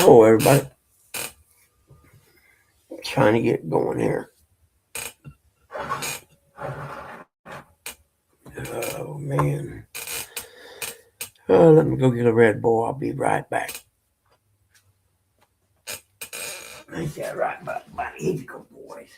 Hello, everybody. Trying to get going here. Oh, man. Let me go get a Red Bull. I'll be right back. Ain't that right, buddy? Here you go, boys.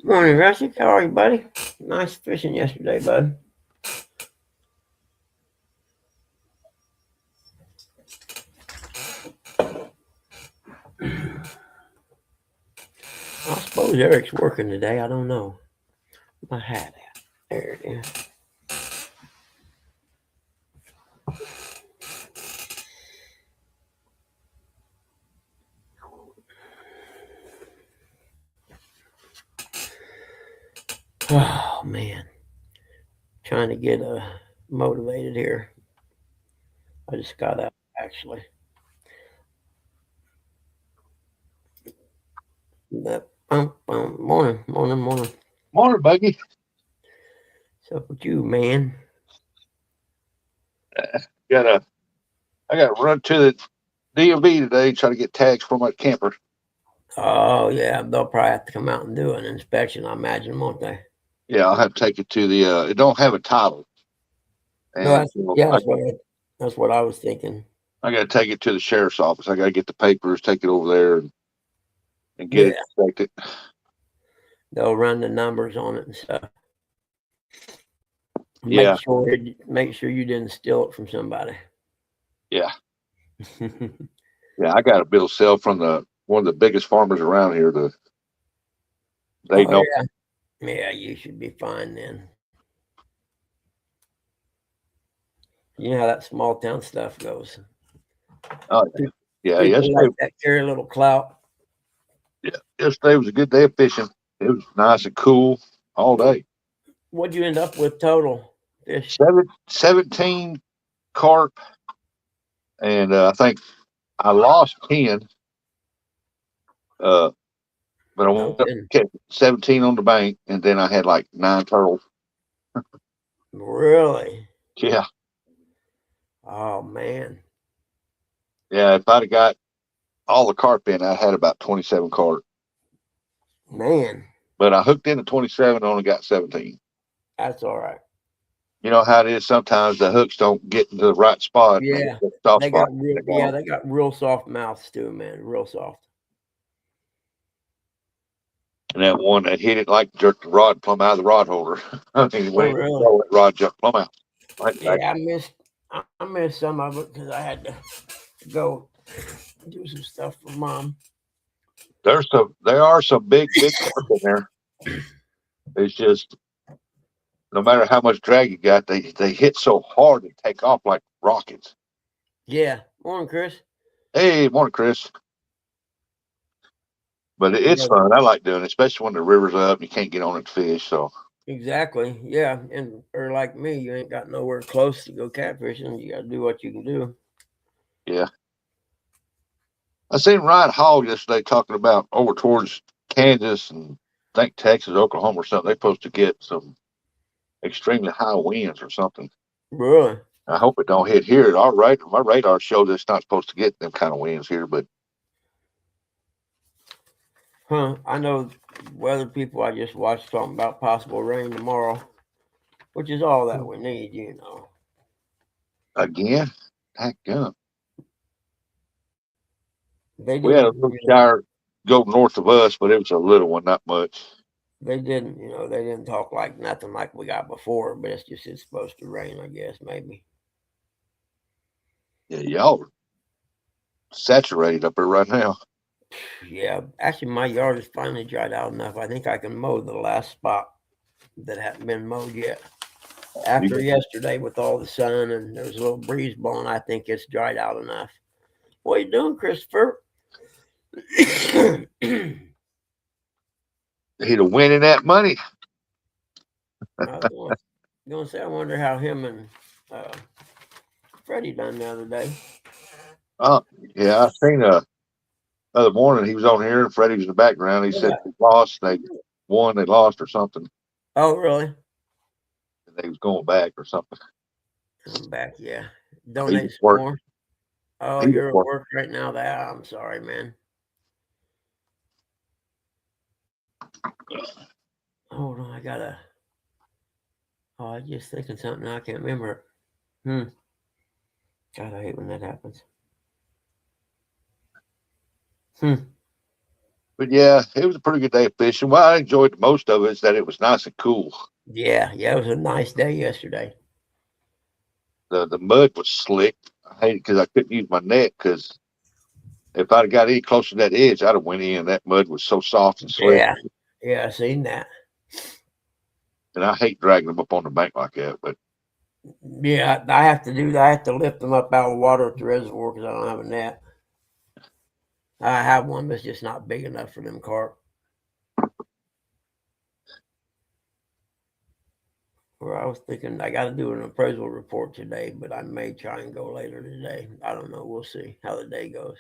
Morning, Rusty. How are you, buddy? Nice fishing yesterday, bud. I suppose Eric's working today. I don't know. My hat at. There it is. Oh, man. Trying to get motivated here. I just got up, actually. Morning, morning, morning. Morning, Buggy. What's up with you, man? I got to run to the DMV today, try to get tags for my camper. Oh, yeah. They'll probably have to come out and do an inspection, I imagine, won't they? Yeah, I'll have to take it to the. It don't have a title, No, and that's what I was thinking. I got to take it to the sheriff's office. I got to get the papers, take it over there, and get it Yeah, inspected. they'll run the numbers on it and stuff. Yeah, Make sure you didn't steal it from somebody. yeah, yeah. I got a bill of sale from one of the biggest farmers around here. They Oh know. yeah, yeah. You should be fine then. You know how that small town stuff goes. Oh yeah, People like that carry a little clout. yesterday was a good day of fishing. It was nice and cool all day. What'd you end up with total fish? 17 carp, and I think I lost 10. Uh, but I went up Okay. 17 on the bank, and then I had like 9 turtles. Really? Yeah, Oh man. yeah. If I'd have got all the carp in, I had about 27 carp. Man, But I hooked into 27, only got 17. that's all right. You know how it is. Sometimes the hooks don't get into the right spot, and they Yeah, get the soft they spot. got real. Yeah, they got real soft mouths too, man. Real soft. And that one that hit it like jerked the rod plumb out of the rod holder. I mean, Oh when it really? go, that rod jumped plumb out. Like, Yeah, I missed some of it because I had to go do some stuff for mom. there are some big carp in there. It's just no matter how much drag you got, they hit so hard and take off like rockets. Yeah, morning, Chris. Hey, morning, Chris. But it's Yeah, fun. I like doing it, especially when the river's up and you can't get on it to fish. So exactly. Yeah, and or like me, you ain't got nowhere close to go catfishing. You got to do what you can do. yeah, I seen Ryan Hall yesterday talking about over towards Kansas and I think Texas, Oklahoma, or something. They're supposed to get some extremely high winds or something. Really? I hope it don't hit here. My radar showed it's not supposed to get them kind of winds here, but Huh? I know weather people I just watched talking about possible rain tomorrow, which is all that we need, you know. again, heck yeah. They We had a didn't, little shower go north of us, but it was a little one, not much. they didn't talk like nothing like we got before, but it's supposed to rain, I guess, maybe. Yeah, y'all are saturated up there right now. Yeah, actually, my yard is finally dried out enough. I think I can mow the last spot that hadn't been mowed yet. After You, yesterday with all the sun and there was a little breeze blowing, I think it's dried out enough. What are you doing, Christopher? he'd have winning that money. Uh, gonna say I wonder how him and Freddie done the other day. Oh, yeah, I seen other morning he was on here and Freddie was in the background. He said Yeah. they lost, they won, they lost or something. Oh, really? And they was going back or something. I'm back. Yeah. He Donate was some working. more. Oh, He was you're at working. work right now. That I'm sorry, man. Hold on, I gotta. Oh, I just thinking something. I can't remember it. God, I hate when that happens. But yeah, it was a pretty good day of fishing. Well, I enjoyed the most of it is that it was nice and cool. Yeah, it was a nice day yesterday. The mud was slick. I hated because I couldn't use my net because if I'd got any closer to that edge, I'd have went in. That mud was so soft and slick. Yeah, I seen that. And I hate dragging them up on the bank like that. But Yeah, I have to do that. I have to lift them up out of the water at the reservoir because I don't have a net. I have one, but it's just not big enough for them carp. Or I was thinking I got to do an appraisal report today, but I may try and go later today. I don't know. We'll see how the day goes.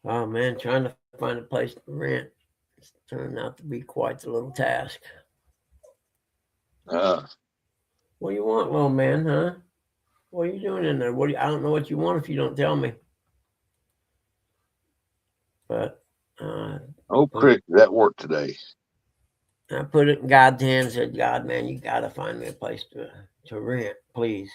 Oh man, trying to find a place to rent. It's turned out to be quite a little task. What do you want, little man, huh? What are you doing in there? I don't know what you want if you don't tell me. But Chris, that worked today. I put it in God's hands. Said, God, man, you got to find me a place to rent, please.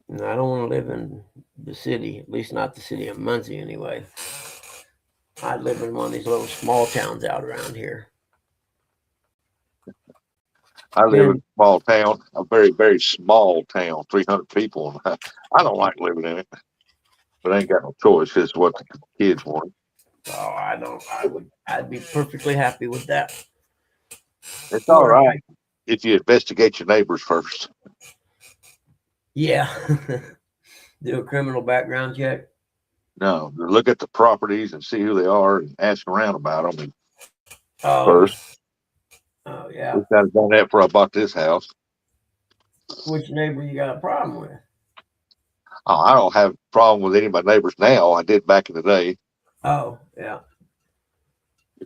And I don't want to live in the city, at least not the city of Muncie anyway. I live in one of these little small towns out around here. I live in a small town, a very, very small town, 300 people. I don't like living in it, but I ain't got no choice. It's what the kids want. Oh, I don't. I'd be perfectly happy with that. It's all right if you investigate your neighbors first. Yeah. Do a criminal background check. No, look at the properties and see who they are and ask around about them first. Oh, yeah. Wish I'd done that before I bought this house. Which neighbor you got a problem with? Oh, I don't have a problem with any of my neighbors now. I did back in the day. Oh, yeah.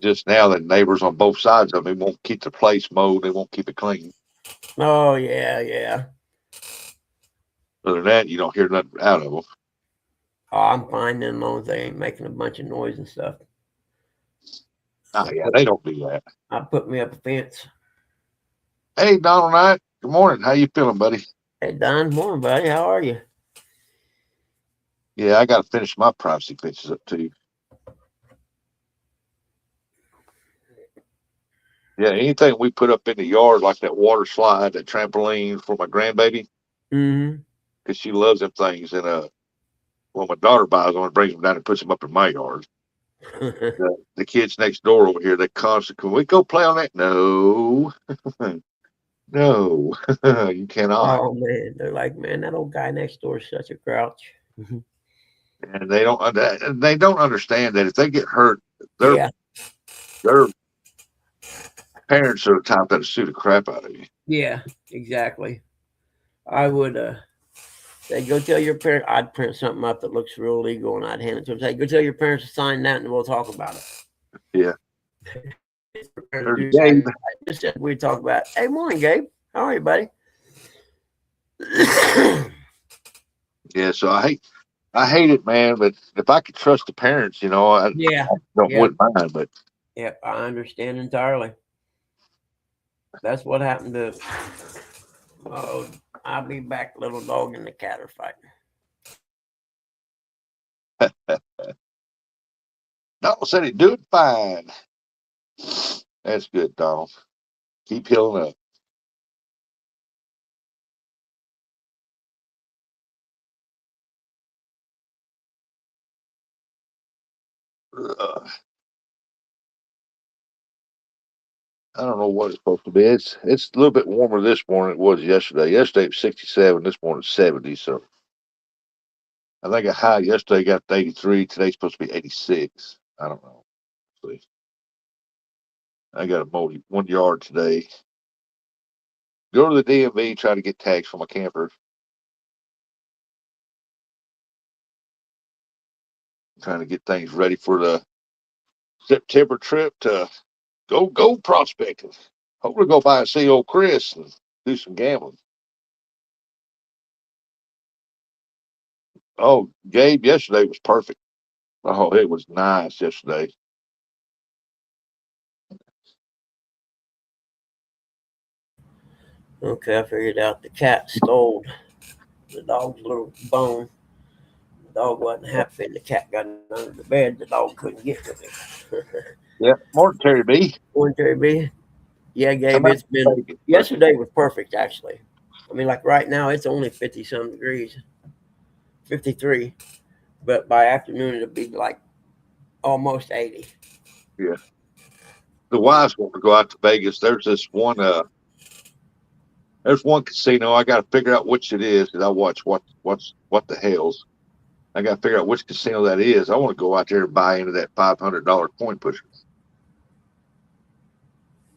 Just now that neighbors on both sides of me won't keep the place mowed. They won't keep it clean. Oh, yeah. Other than that, you don't hear nothing out of them. Oh, I'm fine then, as long as they ain't making a bunch of noise and stuff. Oh, yeah, they don't do that. I put me up a fence. Hey, Donald Knight. Good morning. How you feeling, buddy? Hey, Don. Morning, buddy. How are you? Yeah, I got to finish my privacy pictures up too. Yeah, anything we put up in the yard, like that water slide, that trampoline for my grandbaby, Mm-hmm. because she loves them things. And well, my daughter buys them and brings them down and puts them up in my yard. The kids next door over here, they constantly, can we go play on that? No, no, you cannot. Oh man, they're like, man, that old guy next door is such a grouch. And they don't understand that if they get hurt, their parents are the type that'll sue the crap out of you. Yeah, exactly. I would say, go tell your parents. I'd print something up that looks real legal and I'd hand it to them. Say, go tell your parents to sign that and we'll talk about it. Yeah. Gabe. I just said we'd talk about. Hey, morning, Gabe. How are you, buddy? Yeah, so I hate it, man. But if I could trust the parents, I wouldn't mind. But yep, I understand entirely. That's what happened to. Oh, I'll be back, little dog, and the cat are fighting. Donald said he'd do it fine. That's good, Donald. Keep healing up. I don't know what it's supposed to be. It's a little bit warmer this morning than it was yesterday. Yesterday it was 67. This morning it's 70. So I think a high yesterday got to 83. Today's supposed to be 86. I don't know. See. I got a multi 1 yard today. Go to the DMV, try to get tags for my camper. Trying to get things ready for the September trip to go prospecting. Hopefully go by and see old Chris and do some gambling. Oh, Gabe, yesterday was perfect. Oh, it was nice yesterday. Okay, I figured out the cat stole the dog's little bone. The dog wasn't happy. The cat got under the bed. The dog couldn't get to it. Yeah, morning, Terry B. Morning, Terry B. Yeah, Gabe, Come it's been yesterday was perfect actually. I mean, like right now it's only 50 some degrees, 53, but by afternoon it'll be like almost 80. Yeah. The wives want to go out to Vegas. There's this one there's one casino. I gotta figure out which it is because I watch what the hell's. I gotta figure out which casino that is. I want to go out there and buy into that $500 coin pusher.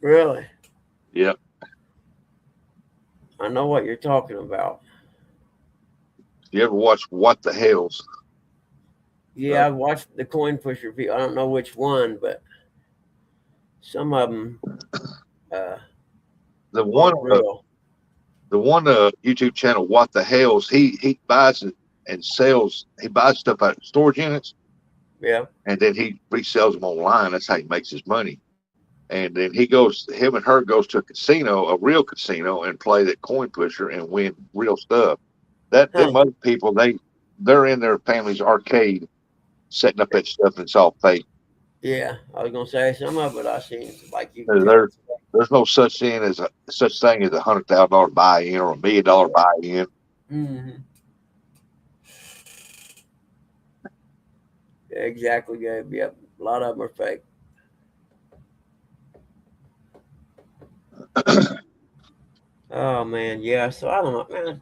Really? Yep. I know what you're talking about. You ever watch What the Hell's? Yeah, I've watched the coin pusher people. I don't know which one, but some of them. The one real. The one YouTube channel, What the Hell's, he buys it and sells. He buys stuff out of storage units. Yeah. And then he resells them online. That's how he makes his money. And then him and her goes to a casino, a real casino, and play that coin pusher and win real stuff. Them other people, they're in their family's arcade setting up that stuff and it's all fake. Yeah, I was gonna say some of it I seen like you. There's no such thing as a $100,000 buy-in or $1 million buy-in. Mm-hmm. Yeah, exactly, Gabe. Yep, a lot of them are fake. Oh man, yeah. So I don't know, man.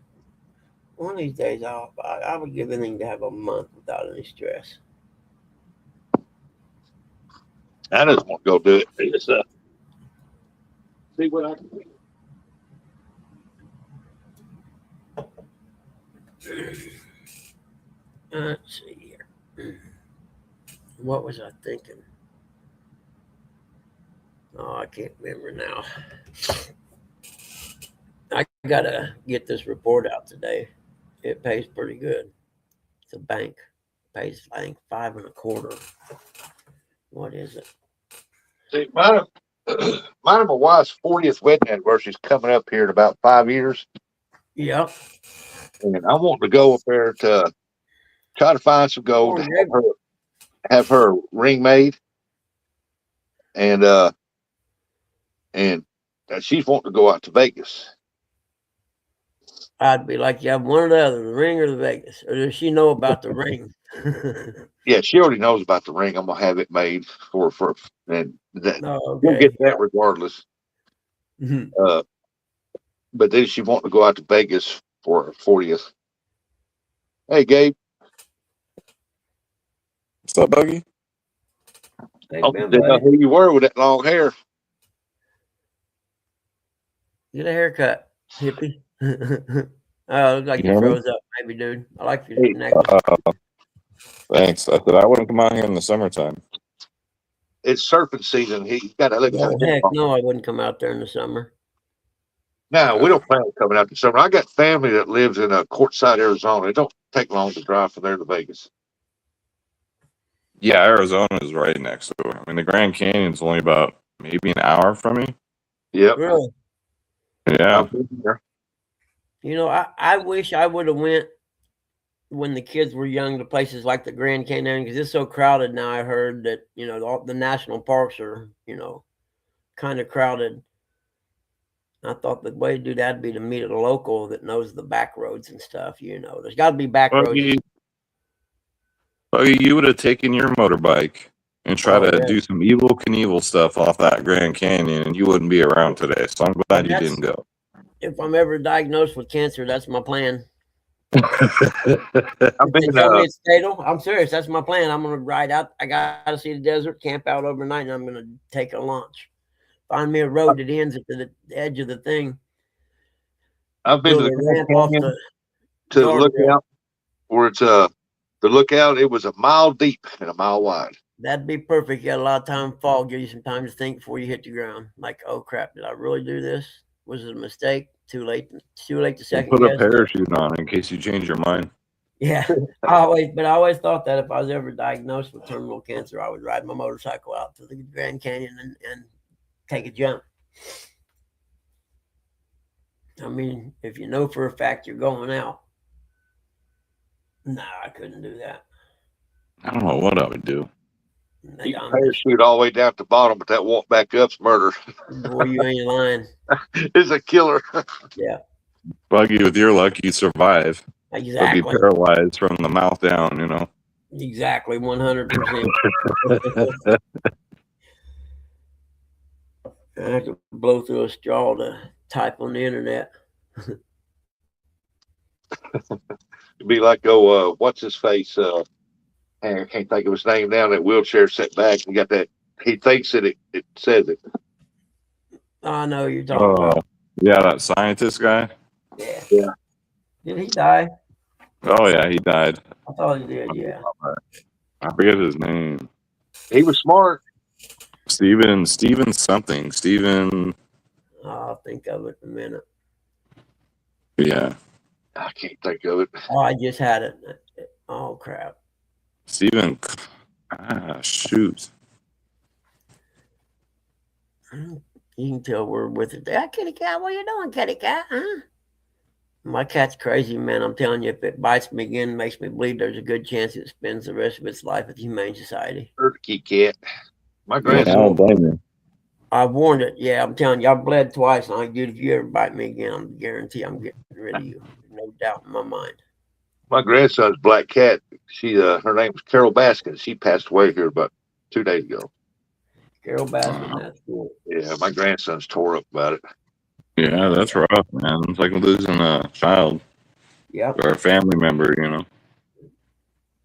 One of these days, I would give anything to have a month without any stress. I just want to go do it. Just, see what I can do. Let's see here. What was I thinking? Oh, I can't remember now. I gotta get this report out today. It pays pretty good. It's a bank. It pays, I think, 5 1/4. What is it? See, mine and my wife's 40th wedding anniversary is coming up here in about 5 years. Yep. And I want to go up there to try to find some gold to have her ring made. And she's wanting to go out to Vegas. I'd be like, you have one or the other, the ring or the Vegas. Or does she know about the ring? Yeah, she already knows about the ring. I'm gonna have it made for and that okay. We'll get that regardless. Mm-hmm. But then she wanting to go out to Vegas for her 40th. Hey, Gabe. What's up, Buggy? Hey, I didn't know who you were with that long hair. Get a haircut, hippie. Oh, look like you froze up, maybe, dude. I like your necklace. Thanks. I said I wouldn't come out here in the summertime. It's surfing season. He got to look. Oh, heck no, I wouldn't come out there in the summer. No, we don't plan on coming out in the summer. I got family that lives in Quartzsite, Arizona. It don't take long to drive from there to Vegas. Yeah, Arizona is right next to it. I mean, the Grand Canyon's only about maybe an hour from me. Yep. Really? Yeah. You know, I wish I would have went when the kids were young to places like the Grand Canyon because it's so crowded now. I heard that, you know, all the national parks are, you know, kind of crowded. I thought the way to do that would be to meet a local that knows the back roads and stuff. You know, there's got to be back roads. You would have taken your motorbike and try to do some Evel Knievel stuff off that Grand Canyon, and you wouldn't be around today. So I'm glad you didn't go. If I'm ever diagnosed with cancer, that's my plan. I've They been, tell me it's fatal. I'm serious. That's my plan. I'm gonna ride out. I gotta see the desert, camp out overnight, and I'm gonna take a launch. Find me a road that ends at the edge of the thing. I've been to Build the a Grand ramp off Canyon, the to the guardrail. lookout where it's the lookout. It was a mile deep and a mile wide. That'd be perfect. You got a lot of time fall, give you some time to think before you hit the ground. Like, oh crap, did I really do this? Was it a mistake? Too late to second Put a guess. parachute on in case you change your mind. Yeah. I always thought that if I was ever diagnosed with terminal cancer, I would ride my motorcycle out to the Grand Canyon and take a jump. I mean, if you know for a fact you're going out, no, I couldn't do that. I don't know what I would do. You can parachute all the way down at the bottom, but that walk back up's murder. Boy, you ain't lying. It's a killer. Yeah. Buggy, with your luck, you'd survive. Exactly. But be paralyzed from the mouth down, you know. Exactly, 100%. I have to blow through a straw to type on the internet. It'd be like, what's his face? I can't think of his name now. That wheelchair set back and got that. He thinks that it says it. I know you're talking about. Yeah, that scientist guy. Yeah. Did he die? Oh yeah, he died. I thought he did. Yeah. I forget his name. He was smart. Steven something. Steven. I'll think of it in a minute. Yeah. I can't think of it. Oh, I just had it. Oh crap. Steven. Shoot. You can tell we're with it. Hey, kitty cat, what you doing, kitty cat? Huh? My cat's crazy, man. I'm telling you, if it bites me again, makes me bleed, there's a good chance it spends the rest of its life at the Humane Society. Turkey cat. My Yeah, I grandson. don't blame you. I warned it. Yeah, I'm telling you, I bled twice. And dude, if you ever bite me again, I'm guarantee I'm getting rid of you. No doubt in my mind. My grandson's black cat. She, her name's Carol Baskin. She passed away here about 2 days ago. Carol Baskin, that's cool. Yeah, my grandson's tore up about it. Yeah, that's rough, man. It's like losing a child Yep. or a family member, you know.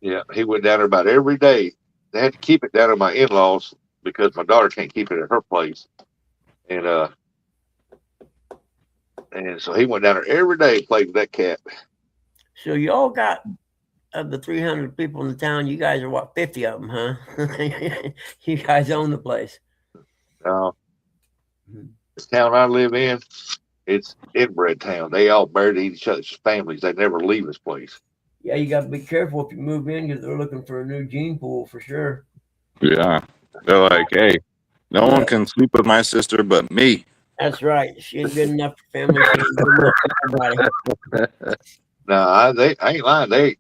Yeah, he went down there about every day. They had to keep it down at my in-laws because my daughter can't keep it at her place. And so he went down there every day, played with that cat. So you all got, of the 300 people in the town, you guys are what, 50 of them, huh? You guys own the place. The town I live in, it's inbred town. They all married to each other's families. They never leave this place. Yeah, you got to be careful if you move in because they're looking for a new gene pool for sure. Yeah. They're like, hey, no one can sleep with my sister but me. That's right. She ain't good enough for family. She ain't good enough for everybody. No, I ain't lying. They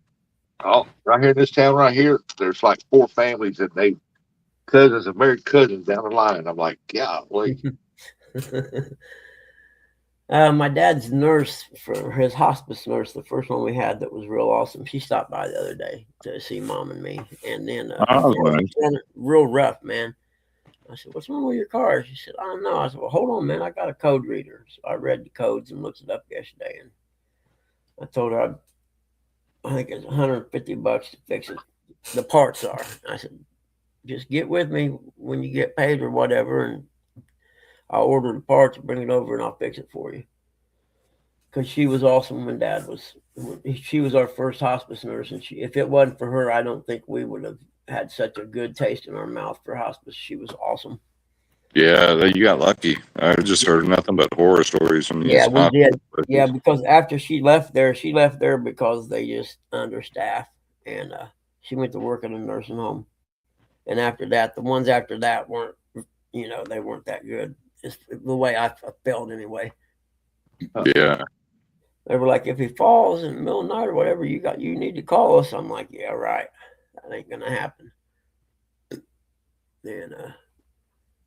all right here in this town right here, there's like 4 families and they cousins and married cousins down the line. I'm like, golly. My dad's nurse, for his hospice nurse, the first one we had that was real awesome. She stopped by the other day to see mom and me, and then real rough, man. I said, "What's wrong with your car?" She said, "I don't know." I said, "Well, hold on, man. I got a code reader." So I read the codes and looked it up yesterday, and I told her I think it's $150 to fix it. The parts are. I said, "Just get with me when you get paid or whatever, and I'll order the parts, bring it over, and I'll fix it for you." Because she was awesome when Dad was. She was our first hospice nurse, and if it wasn't for her, I don't think we would have had such a good taste in our mouth for hospice. She was awesome. Yeah, you got lucky. I just heard nothing but horror stories from these. Yeah, we did. Yeah, because after she left there because they just understaffed, and she went to work in a nursing home. And after that, the ones after that weren't, they weren't that good. It's the way I felt anyway. Yeah. They were like, if he falls in the middle of the night or whatever, you need to call us. I'm like, yeah, right. That ain't gonna happen. And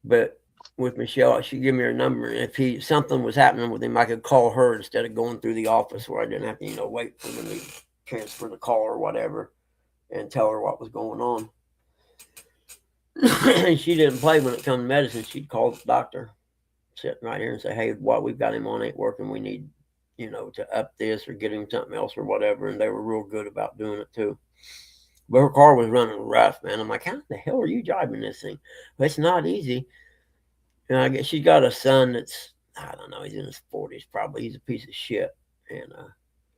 but with Michelle, she gave me her number, and if something was happening with him, I could call her instead of going through the office where I didn't have to, wait for them to transfer the call or whatever and tell her what was going on. And she didn't play when it comes to medicine. She'd call the doctor sitting right here and say, "Hey, what we've got him on ain't working. We need, to up this or get him something else or whatever. And they were real good about doing it too. But her car was running rough, man. I'm like, how the hell are you driving this thing? Well, it's not easy. And I guess she's got a son that's, I don't know, he's in his 40s probably. He's a piece of shit. And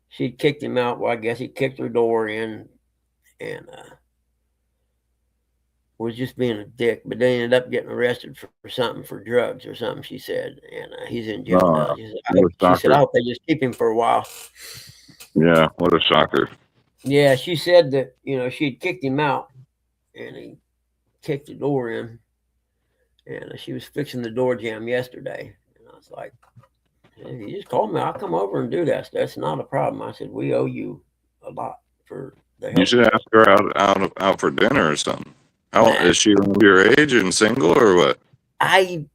she kicked him out. Well, I guess he kicked her door in and was just being a dick. But they ended up getting arrested for something, for drugs or something, she said. And he's in jail now. She said, I hope they just keep him for a while. Yeah, what a shocker. Yeah, she said that, she had kicked him out and he kicked the door in. And she was fixing the door jamb yesterday. And I was like, hey, you just call me. I'll come over and do that. That's not a problem. I said, we owe you a lot for the help. You should ask her out for dinner or something. How is she around your age and single or what? I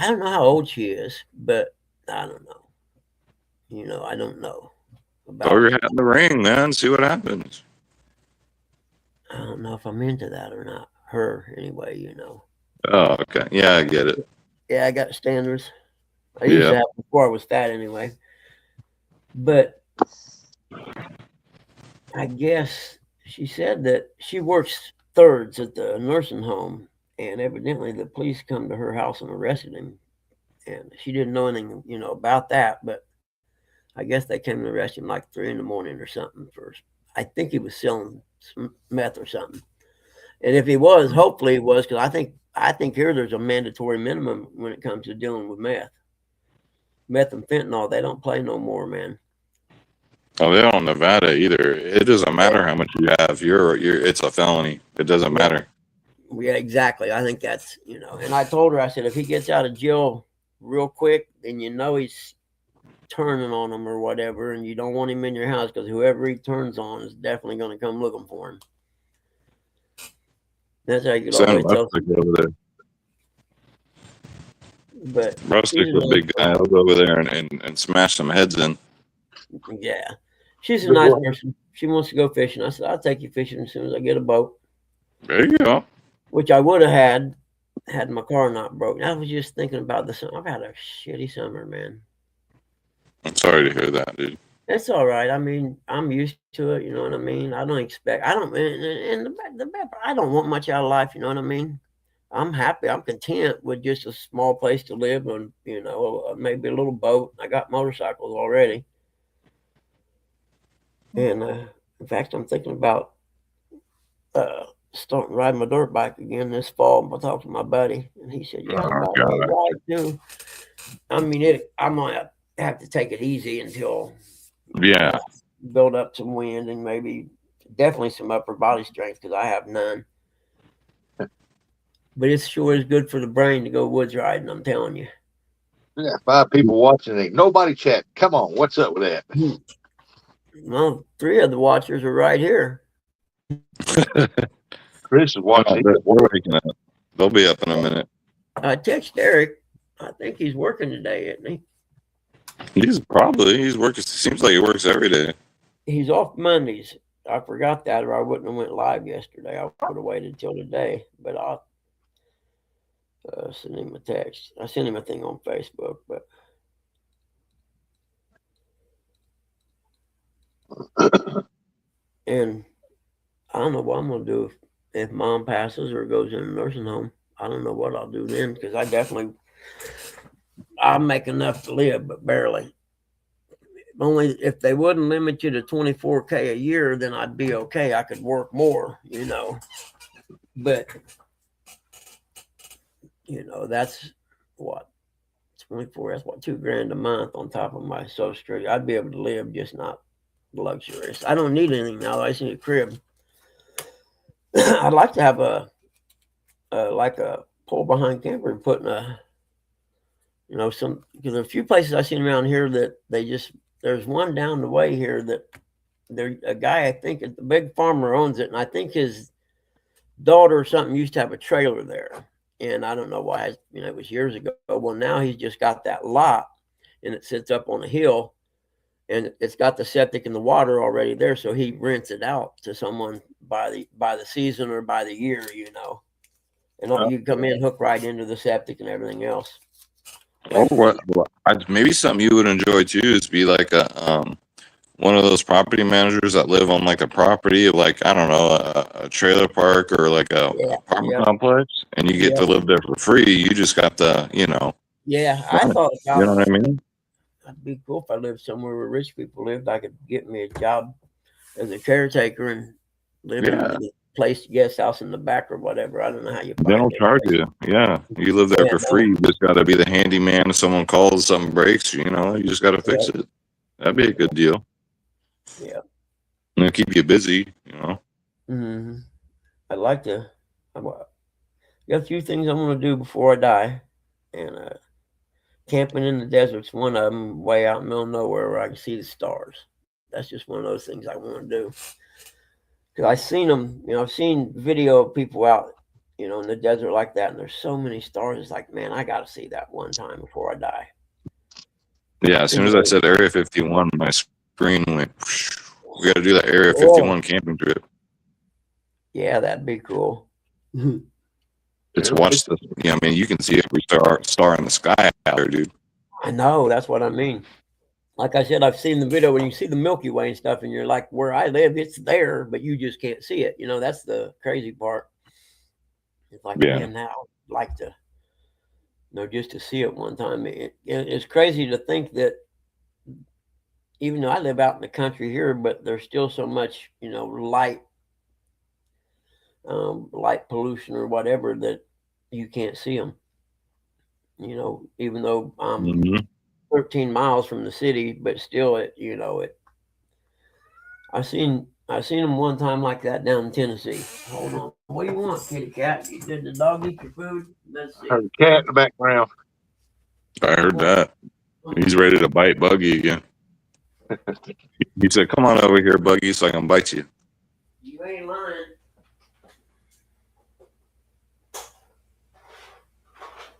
don't know how old she is, but I don't know. I don't know. Throw your hat in the ring, man. See what happens. I don't know if I'm into that or not. Her, anyway, Oh, okay. Yeah, I get it. Yeah, I got standards. I used to have before I was fat anyway. But I guess she said that she works thirds at the nursing home, and evidently the police come to her house and arrested him. And she didn't know anything, about that, but I guess they came and arrested him like 3 a.m. or something first. I think he was selling some meth or something. And if he was, hopefully he was, because I think here there's a mandatory minimum when it comes to dealing with meth. Meth and fentanyl, they don't play no more, man. Oh, they don't in Nevada either. It doesn't matter how much you have. It's a felony. It doesn't matter. Yeah, exactly. I think that's, and I told her, I said, if he gets out of jail real quick, then he's turning on them or whatever, and you don't want him in your house because whoever he turns on is definitely going to come looking for him. That's how you could always tell. Over there. But Rustic's a big guy. I'll go over there and smash some heads in. Yeah. She's a nice person. She wants to go fishing. I said, I'll take you fishing as soon as I get a boat. There you go. Which I would have had my car not broken. I was just thinking about this. I've had a shitty summer, man. I'm sorry to hear that, dude. It's all right. I mean, I'm used to it. You know what I mean? I don't want much out of life. You know what I mean? I'm happy. I'm content with just a small place to live and, maybe a little boat. I got motorcycles already. And in fact, I'm thinking about starting riding my dirt bike again this fall. I talked to my buddy, and he said, "Yeah, I'm about to ride too." I mean, I might have to take it easy until build up some wind and maybe definitely some upper body strength because I have none. But it sure is good for the brain to go woods riding. I'm telling you. Yeah, 5 people watching. Ain't nobody chat. Come on, what's up with that? Well, 3 of the watchers are right here. Chris is watching. They'll be up in a minute. I text Eric. I think he's working today, isn't he? He's working. Seems like he works every day. He's off Mondays. I forgot that, or I wouldn't have went live yesterday. I would have waited till today, but I'll send him a text. I sent him a thing on Facebook, but and I don't know what I'm gonna do if Mom passes or goes in a nursing home. I don't know what I'll do then because I'll make enough to live, but barely. Only if they wouldn't limit you to $24,000 a year, then I'd be okay. I could work more, but that's what 24. That's what $2,000 a month on top of my Social Security. I'd be able to live, just not luxurious. I don't need anything now. I just need a crib. I'd like to have a pull behind camper and put in because there are a few places I've seen around here that there's one down the way here that a guy, I think the big farmer owns it. And I think his daughter or something used to have a trailer there. And I don't know why, it was years ago. Well, now he's just got that lot and it sits up on a hill and it's got the septic and the water already there. So he rents it out to someone by the season or by the year, and you come in, hook right into the septic and everything else. Or what? Maybe something you would enjoy too is be like a one of those property managers that live on like a property of like I don't know a trailer park or like a Yeah, apartment yeah, complex, and you get yeah, to live there for free. You just got to yeah. I run it. thought You know about what I mean? it'd be cool if I lived somewhere where rich people lived. I could get me a job as a caretaker and live in Yeah, the place guest house in the back or whatever. I don't know how you they find don't it. charge you. Yeah, you live there Yeah, for no, free. You just got to be the handyman. If someone calls, something breaks. You just got to yeah, fix it. That'd be a good deal. yeah. And it'll keep you busy. Hmm. I'd like to. Got a few things I want to do before I die, and camping in the desert's one of them. Way out in the middle of nowhere where I can see the stars. That's just one of those things I want to do. Because I've seen them. I've seen video of people out, in the desert like that, and there's so many stars. It's like, man, I got to see that one time before I die. Yeah, as soon as I said Area 51, my screen went. We got to do that Area 51 camping trip. Yeah, that'd be cool. It's watch the. Yeah, I mean, you can see every star in the sky out there, dude. I know, that's what I mean. Like I said, I've seen the video when you see the Milky Way and stuff, and you're like, where I live, it's there, but you just can't see it. That's the crazy part. It's like, Yeah. man, now I'd like to, just to see it one time. It's crazy to think that even though I live out in the country here, but there's still so much, light pollution or whatever that you can't see them. Even though I'm Mhm. 13 miles from the city, but still, I seen them one time like that down in Tennessee. Hold on, what do you want, kitty cat? Did the dog eat your food? Let's see. Heard a cat in the background. I heard that. He's ready to bite Buggy again. He said, "Come on over here, Buggy, so I can bite you." You ain't lying.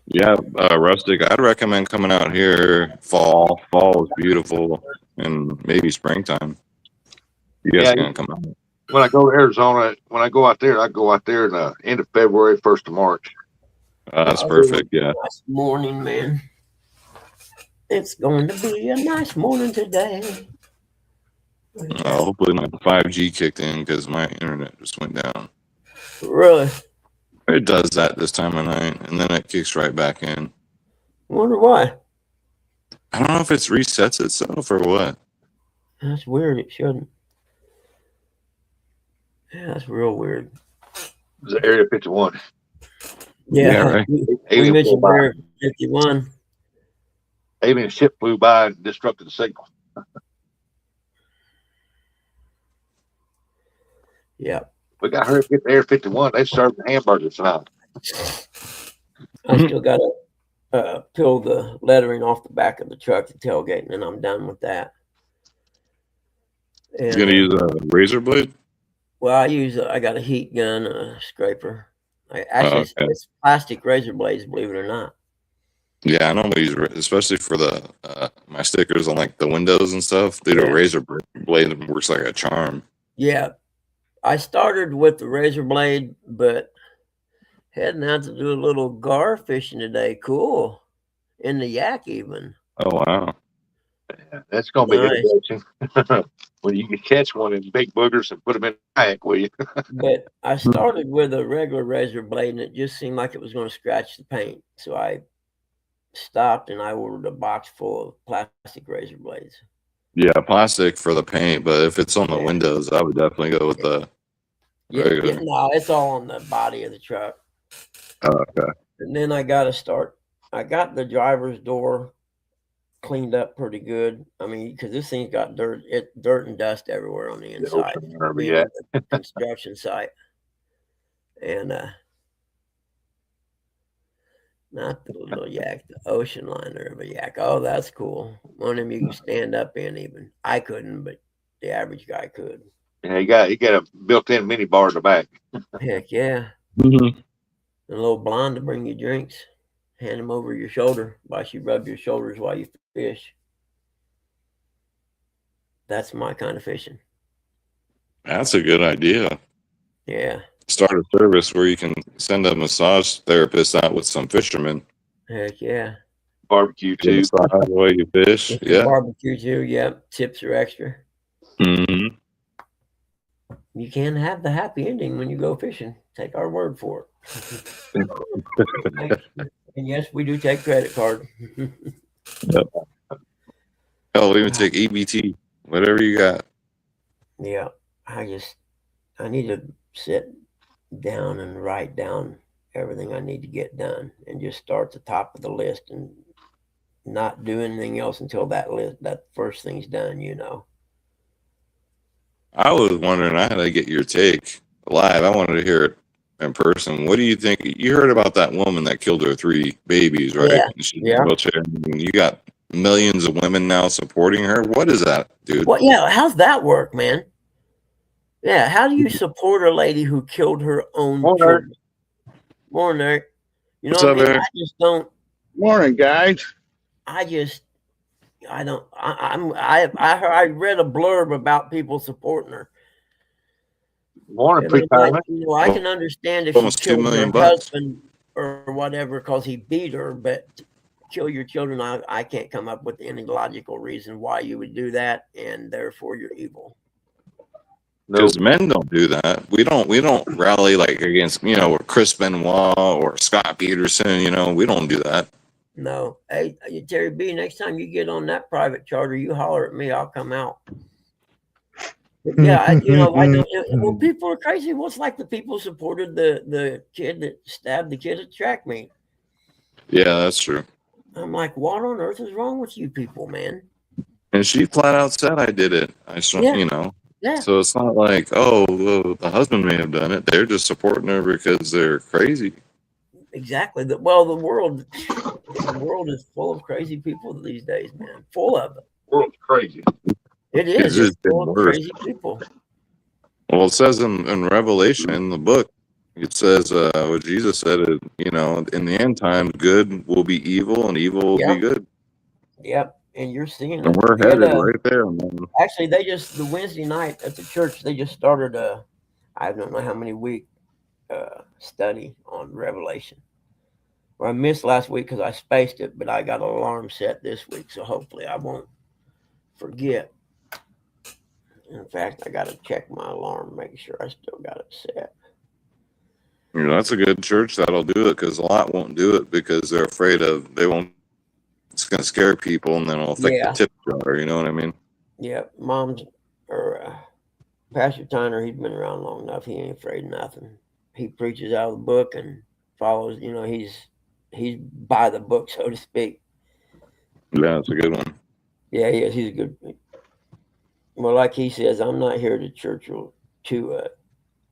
Yeah, Rustic, I'd recommend coming out here fall. Fall is beautiful, and maybe springtime. You guys Yeah, are gonna come out. when I go to Arizona, when I go out there in the end of February, 1st of March. That's perfect. Yeah. Nice morning, man. It's going to be a nice morning today. Hopefully my 5G kicked in because my internet just went down. Really? It does that this time of night, and then it kicks right back in. Wonder why. I don't know if it's resets itself or what. That's weird. It shouldn't. Yeah, that's real weird. It's Area 51. Yeah, right. We mentioned Area 51. Alien ship flew by and disrupted the signal. Yeah. We got to hurry up and get to Area 51. They served hamburgers tonight. I still got to peel the lettering off the back of the truck, the tailgate, and then I'm done with that. You gonna use a razor blade? Well, I got a heat gun, a scraper. It's plastic razor blades, believe it or not. Yeah, I normally use, especially for the my stickers on like the windows and stuff. They do a razor blade that works like a charm. Yeah, I started with the razor blade, but heading out to do a little gar fishing today. Cool, in the Yak even. Oh wow, that's gonna be interesting. When you can catch one in big boogers and put them in the kayak, will you? But I started with a regular razor blade, and it just seemed like it was going to scratch the paint, so I stopped and I ordered a box full of plastic razor blades. Yeah, plastic for the paint, but if it's on the windows, I would definitely go with the regular. No, it's all on the body of the truck. Oh, okay. And then I got the driver's door cleaned up pretty good. I mean, because this thing's got dirt and dust everywhere on the inside. Yeah. Construction site. And not the little Yak, the ocean liner of a Yak. Oh, that's cool. One of them you can stand up in even. I couldn't, but the average guy could. Yeah, you got a built-in mini bar in the back. Heck yeah. Mm-hmm. A little blonde to bring you drinks. Hand them over your shoulder while she rubs your shoulders while you fish. That's my kind of fishing. That's a good idea. Yeah. Start a service where you can send a massage therapist out with some fishermen. Heck yeah. Barbecue too. the way you fish. It's Yeah. barbecue too. Yep. Tips are extra. Hmm. You can have the happy ending when you go fishing. Take our word for it. And yes, we do take credit card. Hell, we even take EBT, whatever you got. Yeah. I need to sit down and write down everything I need to get done and just start at the top of the list and not do anything else until that first thing's done, you know. I was wondering, I had to get your take live. I wanted to hear it in person. What do you think? You heard about that woman that killed her 3 babies, right? Yeah. And she's Yeah. in a wheelchair. And you got millions of women now supporting her. What is that, dude? Well, yeah, how's that work, man? Yeah, how do you support a lady who killed her own children? Morning, Eric. You know What's what up, I mean? Eric? I just don't. Morning, guys. I don't. I read a blurb about people supporting her. Morning, I mean, pre-pilot. I can understand if she Almost $2 killed her million. husband or whatever because he beat her, but kill your children, I can't come up with any logical reason why you would do that, and therefore you're evil. Because men don't do that. We don't rally like against Chris Benoit or Scott Peterson. We don't do that. No. Hey, Terry B, next time you get on that private charter, you holler at me, I'll come out. But yeah, I don't. Well, people are crazy. What's like the people supported the kid that stabbed the kid at track meet? Yeah, that's true. I'm like, what on earth is wrong with you people, man? And she flat out said, "I did it." Yeah. So it's not like, oh, well, the husband may have done it. They're just supporting her because they're crazy. Exactly. The world is full of crazy people these days, man. Full of it. World's crazy. It is. It's It's full of worse. crazy people. Well, it says in Revelation, in the book, it says what Jesus said, in the end times, good will be evil and evil will be good. Yep. And you're seeing And it. we're headed right there, man. Actually, the Wednesday night at the church, they just started I don't know how many week study on Revelation. Well, I missed last week because I spaced it, but I got an alarm set this week, so hopefully I won't forget. In fact, I got to check my alarm, make sure I still got it set. That's a good church that'll do it, because a lot won't do it because they're afraid it's going to scare people, and then it'll affect the tip jar. You know what I mean? Yeah, Pastor Tyner, he's been around long enough. He ain't afraid of nothing. He preaches out of the book and follows. He's by the book, so to speak. Yeah, that's a good one. Yeah, he is. He's a good. Well, like he says, I'm not here to church to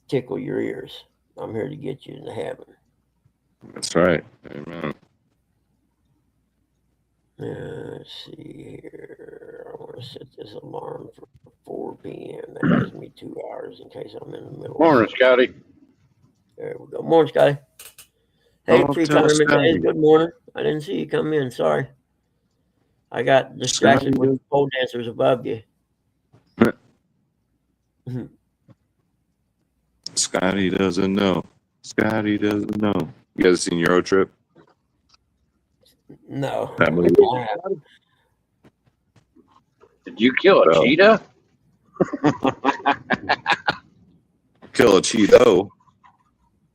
tickle your ears. I'm here to get you into heaven. That's right. Amen. Let's see here. I want to set this alarm for 4 p.m. That gives me 2 hours in case I'm in the middle. Morning, Scotty. There we go. Morning, Scotty. Hey, pre-retirement days. Good morning. I didn't see you come in. Sorry. I got distracted with pole dancers above you. Scotty doesn't know. Scotty doesn't know. You guys seen Euro Trip? No. That movie? Did you kill a cheetah? Kill a Cheeto.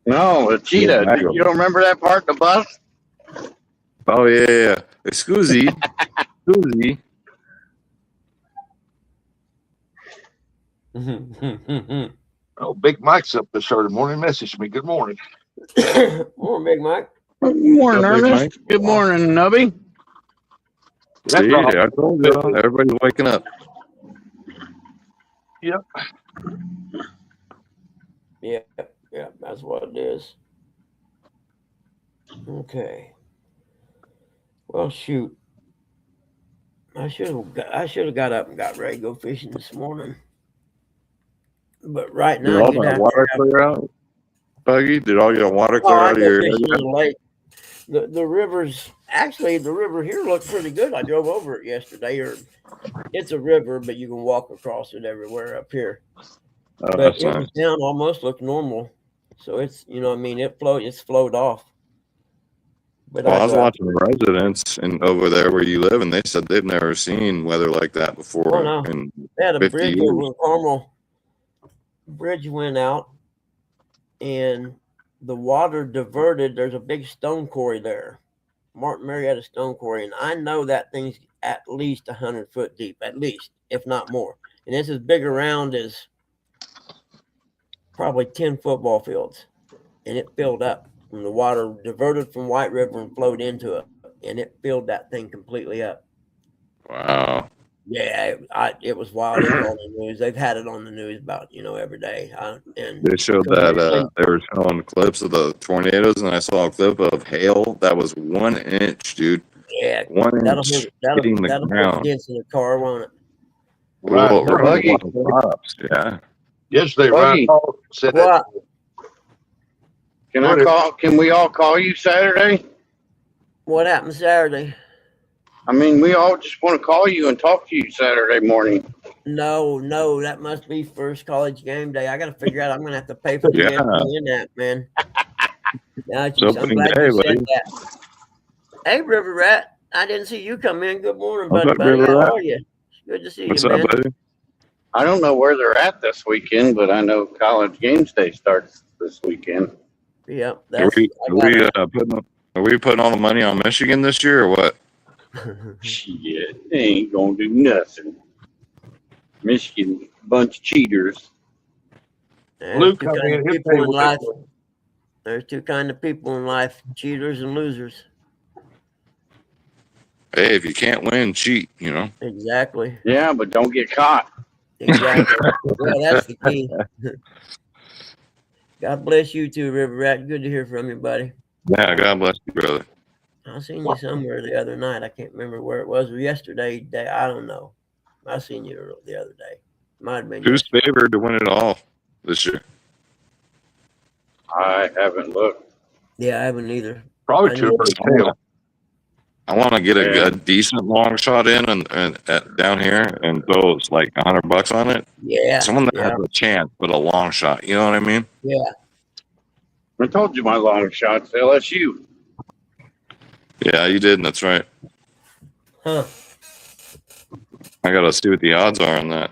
No, a cheetah. Yeah, you don't remember that part in the bus? Oh, yeah. Excuse me. Oh, Big Mike's up this early morning. Messaged me. Good morning. Morning, Big Mike. Good morning, Big Ernest. Mike. Good morning, Nubby. See, I told you. Everybody's waking up. Yep. Yeah, that's what it is. Okay. Well, shoot. I should have got up and got ready to go fishing this morning. But right now, Did all that water clear out? Buggy, did all your water clear out of your lake? The rivers, actually, the river here looked pretty good. I drove over it yesterday. It's a river, but you can walk across it everywhere up here. Oh, but it was down, almost looked normal. So it's, it's flowed off. But Well, I I was go out watching residents and over there where you live, and they said they've never seen weather like that Oh, before no. in They had a 50 bridge years. over in Carmel. Bridge went out, and the water diverted. There's a big stone quarry there. Martin Marietta Stone Quarry, and I know that thing's at least 100 foot deep, at least, if not more. And it's as big around as probably 10 football fields. And it filled up. And the water diverted from White River and flowed into it. And it filled that thing completely up. Wow. Yeah, it was wild. It was on the news. They've had it on the news about, every day. And They showed so that usually, they were showing clips of the tornadoes, and I saw a clip of hail that was 1 inch, dude. yeah, 1 that'll inch hurt. hitting the That'll put ground. dents in the car, won't it? Right. Well, around Buggy. a lot of stops, yeah. Yesterday, Ryan Buggy. Hall said What? that. Can we all call you Saturday? What happened Saturday? I mean, we all just want to call you and talk to you Saturday morning. No, that must be first college game day. I got to figure out. I'm going to have to pay for the Yeah. ESPN app, man. Now, It's opening day, you said buddy. that. Hey, River Rat, I didn't see you come in. Good morning, What's buddy. up, Buddy, River how Rat? are you? It's good to see What's you, up, man. buddy? I don't know where they're at this weekend, but I know college games day starts this weekend. Yep, Are that's. we putting all the money on Michigan this year or what? Shit, they ain't gonna do nothing. Michigan, bunch of cheaters. Blue come in, he'll tell you what life. they want. There's two kind of people in life: cheaters and losers. Hey, if you can't win, cheat, Exactly. Yeah, but don't get caught. Exactly. Well, that's the key. God bless you too, River Rat. Good to hear from you, buddy. Yeah, God bless you, brother. I seen you somewhere the other night. I can't remember where it was. Or yesterday, day. I don't know. I seen you the other day. Might have been. Who's favored to win it all this year? I haven't looked. Yeah, I haven't either. Probably I too know. much tail. I want to get Yeah. a decent long shot in and down here and throw it's like $100 on it. Yeah. Someone that Yeah. has a chance, but a long shot. You know what I mean? Yeah. I told you my long shots, LSU. Yeah, you did. And that's right. Huh. I got to see what the odds are on that.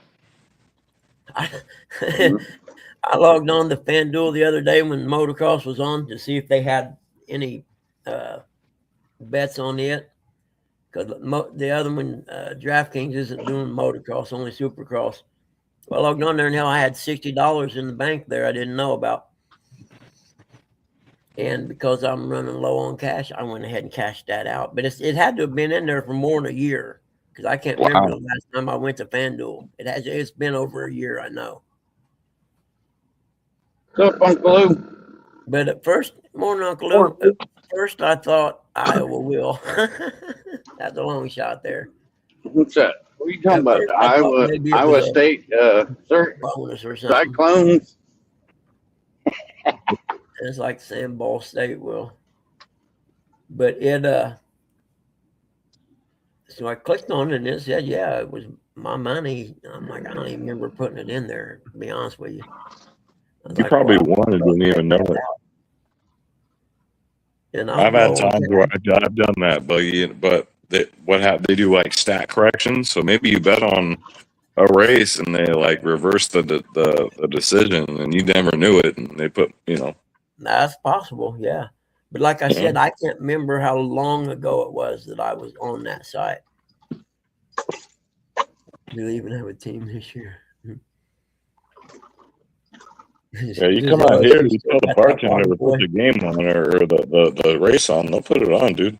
I logged on to FanDuel the other day when motocross was on to see if they had any bets on it. Because the other one, DraftKings, isn't doing motocross, only Supercross. Well, I logged on there and hell, I had $60 in the bank there I didn't know about. And because I'm running low on cash, I went ahead and cashed that out. But it had to have been in there for more than a year because I can't remember the last time I went to FanDuel. It's been over a year, I know. What's up, Uncle Lou? But at first, morning, Uncle Lou. At first, I thought Iowa will. That's a long shot there. What's that? What are you talking At about? first, I thought maybe it was Iowa a State, bonus or something. Cyclones. It's like Sam Ball State will. But it so I clicked on it and it said, yeah, it was my money. I'm like, I don't even remember putting it in there, to be honest with you. You probably won and didn't even know it. And I've had times where I've done that, but they do like stat corrections. So maybe you bet on a race and they like reverse the decision and you never knew it and they put, That's possible, yeah. But like I said, I can't remember how long ago it was that I was on that site. Do they even have a team this year? Yeah, you come out here, you tell the bartender to put the game on or the race on, they'll put it on, dude.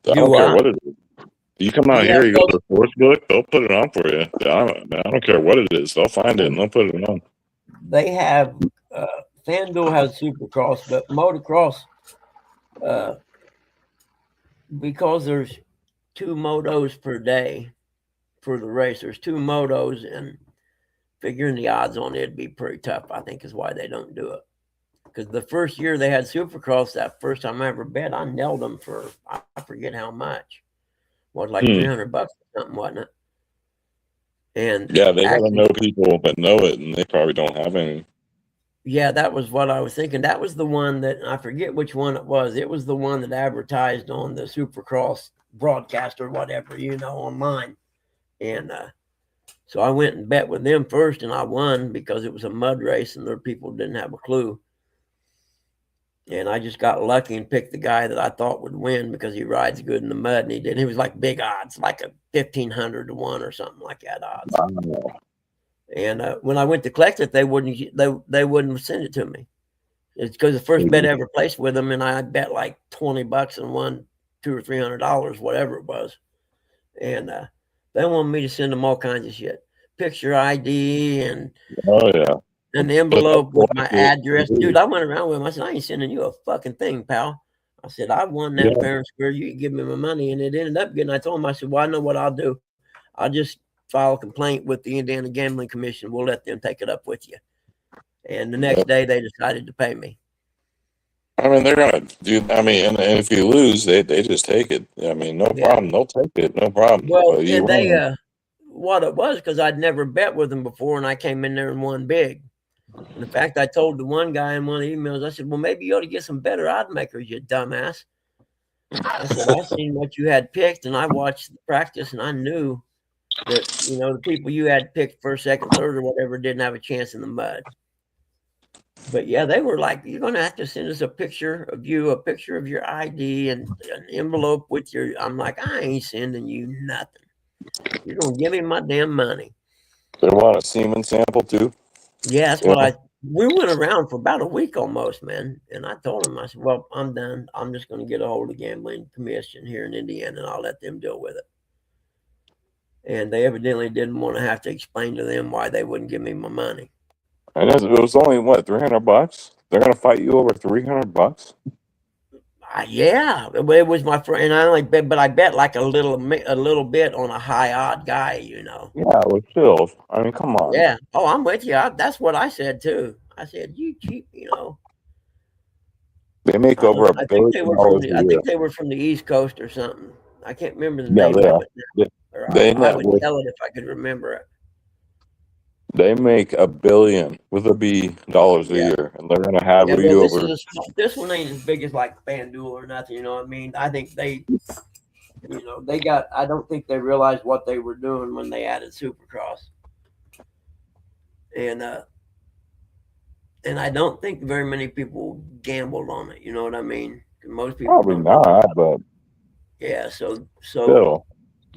I don't care what it is. You come out here, you go to the sports book, they'll put it on for you. I don't care what it is. They'll find it and they'll put it on. They have FanDuel has Supercross, but motocross, because there's 2 motos per day for the race, there's 2 motos, and figuring the odds on it'd be pretty tough, I think, is why they don't do it. Because the first year they had Supercross, that first time I ever bet, I nailed them for, I forget how much. Was like $300 or something, wasn't it? And yeah, they gotta know people that know it, and they probably don't have any. Yeah, that was what I was thinking. That was the one that I forget which one it was. It was the one that advertised on the Supercross broadcast or whatever, online. And so I went and bet with them first, and I won because it was a mud race and their people didn't have a clue. And I just got lucky and picked the guy that I thought would win because he rides good in the mud, and he did. He was like big odds, like a 1,500 to 1 or something like that odds. And when I went to collect it, they wouldn't send it to me. It's because the first bet I ever placed with them, and I bet like $20 and won $200 or $300, whatever it was. And they wanted me to send them all kinds of shit, picture ID and an envelope with my address. Dude, I went around with him. I said, I ain't sending you a fucking thing, pal. I said, I won that fair and square. You can give me my money. And it ended up getting, I told him, I said, well, I know what I'll do. I'll just file a complaint with the Indiana Gambling Commission. We'll let them take it up with you. And the next day they decided to pay me. I mean, they're going to do, I mean, and if you lose, they just take it. I mean, no problem. They'll take it. No problem. Well, and they, what it was, because I'd never bet with them before, and I came in there and won big. And in fact, I told the one guy in one of the emails, I said, well, maybe you ought to get some better odd makers, you dumbass. I said, I seen what you had picked, and I watched the practice, and I knew that, the people you had picked first, second, third, or whatever didn't have a chance in the mud. But yeah, they were like, you're going to have to send us a picture of you, a picture of your ID, and an envelope with your, I'm like, I ain't sending you nothing. You're going to give me my damn money. They want a semen sample too? Yeah, that's what we went around for about a week almost, man. And I told him, I said, well, I'm done. I'm just going to get a hold of the Gambling Commission here in Indiana, and I'll let them deal with it. And they evidently didn't want to have to explain to them why they wouldn't give me my money. And it was only what, $300? They're going to fight you over $300? Yeah, it was my friend. I only bet, but I bet like a little bit on a high odd guy, Yeah, it was still. I mean, come on. Yeah. Oh, I'm with you. That's what I said too. I said, you cheap, They make over $1 billion. I think they were from the East Coast or something. I can't remember the name of it. I would tell it if I could remember it. They make $1 billion with a B dollars a year, and they're gonna have you over. This one ain't as big as like FanDuel or nothing. You know what I mean? I think they got. I don't think they realized what they were doing when they added Supercross, and I don't think very many people gambled on it. You know what I mean? Most people probably not, but yeah. So still,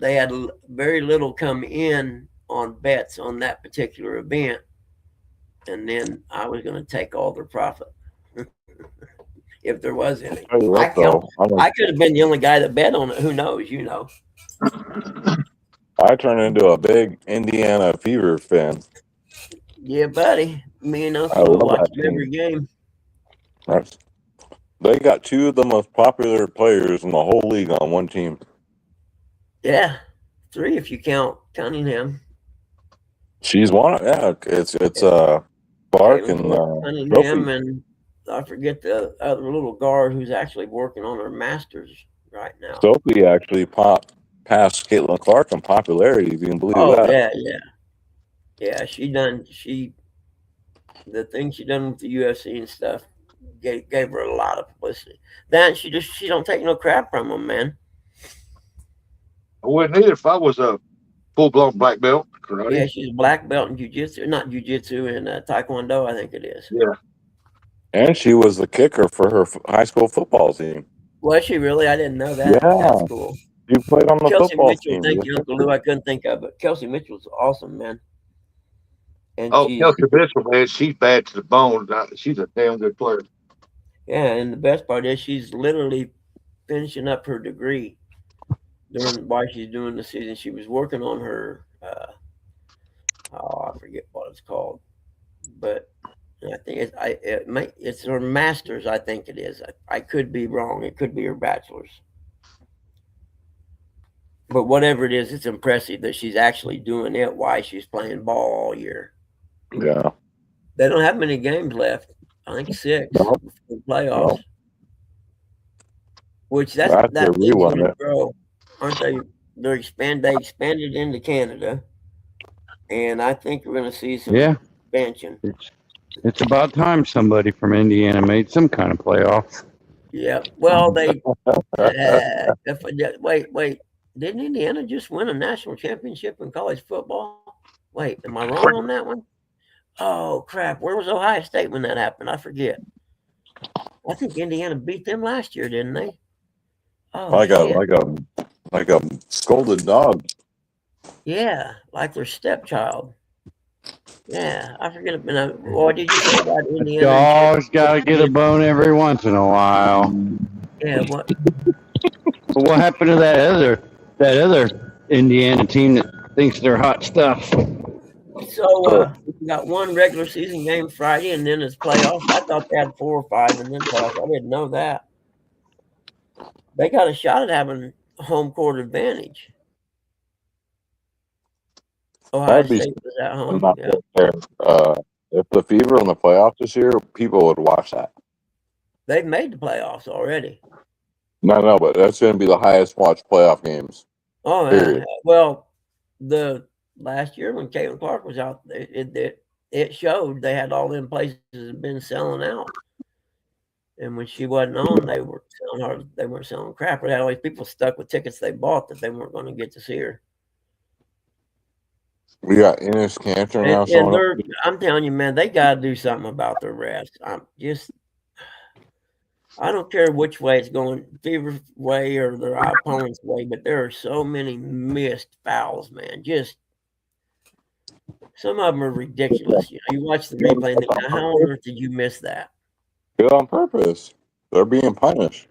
they had very little come in on bets on that particular event, and then I was going to take all their profit if there was any. I could have been the only guy that bet on it. Who knows? I turned into a big Indiana Fever fan. Yeah, buddy. Me and Uncle watch every game. Right. They got two of the most popular players in the whole league on one team. Yeah, 3 if you count Cunningham. She's one. Yeah, it's Clark and Cunningham, and I forget the other little guard who's actually working on her masters right now. Sophie actually passed Caitlin Clark in popularity, if you can believe that. Yeah. The things she done with the UFC and stuff gave her a lot of publicity. Then she don't take no crap from them, man. I wouldn't either if I was a full-blown black belt. Karate. Yeah, she's a black belt in jiu-jitsu, not jiu-jitsu, and taekwondo, I think it is. Yeah. And she was the kicker for her high school football team. Was she really? I didn't know that. Yeah. That's cool. You played on the football team. Thank you, Uncle Lou. I couldn't think of it. Kelsey Mitchell's awesome, man. And Kelsey Mitchell, man, she's bad to the bone. She's a damn good player. Yeah, and the best part is she's literally finishing up her degree while she's doing the season. She was working on her, I forget what it's called, but I think it's her master's. I think it is. I could be wrong. It could be her bachelor's. But whatever it is, it's impressive that she's actually doing it while she's playing ball all year. Yeah. They don't have many games left. I think 6 before the playoffs. Which that thing's going to grow, aren't they? They expanded into Canada, and I think we're going to see some expansion. It's about time somebody from Indiana made some kind of playoff. Yeah. Well, they wait. Didn't Indiana just win a national championship in college football? Wait, am I wrong on that one? Oh crap! Where was Ohio State when that happened? I forget. I think Indiana beat them last year, didn't they? Oh, like shit. a scolded dog. Yeah, like their stepchild. Yeah, I forget. What did you say about Indiana? Dog's got to get a bone every once in a while. Yeah, what? But what happened to that other Indiana team that thinks they're hot stuff? So we got one regular season game Friday, and then it's playoffs. I thought they had 4 or 5, and then playoffs. I didn't know that. They got a shot at having home court advantage. Ohio State was at home. Yeah. If the Fever in the playoffs this year, people would watch that. They've made the playoffs already. No, but that's going to be the highest watched playoff games. Oh, yeah. Well, the last year when Caitlin Clark was out, it showed they had all them places had been selling out. And when she wasn't on, they were selling hard. They weren't selling crap. But had all these people stuck with tickets they bought that they weren't going to get to see her. We got Enes Kanter now. I'm telling you, man, they got to do something about their refs. I don't care which way it's going, Fever's way or their opponent's way, but there are so many missed fouls, man. Just some of them are ridiculous. You watch the replay and think, how on earth did you miss that? Do it on purpose. They're being punished.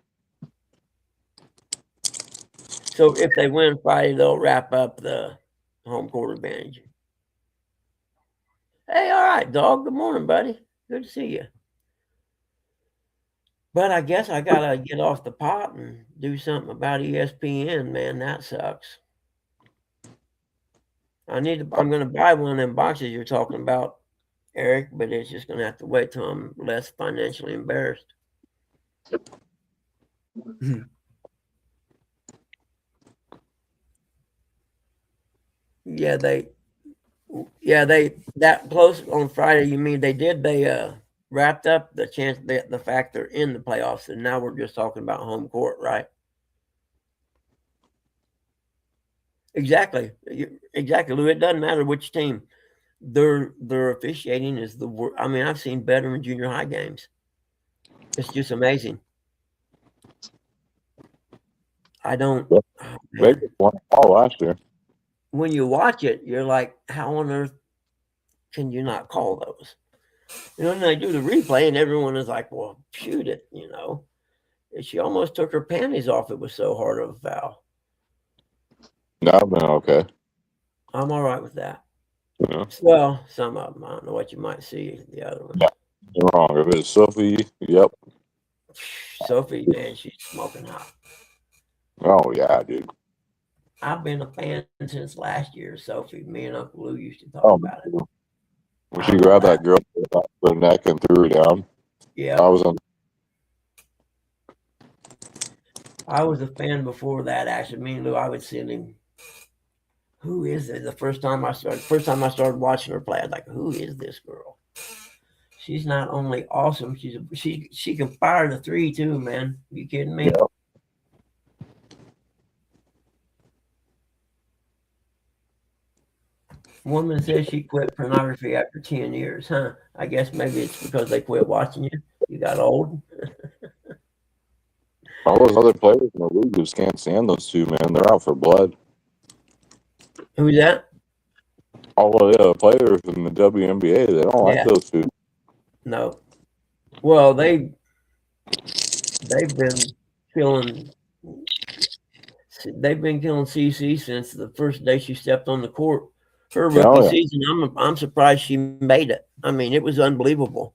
So if they win Friday, they'll wrap up the home court advantage. Hey, all right, dog. Good morning, buddy. Good to see you. But I guess I gotta get off the pot and do something about ESPN, man. That sucks. I'm gonna buy one of them boxes you're talking about, Eric, but it's just gonna have to wait till I'm less financially embarrassed. That close on Friday. You mean they wrapped up the fact they're in the playoffs, and now we're just talking about home court, right? Exactly, Lou. It doesn't matter which team. Their officiating is the worst. I mean, I've seen better in junior high games. It's just amazing. I don't. They won all last year. When you watch it, you're like, how on earth can you not call those? And they do the replay, and everyone is like, well, shoot it, And she almost took her panties off. It was so hard of a foul. No, okay. I'm all right with that. Yeah. Well, some of them. I don't know what you might see. The other one. Yeah, you're wrong. If it's Sophie, yep. Sophie, man, she's smoking hot. Oh, yeah, dude. I've been a fan since last year, Sophie. Me and Uncle Lou used to talk about it. When she grabbed that girl by the neck and threw her down. Yeah. I was a fan before that, actually. Me and Lou, I would send him. Who is it? The first time I started watching her play, I was like, who is this girl? She's not only awesome, she can fire the three too, man. You kidding me? Yeah. Woman says she quit pornography after 10 years, huh? I guess maybe it's because they quit watching you. You got old. All those other players in the league just can't stand those two, man. They're out for blood. Who's that? All of the other players in the WNBA, they don't like those two. No. Well, they've been killing CC since the first day she stepped on the court. Her rookie season, I'm surprised she made it. I mean, it was unbelievable.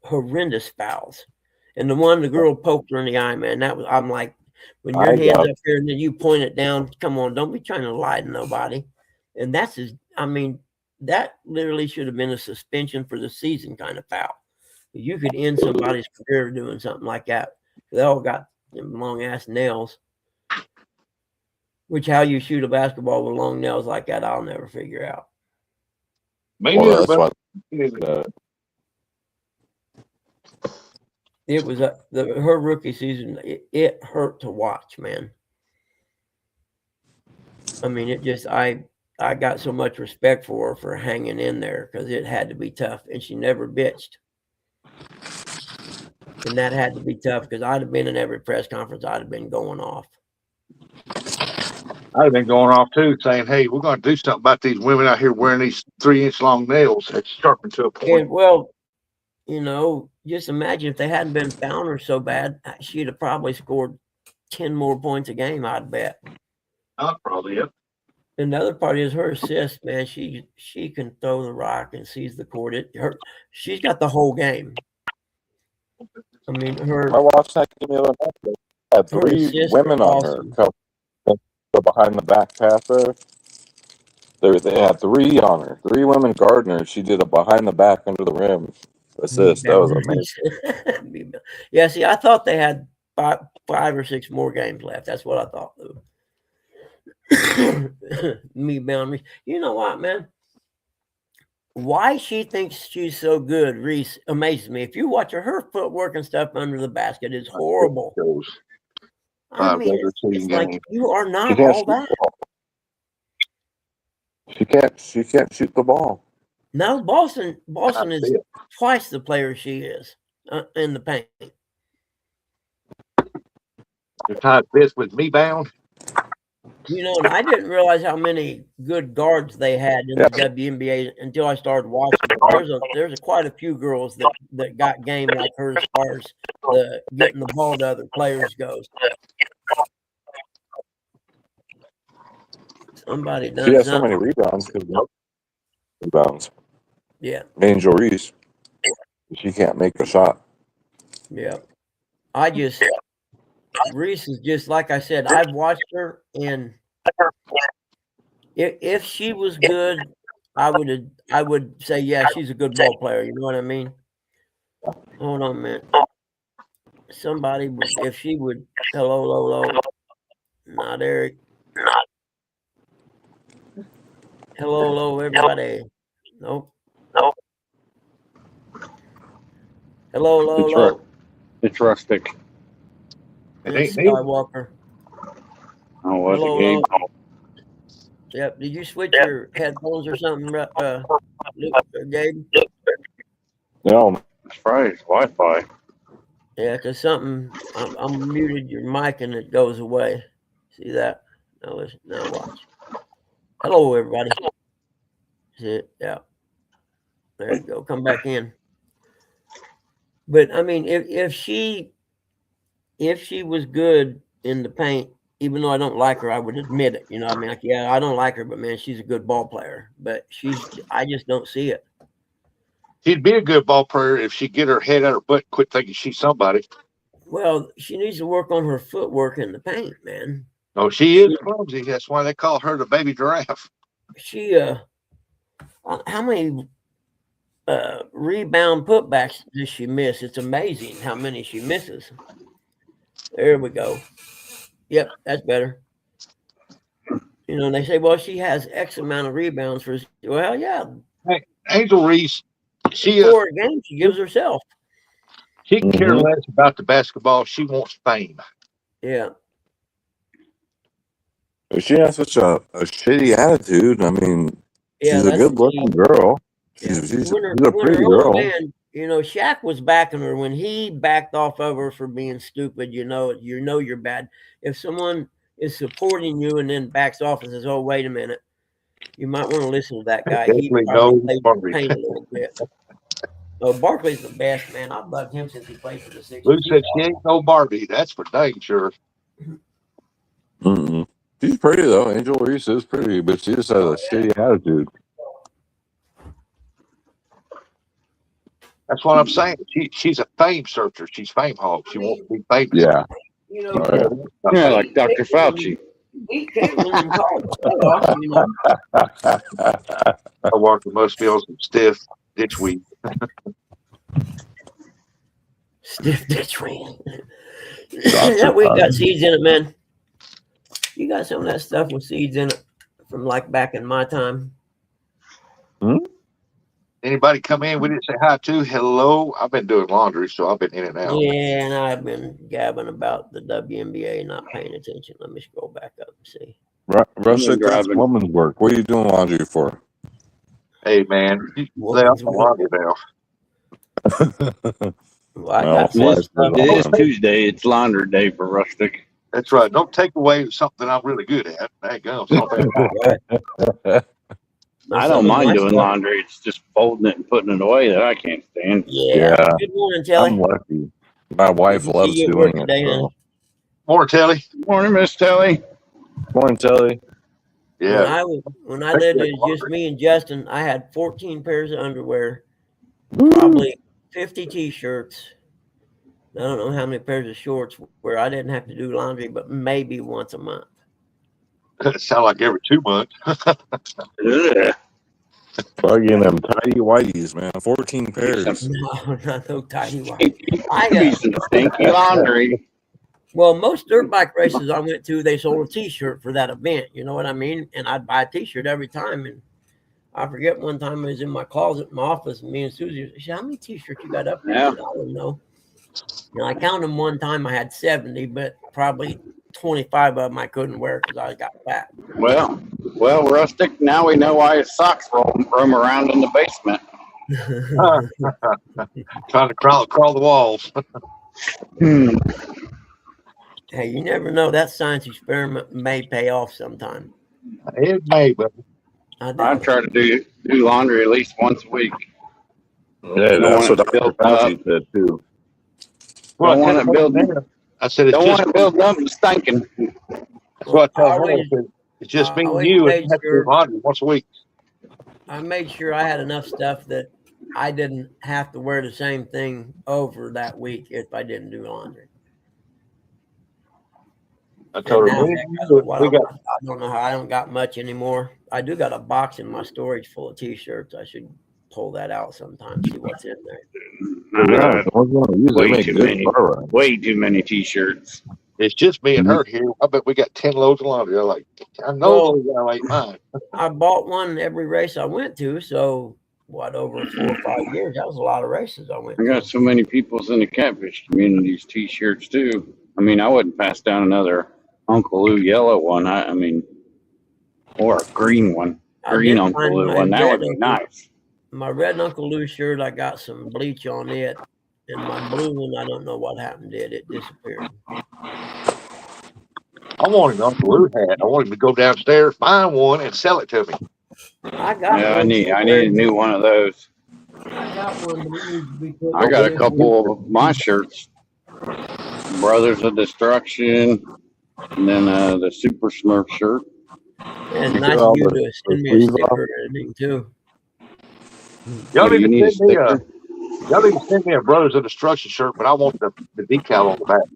Horrendous fouls. And the girl poked her in the eye, man. I'm like, when your hand's up here and then you point it down, come on, don't be trying to lie to nobody. And that literally should have been a suspension for the season kind of foul. You could end somebody's career doing something like that. They all got them long ass nails. Which how you shoot a basketball with long nails like that, I'll never figure out. Me Well, neither, that's but why. It was her rookie season. It hurt to watch, man. I mean, it just I got so much respect for her for hanging in there because it had to be tough, and she never bitched. And that had to be tough because I'd have been in every press conference. I'd have been going off. I'd have been going off too, saying, "Hey, we're going to do something about these women out here wearing these 3-inch long nails that's sharpened to a point." And well, you know, just imagine if they hadn't been found her so bad, she'd have probably scored 10 more points a game, I'd bet. Probably, yep. And the other part is her assist, man. She can throw the rock and seize the court. She's got the whole game. I mean, I watched that game the other night. Had 3 women on awesome. her. The behind the back passer. They had 3 on her. 3 women guarding her. She did a behind the back under the rim assist. That was amazing. Yeah, see, I thought they had 5 or 6 more games left. That's what I thought, though. Me bound. You know what, man? Why she thinks she's so good, Reese, amazes me. If you watch her footwork and stuff under the basket is horrible. I mean, it's like you are not all that. She can't shoot the ball. No, Boston is twice the player she is in the paint. You're tied this with me bound. You know, and I didn't realize how many good guards they had in the WNBA until I started watching it. There's quite a few girls that got game like her as far as getting the ball to other players goes. Somebody done. She has so many rebounds. Yeah. Angel Reese. She can't make a shot. Yeah. Reese is just like I said. I've watched her, and if she was good, I would say yeah, she's a good ball player. You know what I mean? Hold on a minute. Somebody would, if she would. Hello, not Eric. Hello, everybody. Nope. Hello. It's Rustic. It's Skywalker. Oh, was a game. Yep. Did you switch your headphones or something, Gabe? No. It's Friday's Wi-Fi. Yeah, because something, I'm muted your mic and it goes away. See that? Now watch. Hello, everybody. Yeah. There you go. Come back in. But I mean, if she was good in the paint, even though I don't like her, I would admit it. You know, I mean, like, yeah, I don't like her, but man, she's a good ball player. But I just don't see it. She'd be a good ball player if she get her head out her butt and quit thinking she's somebody. Well, she needs to work on her footwork in the paint, man. Oh, she is clumsy. That's why they call her the baby giraffe. How many rebound putbacks does she miss? It's amazing how many she misses. There we go. Yep, that's better. You know, and they say, well, she has X amount of rebounds for. Well, yeah. Hey, Angel Reese, she for a game she gives herself. She can care less about the basketball. She wants fame. Yeah. She has such a shitty attitude. I mean, she's a good-looking girl. She's a pretty girl. Man, you know, Shaq was backing her when he backed off of her for being stupid. You know you're bad. If someone is supporting you and then backs off and says, "Oh, wait a minute," you might want to listen to that guy. He probably played the paint a little bit. Oh, Barkley's the best, man. I've loved him since he played for the Sixers. Luke said she ain't no Barbie. That's for dang sure. She's pretty though. Angel Reese is pretty, but she just has a shitty attitude. That's what I'm saying. She's a fame searcher. She's fame hog. She wants to be famous. Yeah. You know, like Dr. Fauci. I walked the most fields and stiff ditch weed. Stiff ditch weed. That weed got seeds in it, man. You got some of that stuff with seeds in it from like back in my time. Anybody come in we didn't say hi to? Hello. I've been doing laundry, so I've been in and out. Yeah, and I've been gabbing about the WNBA, not paying attention. Let me scroll back up and see. Rustic, that's woman's work. What are you doing laundry for? Hey, man, you lay off the laundry now. Well, I got it is Tuesday. It's laundry day for Rustic. That's right. Don't take away something I'm really good at. That goes. I don't mind doing laundry. It's just folding it and putting it away that I can't stand. Yeah. Good morning, Telly. I'm lucky. My wife loves doing it. So. Morning, Telly. Morning, Miss Telly. Morning, Telly. Yeah. When I lived, it was just me and Justin. I had 14 pairs of underwear, probably 50 T-shirts. I don't know how many pairs of shorts where I didn't have to do laundry, but maybe once a month. It sounds like every 2 months. Plugging them tidy whiteys, man. 14 pairs. No, not no tidy white. I got some stinky laundry. Well, most dirt bike races I went to, they sold a T-shirt for that event. You know what I mean? And I'd buy a T-shirt every time. And I forget one time I was in my closet in my office, and me and Susie said, "How many T-shirts you got up there?" Yeah. I don't know. You know, I counted them one time. I had 70, but probably 25 of them I couldn't wear because I got fat. Well, Rustic. Now we know why his socks roam around in the basement. Trying to crawl the walls. Hey, you never know. That science experiment may pay off sometime. It may, but I try to do laundry at least once a week. Yeah, that's what Dr. Fauci said too. Well, don't want it building. I said, don't want it building up and stinking. That's what I told her. It's just me and you, and you have to do laundry once a week. I made sure I had enough stuff that I didn't have to wear the same thing over that week if I didn't do laundry. I told her, I don't know how I don't got much anymore. I do got a box in my storage full of T-shirts. I should pull that out sometime, see what's in there. Way too many T-shirts. It's just me and her here. I bet we got 10 loads of laundry. I'm like, I know we gotta like mine. I bought one every race I went to, so over 4 or 5 years? That was a lot of races I went to. I got so many people's in the catfish community's T-shirts too. I mean, I wouldn't pass down another Uncle Lou yellow one. I mean, or a green one, green Uncle Lou one. That would be nice. My red Uncle Lou shirt, I got some bleach on it, and my blue one, I don't know what happened to it. It disappeared. I want an Uncle Lou hat. I want him to go downstairs, find one, and sell it to me. I got. Yeah, I need a new one of those. I got one. I got a couple of my shirts. Brothers of Destruction, and then the Super Smurf shirt. Yeah, it's nice of you to send me a sticker or anything too. Y'all need to send me a Brothers of Destruction shirt, but I want the decal on the back.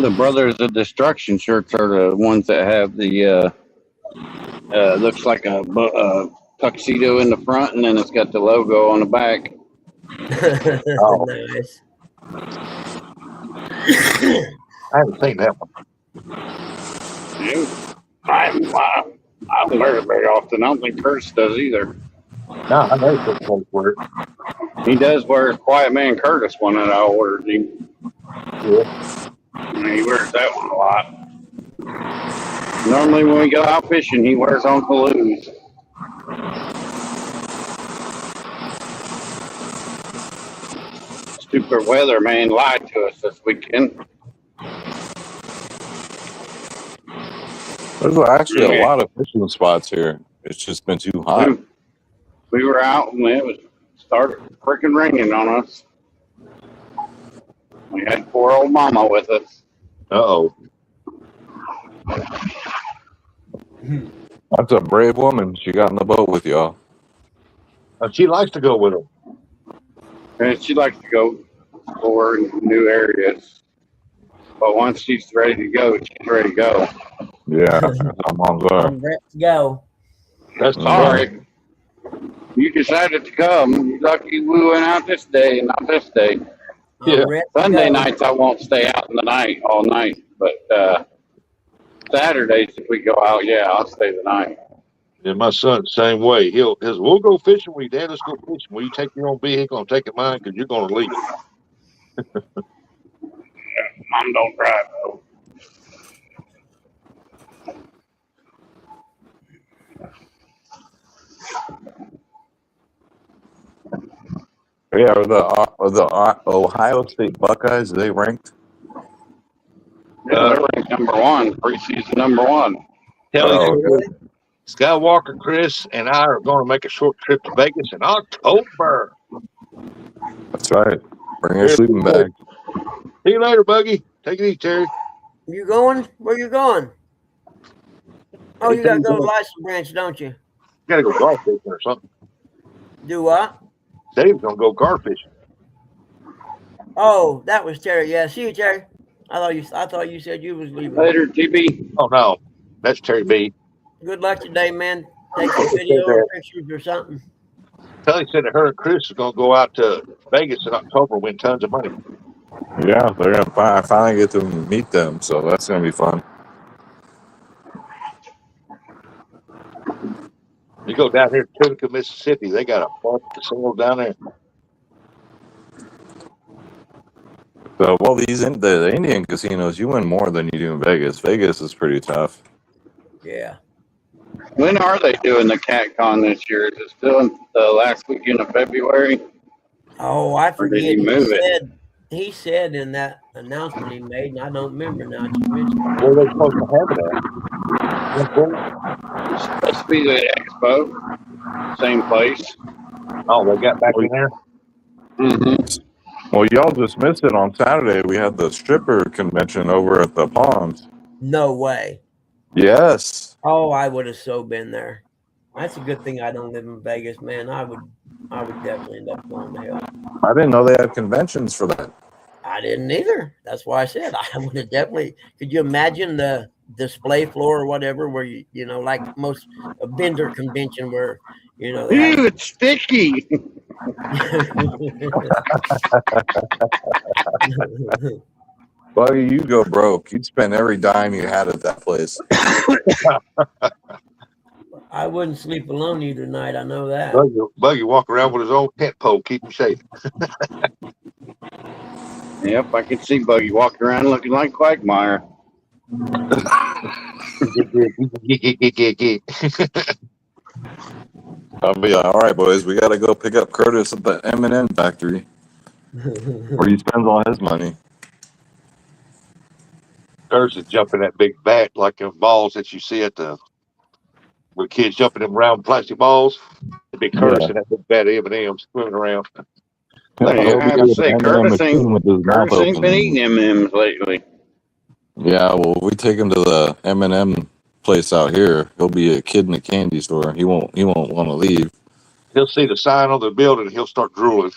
The Brothers of Destruction shirts are the ones that have the looks like a tuxedo in the front, and then it's got the logo on the back. Nice. I haven't seen that one. I don't wear it very often. I don't think Curtis does either. No, I know he's supposed to wear it. He does wear his Quiet Man Curtis one that I ordered him. Yeah. He wears that one a lot. Normally when we go out fishing, he wears Uncle Lou's. Stupid weather, man, lied to us this weekend. There's actually a lot of fishing spots here. It's just been too hot. We were out and it started freaking raining on us. We had poor old mama with us. Uh-oh. That's a brave woman. She got in the boat with y'all. She likes to go with them. And she likes to go explore new areas. But once she's ready to go, she's ready to go. Yeah, that's how moms are. Let's go. That's all right. You decided to come. You're lucky we went out this day and not this day. Yeah. Sunday nights I won't stay out in the night all night. But Saturdays if we go out, yeah, I'll stay the night. And my son the same way. He'll we'll go fishing with you, Dad. Let's go fishing. Will you take your own vehicle and take it mine because you're going to leave? Mom don't drive though. Yeah, are the Ohio State Buckeyes, are they ranked? Yeah, they're ranked #1, preseason #1. Tell Oh, you, good. Skywalker, Chris, and I are going to make a short trip to Vegas in October. That's right. Bring your sleeping bag. See you later, Buggy. Take it easy, Terry. You going? Where you going? Oh, you got to go to License Branch, don't you? You got to go gar fishing or something. Do what? Dave's going to go gar fishing. Oh, that was Terry. Yeah, see you, Terry. I thought you said you was leaving. Later, TB. Oh, no. That's Terry B. Good luck today, man. Take some video or pictures or something. Telly said that her and Chris are going to go out to Vegas in October and win tons of money. Yeah, they're gonna I finally get to meet them, so that's gonna be fun. You go down here to Tunica, Mississippi, they got a bunch of casinos down there. So, well, the Indian casinos, you win more than you do in Vegas. Vegas is pretty tough. Yeah. When are they doing the CatCon this year? Is it still in the last weekend of February? Oh, I Or did forget. he move it? He said in that announcement he made, and I don't remember now. You mentioned it. Where are they supposed to have it at? It's supposed to be the expo. Same place. Oh, they got back in there? Mm-hmm. Well, y'all just missed it on Saturday. We had the stripper convention over at the ponds. No way. Yes. Oh, I would have so been there. That's a good thing I don't live in Vegas, man. I would definitely end up going to hell. I didn't know they had conventions for that. I didn't either. That's why I said I would have definitely. Could you imagine the display floor or whatever, where you know, like most a vendor convention, where you know. They have, Ew, it's sticky. Buggy, you go broke. You'd spend every dime you had at that place. I wouldn't sleep alone either night. I know that. Buggy walk around with his own tent pole, keep him safe. Yep, I can see Buggy walking around looking like Quagmire. I'll be like, all right, boys, we got to go pick up Curtis at the M&M factory where he spends all his money. Curtis is jumping that big bat like them balls that you see at the where kids jumping them round plastic balls. The big Curtis and that big bat M&M swimming around. I have to say, Curtis ain't been eating M&Ms lately. Yeah, well, we take him to the M&M place out here. He'll be a kid in a candy store. He won't want to leave. He'll see the sign on the building and he'll start drooling.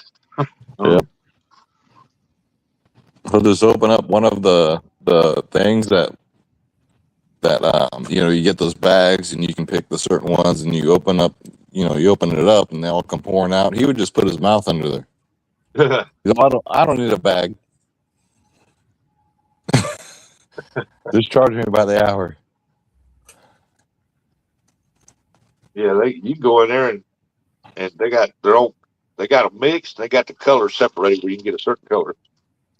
Yeah. He'll just open up one of the things that you know, you get those bags and you can pick the certain ones and you open it up and they all come pouring out. He would just put his mouth under there. He's like, I don't need a bag. Just charge me by the hour. Yeah, you can go in there and they got them mixed. They got the colors separated where you can get a certain color.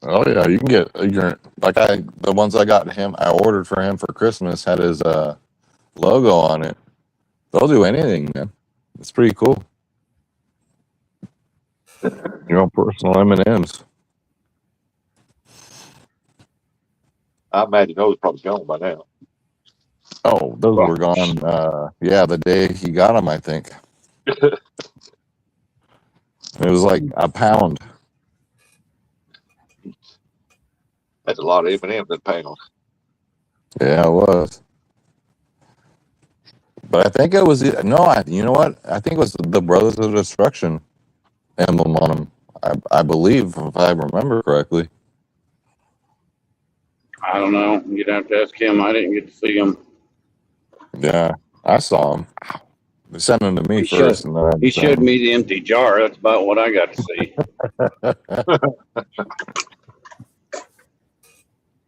Oh yeah, you can get the ones I ordered for him for Christmas had his logo on it. They'll do anything, man. It's pretty cool. Your own personal M&Ms. I imagine those are probably gone by now. Oh, those were gone. The day he got them, I think. It was like a pound. That's a lot of M&Ms in pounds. Yeah, it was. But I think it was you know what? I think it was the Brothers of Destruction emblem on them. I believe, if I remember correctly. I don't know. You'd have to ask him. I didn't get to see him. Yeah, I saw him. They sent him to me first. He showed me the empty jar. That's about what I got to see.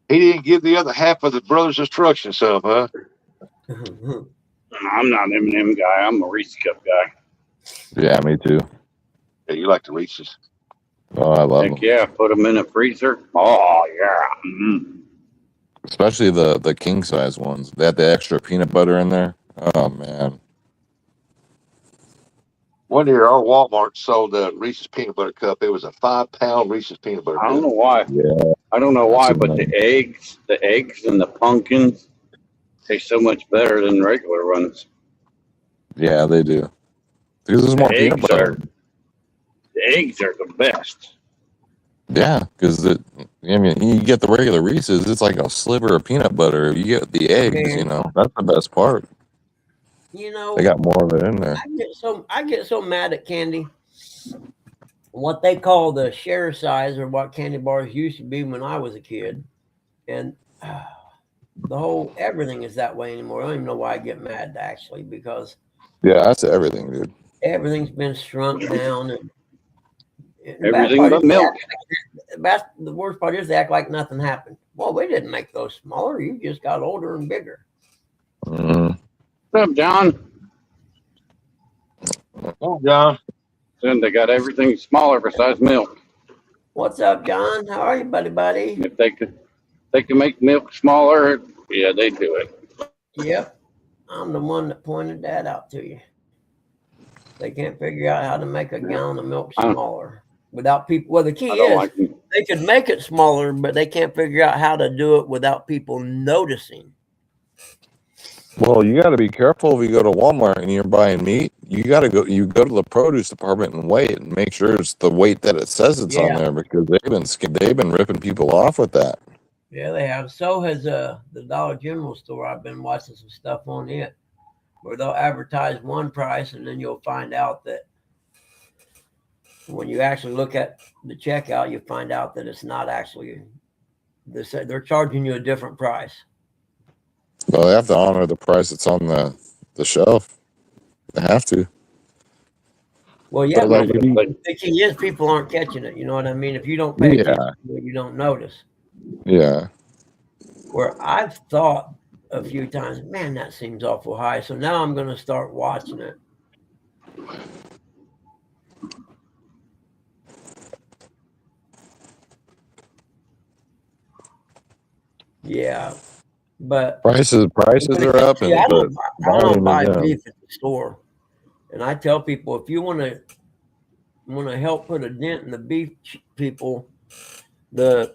He didn't give the other half of the Brothers Destruction some, huh? I'm not an M&M guy. I'm a Reese Cup guy. Yeah, me too. Yeah, you like the Reese's. Oh, I love them. Heck yeah, put them in a freezer. Oh yeah. Especially the king size ones. They had the extra peanut butter in there. Oh man. One year, our Walmart sold a Reese's peanut butter cup. It was a 5-pound Reese's peanut butter I don't cup. know why. Yeah. I don't know why, That's but the eggs and the pumpkins taste so much better than regular ones. Yeah, they do. Because there's more peanut butter. The eggs are the best. Yeah, because I mean, you get the regular Reese's, it's like a sliver of peanut butter. You get the eggs, you know, that's the best part. You know, They got more of it in there. I get so mad at candy. What they call the share size, or what candy bars used to be when I was a kid, and the whole everything is that way anymore. I don't even know why I get mad actually, because Yeah, that's everything, dude. everything's been shrunk down, and Everything but milk. The worst part is they act like nothing happened. Well, we didn't make those smaller. You just got older and bigger. Mm. What's up, John? Oh, John. Then they got everything smaller besides milk. What's up, John? How are you, buddy? If they could make milk smaller, yeah, they do it. Yep, I'm the one that pointed that out to you. They can't figure out how to make a gallon of milk smaller without people. Well, the key is they could make it smaller, but they can't figure out how to do it without people noticing. Well, you got to be careful if you go to Walmart and you're buying meat. You go to the produce department and weigh it and make sure it's the weight that it says it's on there, because they've been ripping people off with that. Yeah, they have. So has the Dollar General store. I've been watching some stuff on it where they'll advertise one price, and then you'll find out that when you actually look at the checkout, you find out that it's not actually. They're charging you a different price. Well, they have to honor the price that's on the shelf. They have to. Well, yeah, but the key is people aren't catching it. You know what I mean? If you don't pay attention, you don't notice. Yeah. Where I've thought a few times, man, that seems awful high. So now I'm going to start watching it. Yeah. But prices are up. See, I don't buy beef at the store, and I tell people, if you want to help put a dent in the beef people, and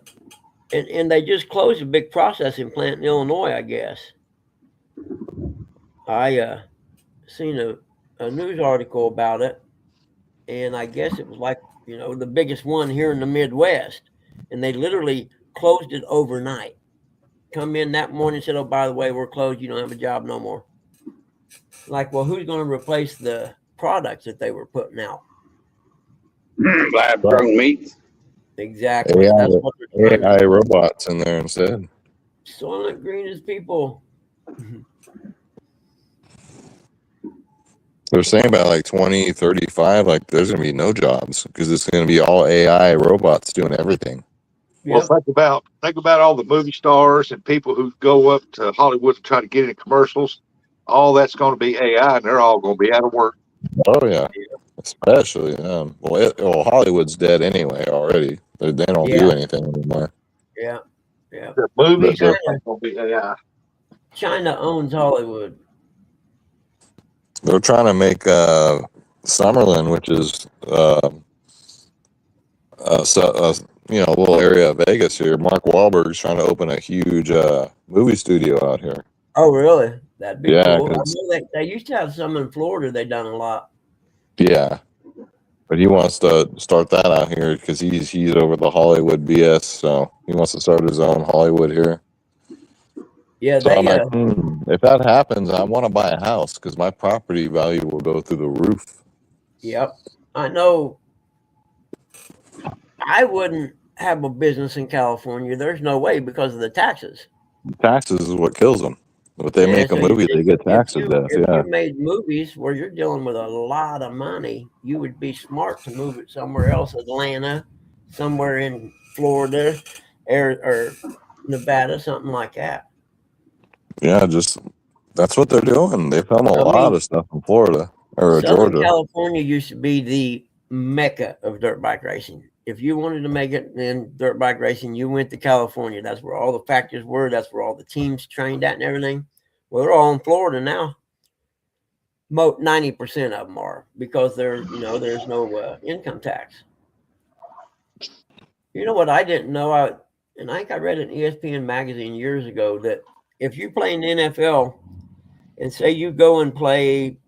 they just closed a big processing plant in Illinois, I guess. I seen a news article about it, and I guess it was like, the biggest one here in the Midwest, and they literally closed it overnight. Come in that morning and said, oh, by the way, we're closed. You don't have a job no more. Like, well, who's going to replace the products that they were putting out? Lab grown meats. Exactly. That's what they're AI robots in there instead. Soylent Green is people. They're saying about like 2035, like there's going to be no jobs because it's going to be all AI robots doing everything. Well, think about all the movie stars and people who go up to Hollywood to try to get in commercials. All that's going to be AI, and they're all going to be out of work. Oh yeah, especially Hollywood's dead anyway already. They don't do anything anymore. Yeah. The movies are going to be AI. China owns Hollywood. They're trying to make Summerlin, which is a little area of Vegas here. Mark Wahlberg's trying to open a huge movie studio out here. Oh, really? That'd be cool. I know they used to have some in Florida. They done a lot. Yeah, but he wants to start that out here because he's over the Hollywood BS. So he wants to start his own Hollywood here. Yeah, so I'm like, if that happens, I want to buy a house because my property value will go through the roof. Yep, I know. I wouldn't have a business in California. There's no way because of the taxes. Taxes is what kills them. If they make a movie, they get taxed to death. If you made movies where you're dealing with a lot of money, you would be smart to move it somewhere else, Atlanta, somewhere in Florida, or Nevada, something like that. Yeah, just That's what they're doing. They film a lot of stuff in Florida or Southern Georgia. California used to be the mecca of dirt bike racing. If you wanted to make it in dirt bike racing, you went to California. That's where all the factories were. That's where all the teams trained at and everything. Well, they're all in Florida now. 90% of them are, because there's no income tax. You know what I didn't know? I think I read in ESPN magazine years ago that if you play in the NFL and say you go and play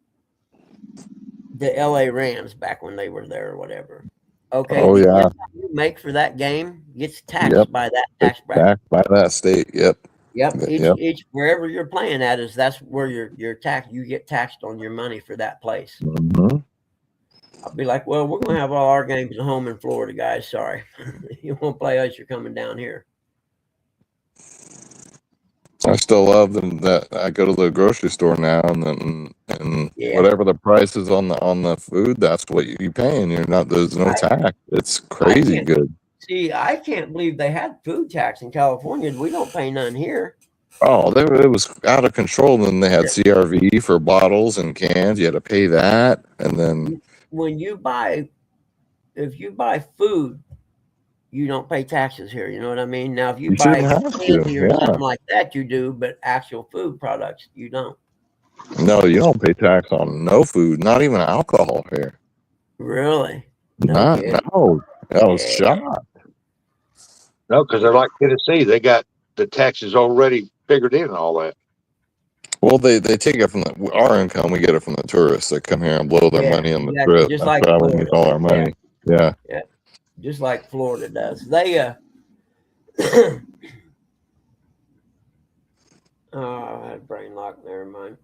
the LA Rams back when they were there or whatever. Okay. Oh, yeah. You make for that game gets taxed by that tax bracket. Taxed by that state. Yep. Each wherever you're playing at that's where your tax. You get taxed on your money for that place. Mm-hmm. I'll be like, well, we're gonna have all our games at home in Florida, guys. Sorry, you won't play us. You're coming down here. I still love them that I go to the grocery store now and whatever the price is on the food, that's what you paying. There's no tax. It's crazy good. See, I can't believe they had food tax in California. We don't pay none here. Oh, it was out of control. Then they had CRV for bottles and cans. You had to pay that, and then if you buy food, you don't pay taxes here. You know what I mean? Now, if you buy candy or something like that, you do, but actual food products, you don't. No, you don't pay tax on no food, not even alcohol here. Really? No. I was shocked. No, because they're like Tennessee. They got the taxes already figured in and all that. Well, they take it from our income. We get it from the tourists that come here and blow their money on the trip. Just like we get all our money. Yeah. Just like Florida does. They I had brain lock. Never mind.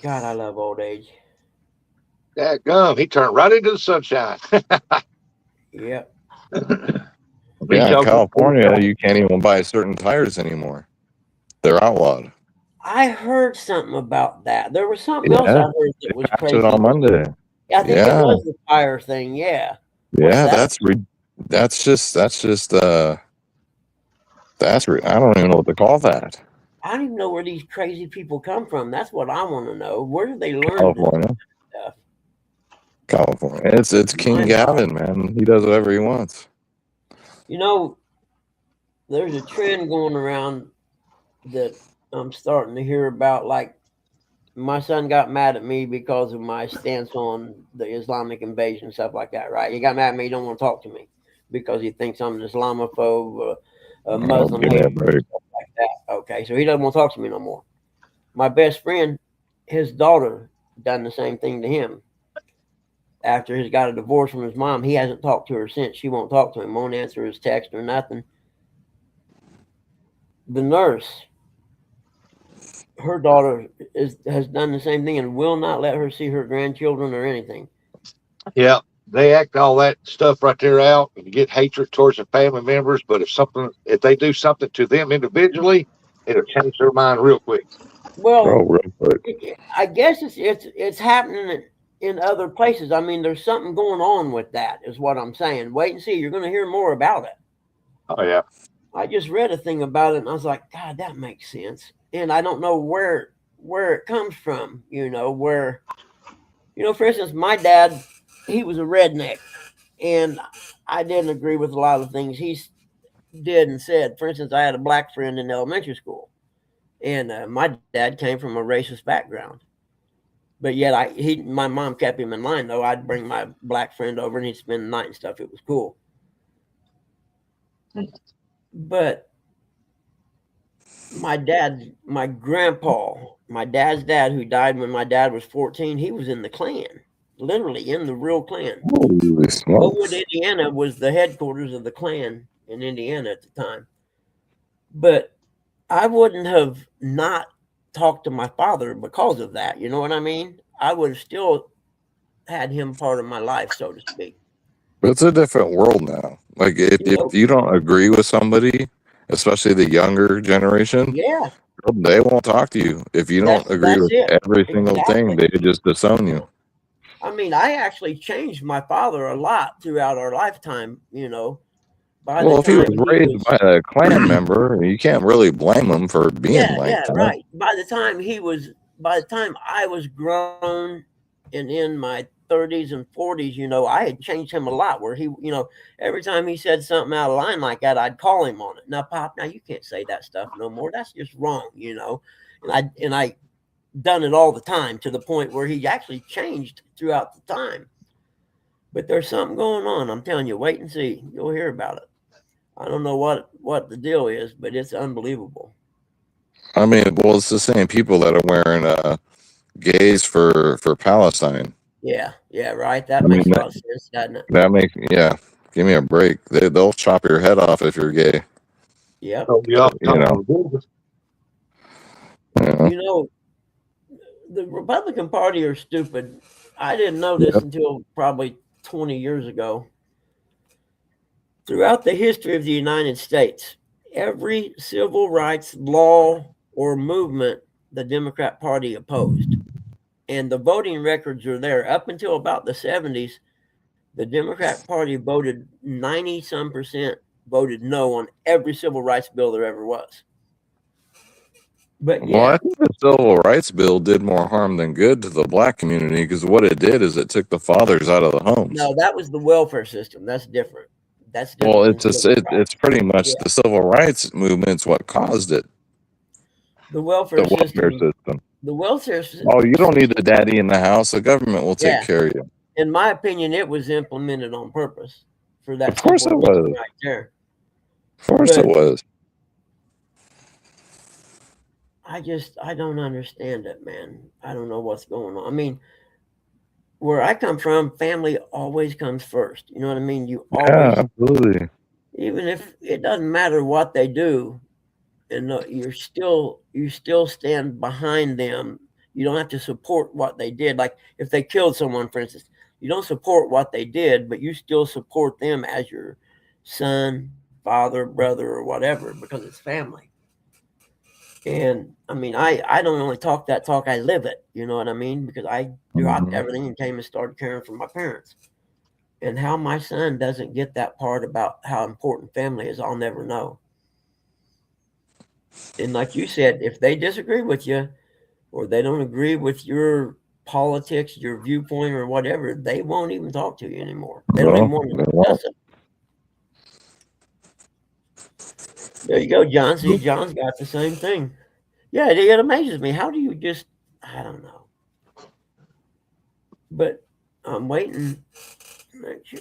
God, I love old age. That gum, he turned right into the sunshine. Yep. Yeah, in California, you can't even buy certain tires anymore. They're outlawed. I heard something about that. There was something else I heard that was crazy. It on Monday. I think it was the tire thing. Yeah. Yeah, that's just I don't even know what to call that. I don't even know where these crazy people come from. That's what I want to know. Where do they learn California? Stuff? California. It's King Gavin, man. He does whatever he wants. You know, there's a trend going around that I'm starting to hear about. Like, my son got mad at me because of my stance on the Islamic invasion, stuff like that, right? He got mad at me. He don't want to talk to me because he thinks I'm an Islamophobe, a Muslim hater, stuff like that. Okay, so he doesn't want to talk to me no more. My best friend, his daughter, done the same thing to him. After he's got a divorce from his mom, he hasn't talked to her since. She won't talk to him, won't answer his text or nothing. The nurse, her daughter has done the same thing and will not let her see her grandchildren or anything. Yeah, they act all that stuff right there out and get hatred towards the family members. But if they do something to them individually, it'll change their mind real quick. Well, real quick. I guess it's happening in other places. I mean, there's something going on with that, is what I'm saying. Wait and see. You're going to hear more about it. Oh yeah. I just read a thing about it and I was like, God, that makes sense. And I don't know where it comes from, for instance, my dad, he was a redneck, and I didn't agree with a lot of things he did and said. For instance, I had a black friend in elementary school, and my dad came from a racist background, but yet my mom kept him in line, though. I'd bring my black friend over and he'd spend the night and stuff. It was cool. But my dad's dad, who died when my dad was 14, he was in the Klan, literally in the real Klan. Oakwood, Indiana was the headquarters of the Klan in Indiana at the time. But I wouldn't have not talked to my father because of that. You know what I mean? I would have still had him part of my life, so to speak. But it's a different world now. Like, if you don't agree with somebody, especially the younger generation, they won't talk to you. If you don't agree with every single thing, they just disown you. I mean, I actually changed my father a lot throughout our lifetime, Well, if he was raised by a Klan member, you can't really blame him for being like that. Right. By the time I was grown and in my 30s and 40s, you know, I had changed him a lot. Where he, you know, every time he said something out of line like that, I'd call him on it. Now, Pop, now you can't say that stuff no more. That's just wrong, you know. And I done it all the time to the point where he actually changed throughout the time. But there's something going on. I'm telling you, wait and see. You'll hear about it. I don't know what the deal is, but it's unbelievable. I mean, well, it's the same people that are wearing gays for Palestine. Yeah, right. That makes a lot of sense, doesn't it? That makes, yeah. Give me a break. They'll chop your head off if you're gay. Yep. Yeah, You know. You know, the Republican Party are stupid. I didn't know this until probably 20 years ago. Throughout the history of the United States, every civil rights law or movement the Democrat Party opposed. And the voting records are there. Up until about the 70s, the Democrat Party voted 90-some percent voted no on every civil rights bill there ever was. But well, I think the civil rights bill did more harm than good to the black community, because what it did is it took the fathers out of the homes. No, that was the welfare system. That's different. That's different. Well, it's pretty much the civil rights movement's what caused it. The welfare system. The welfare system. Oh, you don't need the daddy in the house. The government will take care of you. In my opinion, it was implemented on purpose for that. Of course it was. Right there. Of course it was. I don't understand it, man. I don't know what's going on. I mean, where I come from, family always comes first. You know what I mean? You always, absolutely. Even if it doesn't matter what they do, and you still stand behind them. You don't have to support what they did. Like if they killed someone, for instance, you don't support what they did, but you still support them as your son, father, brother, or whatever, because it's family. And I mean, I don't only talk that talk, I live it. You know what I mean? Because I dropped everything and came and started caring for my parents. And how my son doesn't get that part about how important family is, I'll never know. And like you said, if they disagree with you or they don't agree with your politics, your viewpoint or whatever, they won't even talk to you anymore. They don't even want to discuss it. There you go, John. See, John's got the same thing. Yeah, it amazes me. How do you just, I don't know. But I'm waiting.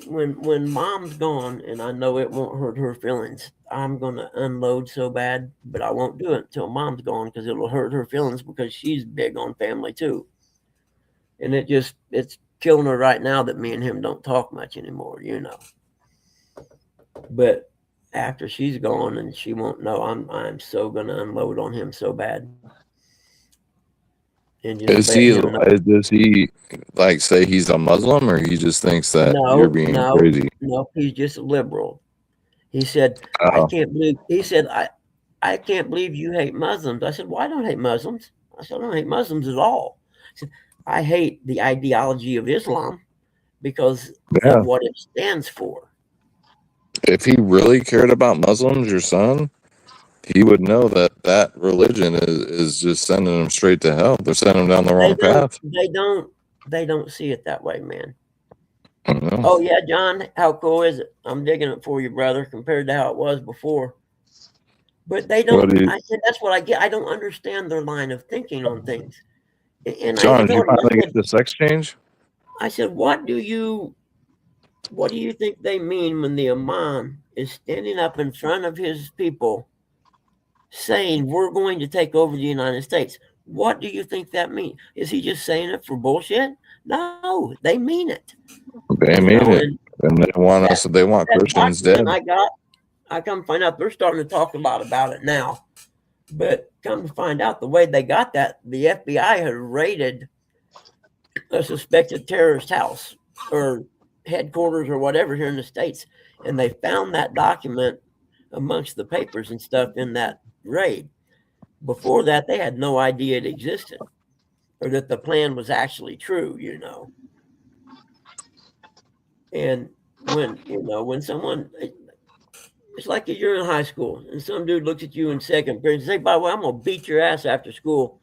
When mom's gone, and I know it won't hurt her feelings, I'm going to unload so bad, but I won't do it until mom's gone because it'll hurt her feelings because she's big on family too. And it's killing her right now that me and him don't talk much anymore, you know. But after she's gone and she won't know, I'm so going to unload on him so bad. Does he like say he's a Muslim, or he just thinks that you're being crazy? No, he's just a liberal. He said, I can't believe I can't believe you hate Muslims. I said, well, I don't hate Muslims. I said, I don't hate Muslims at all. I said, I hate the ideology of Islam because of what it stands for. If he really cared about Muslims, your son, he would know that religion is just sending him straight to hell. They're sending him down the wrong path. They don't see it that way, man. Oh yeah, John, how cool is it? I'm digging it for you, brother, compared to how it was before. But they don't. I said that's what I get. I don't understand their line of thinking on things. And John, did you finally get the sex change? I said, what do you think they mean when the imam is standing up in front of his people saying we're going to take over the United States? What do you think that means? Is he just saying it for bullshit? No, they mean it. They mean it, and they want us. They want Christians dead. I come to find out they're starting to talk a lot about it now. But come to find out the way they got that, the FBI had raided a suspected terrorist house or headquarters or whatever here in the States, and they found that document amongst the papers and stuff in that raid. Before that, they had no idea it existed or that the plan was actually true, you know. And when someone, It's like if you're in high school and some dude looks at you in second period and say, by the way, I'm going to beat your ass after school.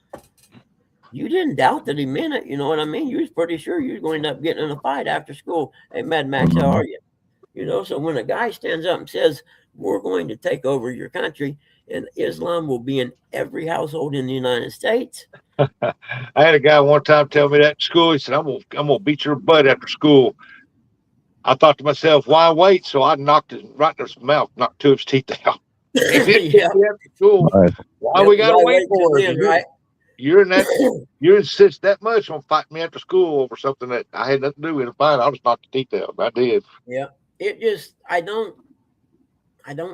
You didn't doubt that he meant it. You know what I mean? You was pretty sure you were going to end up getting in a fight after school. Hey, Mad Max, how are you? You know, so when a guy stands up and says, we're going to take over your country and Islam will be in every household in the United States. I had a guy one time tell me that in school. He said, I'm gonna beat your butt after school. I thought to myself, why wait? So I knocked it right in his mouth, knocked two of his teeth out. Yeah. School. Right. Why we gotta wait for it? Right? You're in that. You insist that much on fighting me after school over something that I had nothing to do with. And fine, I'll just knock the teeth out. I did. Yeah. It just I don't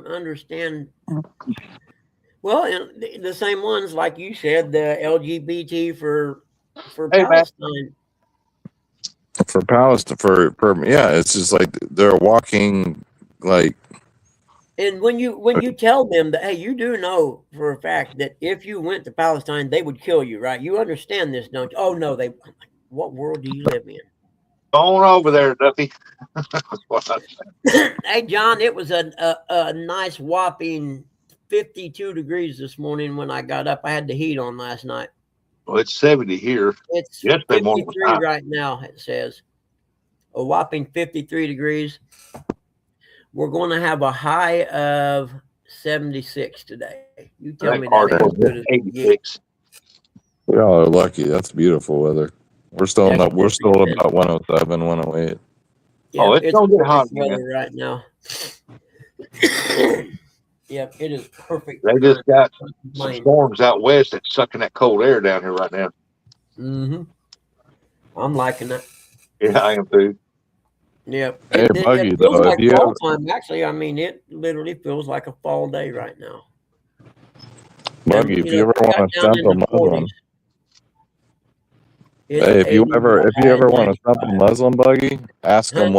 understand. Well, and the same ones like you said, the LGBT for Hey, Palestine. For Palestine, for yeah, it's just like they're walking like. And when you tell them that, hey, you do know for a fact that if you went to Palestine, they would kill you, right? You understand this, don't you? Oh no, they. What world do you live in? On over there, Duffy. Hey, John, it was a nice whopping 52 degrees this morning when I got up. I had the heat on last night. Well, it's 70 here. It's Yesterday morning 53 right now, it says. A whopping 53 degrees. We're going to have a high of 76 today. You tell me that ain't as good as it gets. 86. We all are lucky. That's beautiful weather. We're still Yeah, not. We're still about 107, 108. Yeah, Oh, it's gonna get hot, perfect man. weather right now. Yep, it is perfect. They just got some Mine. storms out west that's sucking that cold air down here right now. Mm-hmm. I'm liking that. Yeah, I am too. Yep. Hey, Buggy, feels though, like if you fall have- time. Actually, I mean, it literally feels like a fall day right now. Buggy, And, if you ever it got want to down stump a in the Muslim, 40s. It's hey, if you 80, ever want to stump a 95. Muslim, Buggy, ask them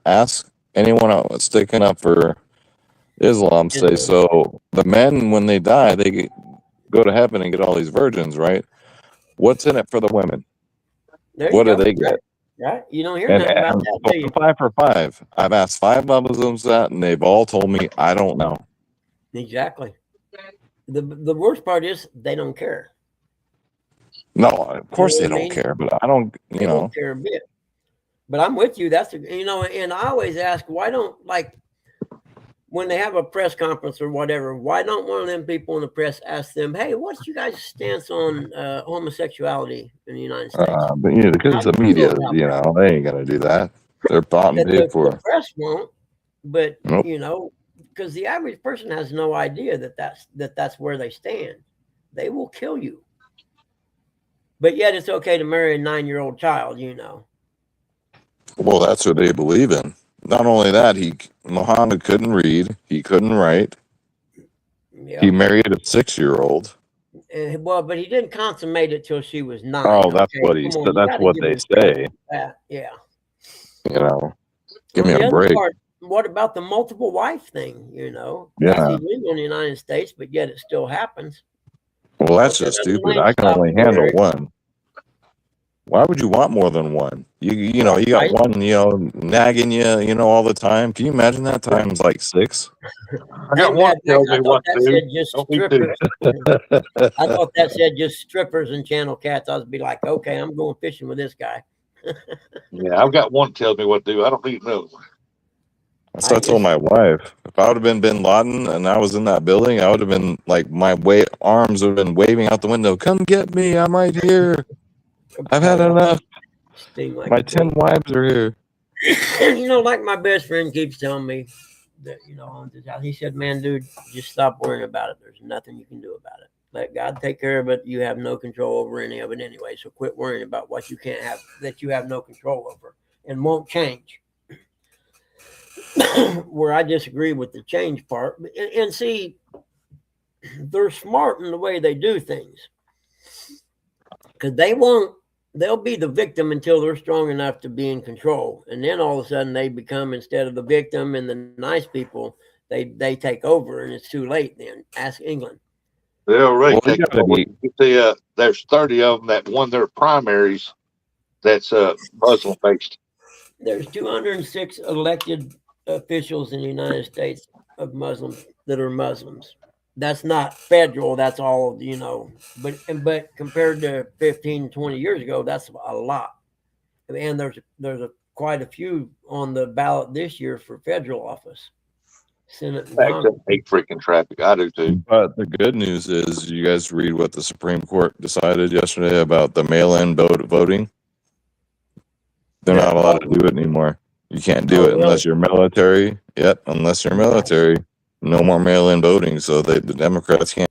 ask anyone else sticking up for Islam. Say, so the men when they die, they go to heaven and get all these virgins, right? What's in it for the women? There you What do go. they get? Right? You don't hear And, nothing about and that, do you? 5 for 5. I've asked 5 Muslims that, and they've all told me I don't know. Exactly. The worst part is they don't care. No, of course You they know what I don't mean? care, but I don't. They don't care a bit. But I'm with you. That's and I always ask, why don't, like, when they have a press conference or whatever, why don't one of them people in the press ask them, hey, what's you guys' stance on homosexuality in the United States? But because the media, they ain't gonna do that. They're bought and paid for. The press won't, but Nope. because the average person has no idea that's where they stand. They will kill you. But yet it's okay to marry a 9-year-old child, Well, that's what they believe in. Not only that, Muhammad couldn't read, he couldn't write. Yeah. He married a 6-year-old. Well, but he didn't consummate it till she was 9. Oh, that's okay? what he Come said. on, you That's gotta what give they him credit say. for that. Yeah. Give me the a other break. part, what about the multiple wife thing? Yeah. That's illegal in the United States, but yet it still happens. Well, that's just stupid. I can only handle one. Why would you want more than one? You got one, nagging you, all the time. Can you imagine that times like 6? I got one tell me what to do. Just strippers. I thought that said just strippers and channel cats. I would be like, okay, I'm going fishing with this guy. Yeah, I've got one tell me what to do. I don't need another one. So I told my wife, if I would have been Bin Laden and I was in that building, I would have been like, my arms would have been waving out the window. Come get me. I'm right here. I've had enough. My 10 wives are here. Like my best friend keeps telling me that, he said, man, dude, just stop worrying about it. There's nothing you can do about it. Let God take care of it. You have no control over any of it anyway. So quit worrying about what you can't have, that you have no control over and won't change. Where I disagree with the change part. And see, they're smart in the way they do things. Because they'll be the victim until they're strong enough to be in control. And then all of a sudden they become, instead of the victim and the nice people, they take over and it's too late then. Ask England. They already take over. There's 30 of them that won their primaries that's Muslim based. There's 206 elected officials in the United States of Muslims that are Muslims. That's not federal. That's all, but compared to 15, 20 years ago, that's a lot. And there's quite a few on the ballot this year for federal office. Senate and I Congress. hate freaking traffic. I do too. But the good news is, you guys read what the Supreme Court decided yesterday about the mail-in voting. They're not allowed to do it anymore. You can't do it unless you're military. Yep, unless you're military. No more mail-in voting. So the Democrats can't.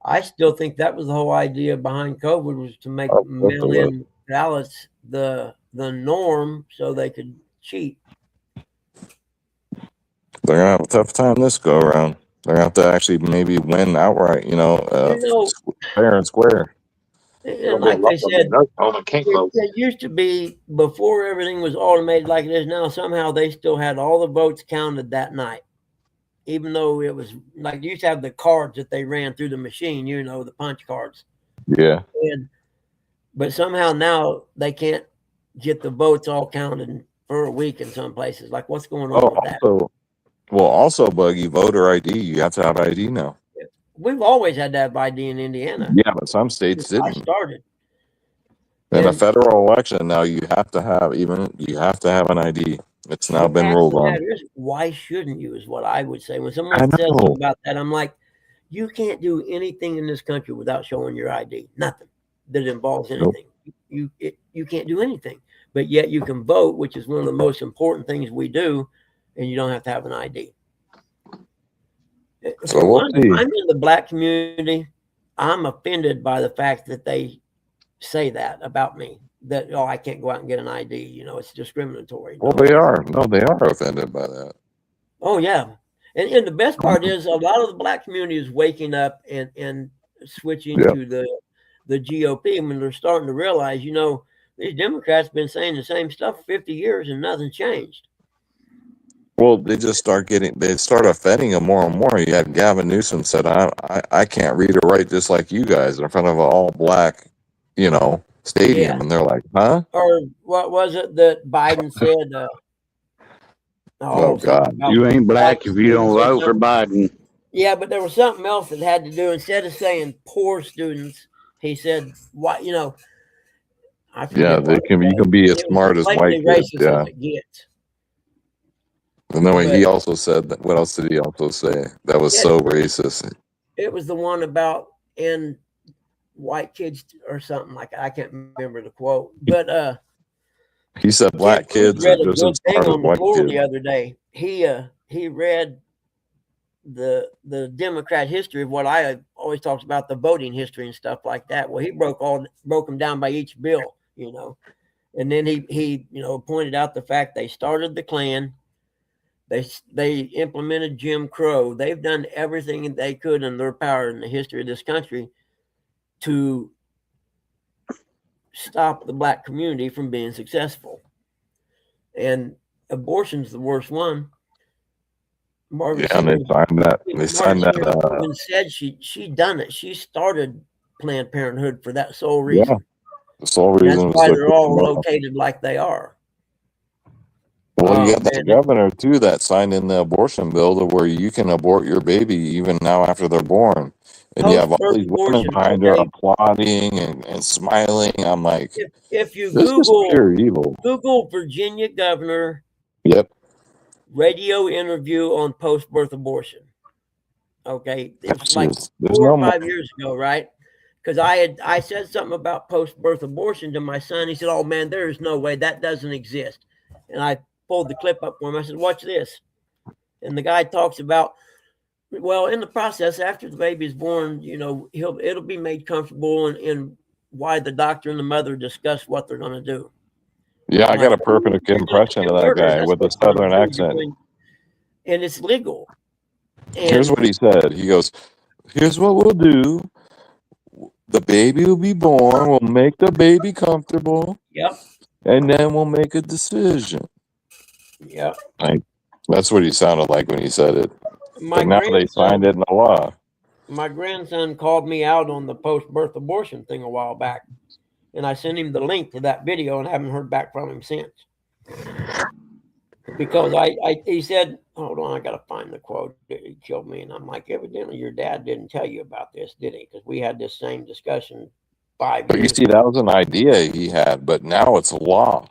I still think that was the whole idea behind COVID, was to make mail-in ballots the norm so they could cheat. They're gonna have a tough time this go around. They're gonna have to actually maybe win outright. Fair and square. And like they said, it used to be, before everything was automated like it is now, somehow they still had all the votes counted that night. Even though it was like, you used to have the cards that they ran through the machine, the punch cards. Yeah. But somehow now they can't get the votes all counted for a week in some places. Like, what's going on with that? Also, Buggy, voter ID. You have to have ID now. We've always had to have ID in Indiana. Yeah, but some states didn't. I started. In a federal election now, you have to have an ID. It's now been ruled on. Why shouldn't you, is what I would say. When someone says something about that, I'm like, you can't do anything in this country without showing your ID. Nothing that involves anything. Nope. You can't do anything. But yet you can vote, which is one of the most important things we do, and you don't have to have an ID. So we'll see. I'm in the black community. I'm offended by the fact that they say that about me, that, I can't go out and get an ID. It's discriminatory. Well, they are. No, they are offended by that. Oh, yeah. And the best part is, a lot of the black community is waking up and switching to the GOP when they're starting to realize, these Democrats have been saying the same stuff for 50 years and nothing changed. Well, they start offending them more and more. You had Gavin Newsom said, I can't read or write just like you guys, in front of an all black, stadium. Yeah. And they're like, huh? Or what was it that Biden said? Oh God. You ain't black if you don't vote for Biden. Yeah, but there was something else that had to do, instead of saying poor students, he said, what, I forget. Yeah, you can be as smart as white kids. Yeah. And then he also said that. What else did he also say? That was so racist. It was the one about in white kids or something like that. I can't remember the quote, but he said black kids read a good thing on the floor the other day. He read the Democrat history of what I always talks about, the voting history and stuff like that. Well, he broke them down by each bill, and then he pointed out the fact they started the Klan. They implemented Jim Crow. They've done everything they could in their power in the history of this country to stop the black community from being successful. And abortion's the worst one. Margaret Singer, they signed that. They signed that. And said she done it. She started Planned Parenthood for that sole reason. Yeah, the sole reason. That's why they're all located like they are. Well, you got the governor too that signed in the abortion bill to where you can abort your baby even now after they're born, and you have all these women behind her applauding and smiling. I'm like, if you this is pure evil. Google Virginia governor. Yep. Radio interview on post-birth abortion. Okay, it was like 4 or 5 years ago, right? Because I said something about post-birth abortion to my son. He said, "Oh man, there is no way, that doesn't exist." And I pulled the clip up for him. I said, "Watch this." And the guy talks about, well, in the process after the baby is born, it'll be made comfortable, and why the doctor and the mother discuss what they're going to do. Yeah, I got a perfect impression of that guy with a southern accent. And it's legal. And here's what he said. He goes, "Here's what we'll do. The baby will be born. We'll make the baby comfortable. Yep. And then we'll make a decision." Yep. That's what he sounded like when he said it. But now they signed it in the law. My grandson called me out on the post-birth abortion thing a while back. And I sent him the link to that video and haven't heard back from him since. because he said, hold on, I got to find the quote. He killed me. And I'm like, evidently your dad didn't tell you about this, did he? Because we had this same discussion 5 But you years see, that was an idea he had, but now it's a law.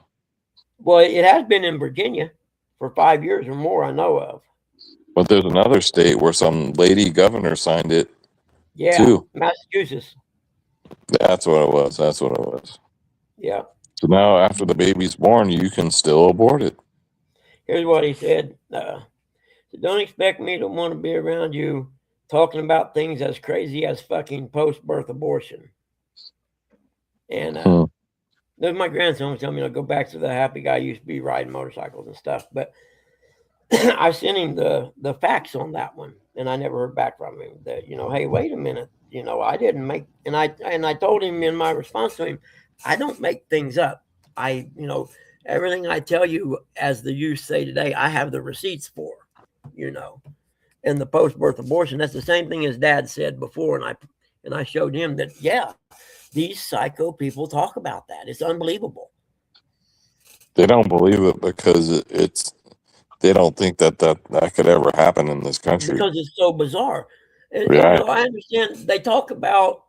Well, it has been in Virginia for 5 years or more, I know of. But there's another state where some lady governor signed it. Yeah, too. Massachusetts. That's what it was. That's what it was. Yeah. So now, after the baby's born, you can still abort it. Here's what he said. Don't expect me to want to be around you talking about things as crazy as fucking post-birth abortion. And there's my grandson was telling me to go back to the happy guy used to be riding motorcycles and stuff. But I sent him the facts on that one, and I never heard back from him. That hey, wait a minute, I didn't make, and I told him in my response to him, I don't make things up. Everything I tell you, as the youth say today, I have the receipts for, and the post-birth abortion. That's the same thing as Dad said before, and I showed him that these psycho people talk about that. It's unbelievable. They don't believe it because they don't think that could ever happen in this country. Because it's so bizarre. And, right. I understand they talk about,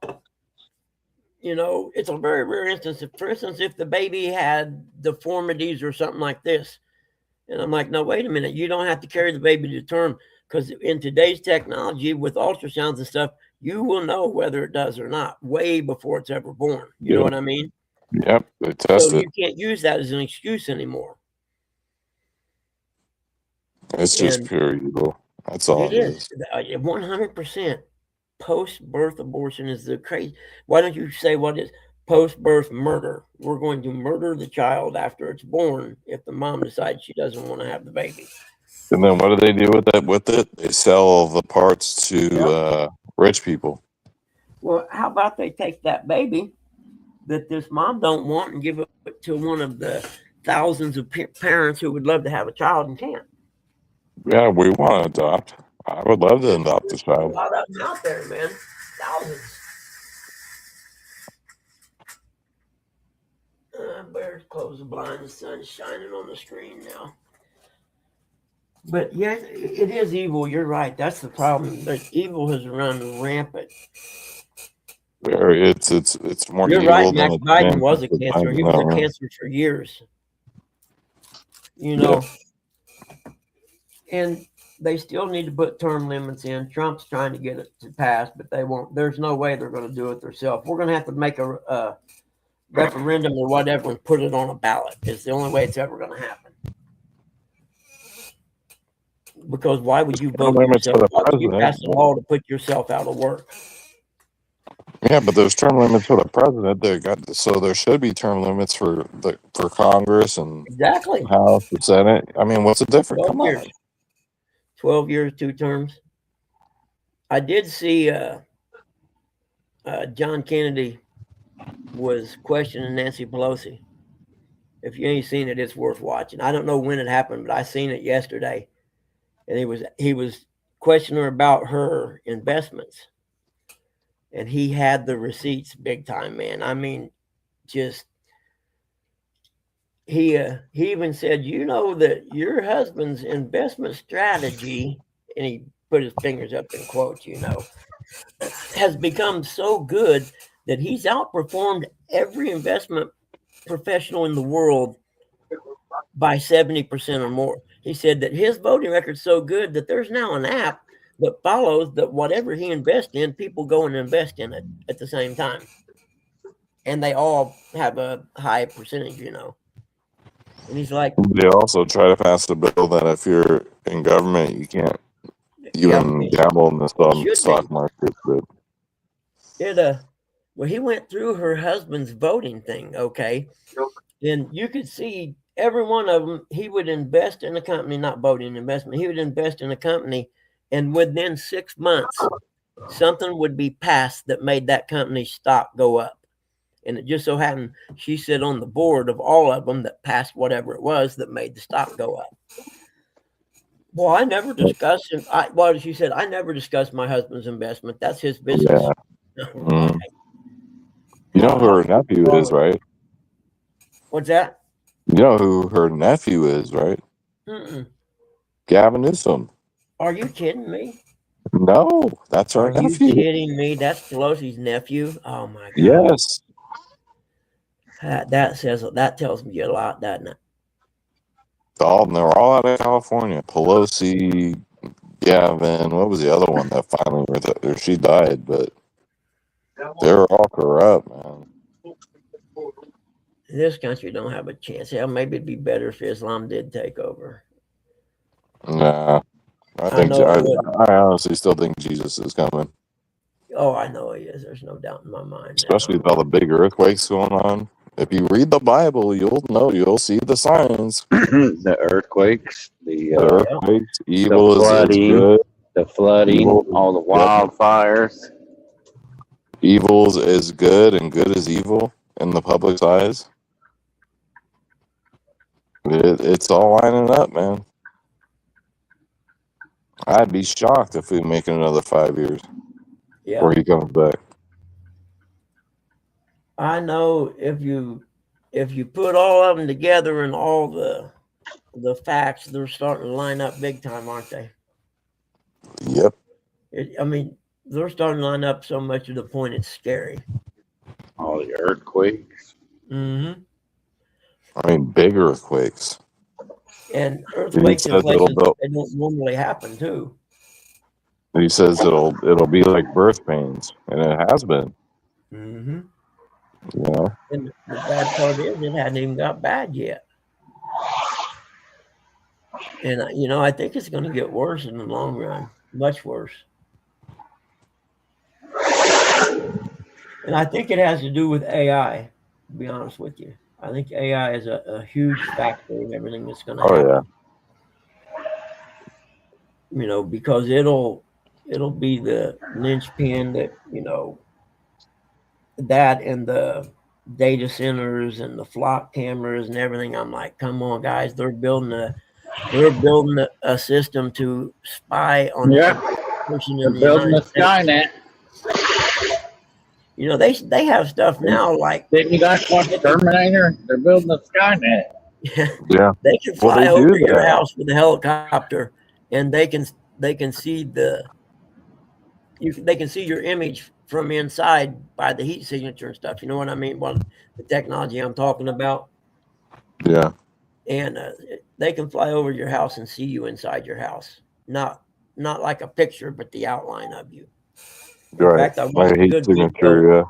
it's a very rare instance. For instance, if the baby had deformities or something like this, and I'm like, no, wait a minute. You don't have to carry the baby to term, because in today's technology with ultrasounds and stuff, you will know whether it does or not way before it's ever born. You know what I mean? Yep. They test it. You can't use that as an excuse anymore. It's just pure evil. That's all it is. 100% post-birth abortion is the crazy. Why don't you say what is post-birth murder? We're going to murder the child after it's born if the mom decides she doesn't want to have the baby. And then what do they do with it? They sell the parts to rich people. Well, how about they take that baby that this mom don't want and give it to one of the thousands of parents who would love to have a child and can't? Yeah, we want to adopt. I would love to adopt a child. A lot of them out there, man. Thousands. Bears close the blind. The sun's shining on the screen now. But yeah, it is evil. You're right. That's the problem. But evil has run rampant. It's more. You're evil right. than Max Biden was a cancer. He was a cancer for years. And they still need to put term limits in. Trump's trying to get it to pass, but they won't. There's no way they're going to do it themselves. We're going to have to make a referendum or whatever and put it on a ballot. It's the only way it's ever going to happen. Because why would you vote yourself? Why would you pass a law to put yourself out of work? Yeah, but there's term limits for the president. So there should be term limits for Congress and House, the Senate. I mean, what's the difference? 12 years. 12 years, 2 terms. I did see John Kennedy was questioning Nancy Pelosi. If you ain't seen it, it's worth watching. I don't know when it happened, but I seen it yesterday. And he was questioning her about her investments. And he had the receipts big time, man. I mean, just he even said, that your husband's investment strategy, and he put his fingers up in quotes, has become so good that he's outperformed every investment professional in the world by 70% or more. He said that his voting record's so good that there's now an app that follows that whatever he invests in, people go and invest in it at the same time. And they all have a high percentage, And he's like... They also try to pass a bill that if you're in government, you can't even gamble in the stock market. But well, he went through her husband's voting thing, okay? And you could see every one of them, he would invest in a company, not voting investment. He would invest in a company, and within 6 months, something would be passed that made that company's stock go up. And it just so happened she sat on the board of all of them that passed whatever it was that made the stock go up. Well, I never discussed him. She said, I never discussed my husband's investment. That's his business. Yeah. You know who her nephew is, right? What's that? You know who her nephew is, right? Mm-mm. Gavin Newsom. Are you kidding me? No, that's our Are you nephew. kidding me? That's Pelosi's nephew. Oh my God. Yes. That tells me a lot, doesn't it? They're all out of California. Pelosi, Gavin. What was the other one that finally she died? But they're all corrupt, man. This country don't have a chance. Hell, maybe it'd be better if Islam did take over. Nah, I honestly still think Jesus is coming. Oh, I know he is. There's no doubt in my mind. Especially with all the big earthquakes going on. If you read the Bible, you'll see the signs. The earthquakes, the earthquakes, evil the flooding, is good. The flooding, all the wildfires. Evil is good and good is evil in the public's eyes. It's all lining up, man. I'd be shocked if we make it another 5 years before he comes back. I know if you put all of them together and all the facts, they're starting to line up big time, aren't they? Yep. They're starting to line up so much to the point it's scary. All the earthquakes. Mm-hmm. Big earthquakes. And earthquakes in places that don't normally happen too. He says it'll be like birth pains, and it has been. Mm-hmm. You know? And the bad part is it hadn't even got bad yet. And I think it's going to get worse in the long run, much worse. And I think it has to do with AI, to be honest with you. I think AI is a huge factor in everything that's going to happen. Yeah. Because it'll be the linchpin that, that and the data centers and the flock cameras and everything. I'm like, come on, guys, they're building a system to spy on person in the building a Skynet. They have stuff now like. Didn't you guys watch Terminator? They're building a Skynet. Yeah. They can fly over your house with a helicopter, and they can see they can see your image from inside by the heat signature and stuff. You know what I mean? Well, the technology I'm talking about. Yeah. And they can fly over your house and see you inside your house. Not like a picture, but the outline of you. In fact, I watched a good video.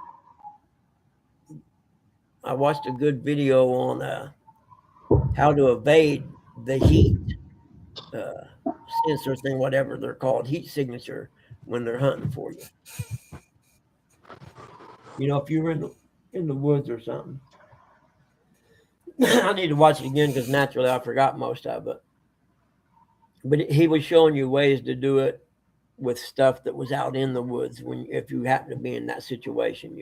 I watched a good video on how to evade the heat sensor thing, whatever they're called, heat signature, when they're hunting for you. If you were in the woods or something. I need to watch it again because naturally I forgot most of it. But he was showing you ways to do it with stuff that was out in the woods if you happen to be in that situation,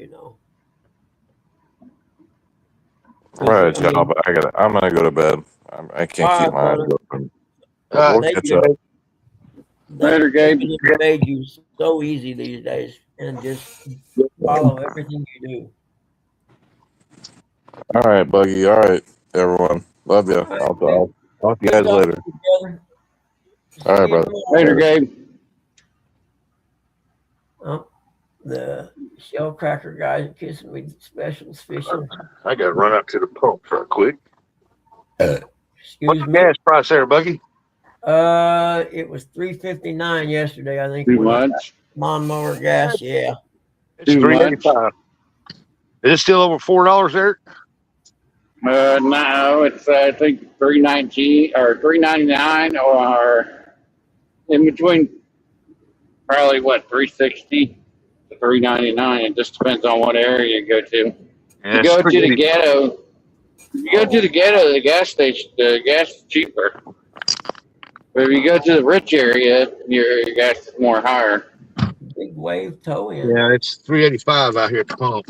All right, y'all. But I'm gonna go to bed. I can't keep my eyes open. We'll catch up. Later, Gabe. Made you so easy these days, and just follow everything you do. All right, Buggy. All right, everyone. Love you. I'll talk to you guys later. All right, brother. Later, Gabe. Oh, the shell cracker guys are kissing me. Specials fishing. I got to run up to the pump real quick. Excuse What's me. the gas price there, Buggy? It was $3.59 yesterday. I think. Too much. Lawnmower gas, yeah. It's $3.85. Is it still over $4 there? No, it's I think $3.19 or $3.99 or in between. Probably $3.60 to $3.99. It just depends on what area you go to. Yeah, you go to the ghetto. If you go to the ghetto, the gas station, the gas is cheaper. But if you go to the rich area, your gas is more higher. Big wave towing. Yeah, it's $3.85 out here at the pump.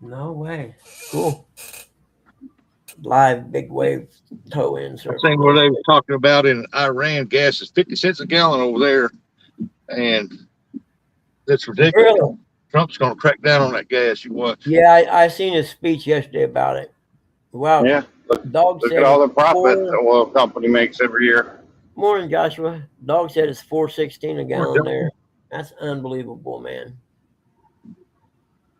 No way. Cool. Live big wave tow-in service. I think where they were talking about in Iran, gas is 50 cents a gallon over there, and it's ridiculous. Really? Trump's going to crack down on that gas. You watch. Yeah, I seen his speech yesterday about it. Wow. Yeah. Dog Look said at all the it's profit the oil company makes every year. Morning, Joshua. Dog said it's $4.16 a gallon there. That's unbelievable, man.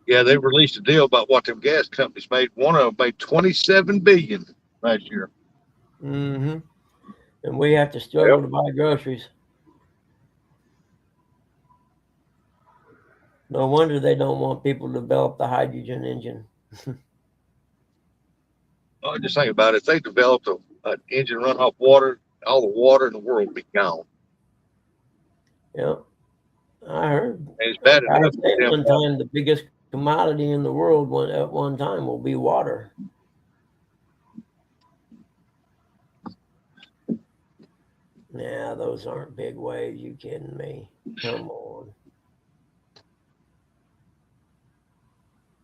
Yeah, they released a deal about what them gas companies made. One of them made $27 billion last year. Mm-hmm. And we have to struggle to buy groceries. No wonder they don't want people to develop the hydrogen engine. Oh, just think about it. If they developed an engine run off water, all the water in the world would be gone. Yeah, I heard. And it's bad I enough. said one time the biggest commodity in the world at one time will be water. Yeah, those aren't big waves. You kidding me? Come on.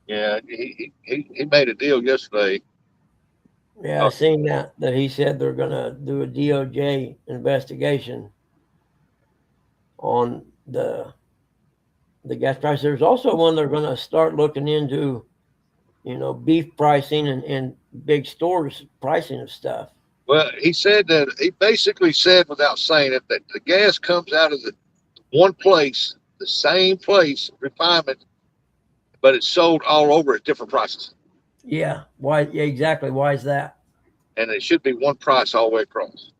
Yeah, he made a deal yesterday. Yeah, I seen that he said they're gonna do a DOJ investigation on the gas price. There's also one they're gonna start looking into, beef pricing and big stores pricing of stuff. Well, he basically said without saying it that the gas comes out of the one place, the same place, refinement, but it's sold all over at different prices. Yeah. Why? Yeah, exactly. Why is that? And it should be one price all the way across.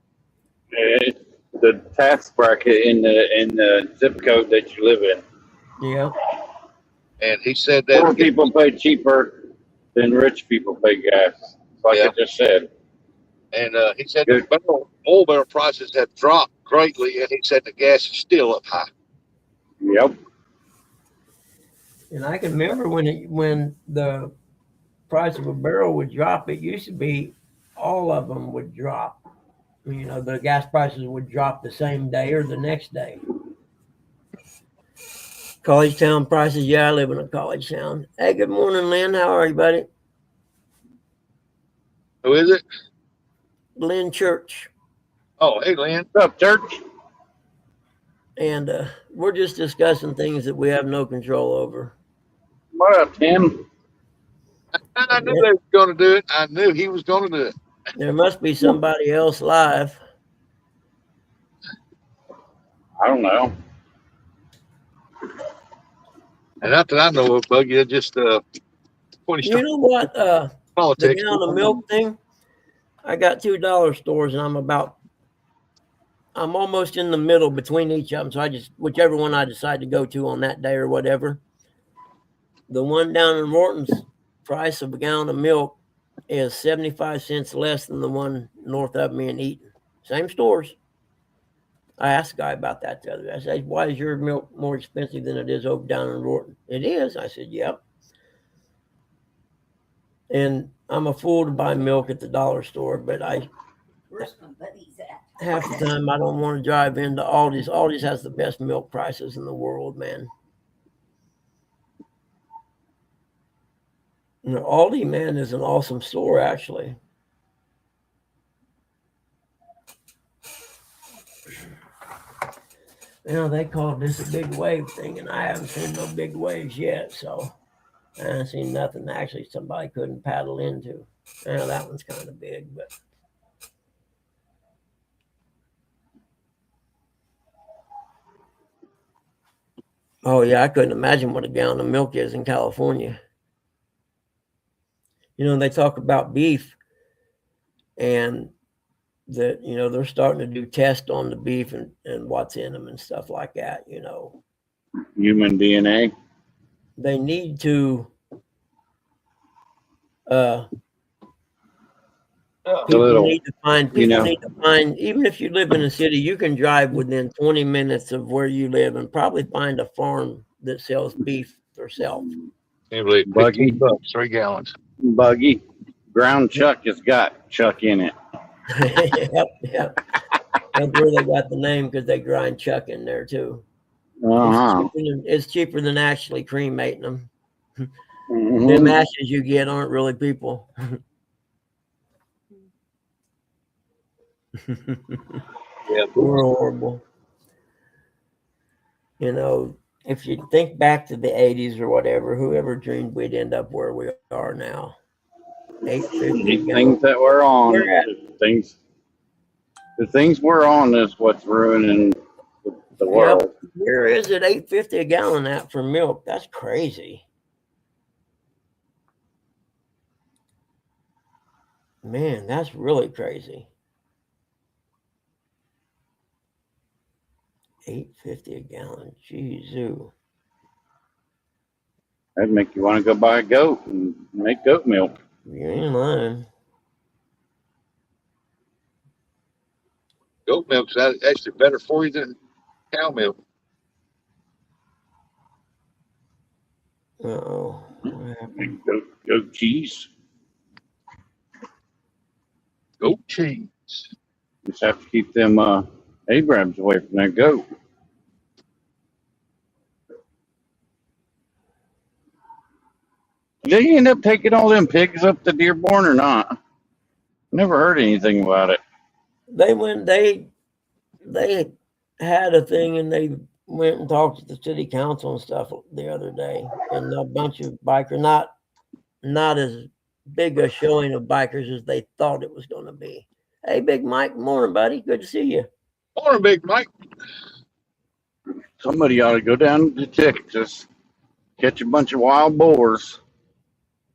The tax bracket in the zip code that you live in. Yeah. And he said that poor people pay cheaper than rich people pay gas. Like I just said. And he said the oil barrel prices have dropped greatly, and he said the gas is still up high. Yep. And I can remember when the price of a barrel would drop, it used to be all of them would drop. The gas prices would drop the same day or the next day. College town prices. Yeah, I live in a college town. Hey, good morning, Lynn. How are you, buddy? Who is it? Lynn Church. Oh, hey, Lynn. What's up, Church? And we're just discussing things that we have no control over. What up, Tim? I knew they were going to do it. I knew he was going to do it. There must be somebody else live. I don't know. And not that I know of, Buggy. It's just You know what? Politics. The gallon of milk thing. I got $2 stores, and I'm almost in the middle between each of them. So I just whichever one I decide to go to on that day or whatever. The one down in Morton's price of a gallon of milk is 75 cents less than the one north of me in Eaton. Same stores. I asked the guy about that the other day. I said, "Why is your milk more expensive than it is over down in Morton?" It is. I said, "Yep." And I'm a fool to buy milk at the dollar store, but Where's my buddies at? half the time I don't want to drive into Aldi's. Aldi's has the best milk prices in the world, man. Aldi, man, is an awesome store, actually. They called this a big wave thing, and I haven't seen no big waves yet, so I haven't seen nothing actually somebody couldn't paddle into. That one's kind of big, but oh yeah, I couldn't imagine what a gallon of milk is in California. They talk about beef and that, they're starting to do tests on the beef and what's in them and stuff like that, Human DNA. They need to people need to find even if you live in a city, you can drive within 20 minutes of where you live and probably find a farm that sells beef themselves. Can't believe Buggy. $15, 3 gallons. Buggy. Ground chuck has got chuck in it. Yep. That's where they got the name, because they grind chuck in there too. Uh-huh. It's cheaper than actually cremating them. Mm-hmm. Them ashes you get aren't really people. Yeah, We're horrible. if you think back to the 80s or whatever, whoever dreamed we'd end up where we are now. $8.50 These a things gallon. that we're on, We're at, the things we're on is what's ruining the world. where is it $8.50 a gallon at for milk? That's crazy. Man, that's really crazy. $8.50 a gallon. Jeez. That'd make you want to go buy a goat and make goat milk. You ain't lying. Goat milk's actually better for you than cow milk. Uh-oh. What happened? Goat cheese. Goat cheese. Just have to keep them Abrams away from that goat. Did they end up taking all them pigs up to Dearborn or not? Never heard anything about it. They had a thing and they went and talked to the city council and stuff the other day, and a bunch of bikers, not as big a showing of bikers as they thought it was going to be. Hey, Big Mike, morning, buddy. Good to see you. Morning, Big Mike. Somebody ought to go down to Texas, catch a bunch of wild boars,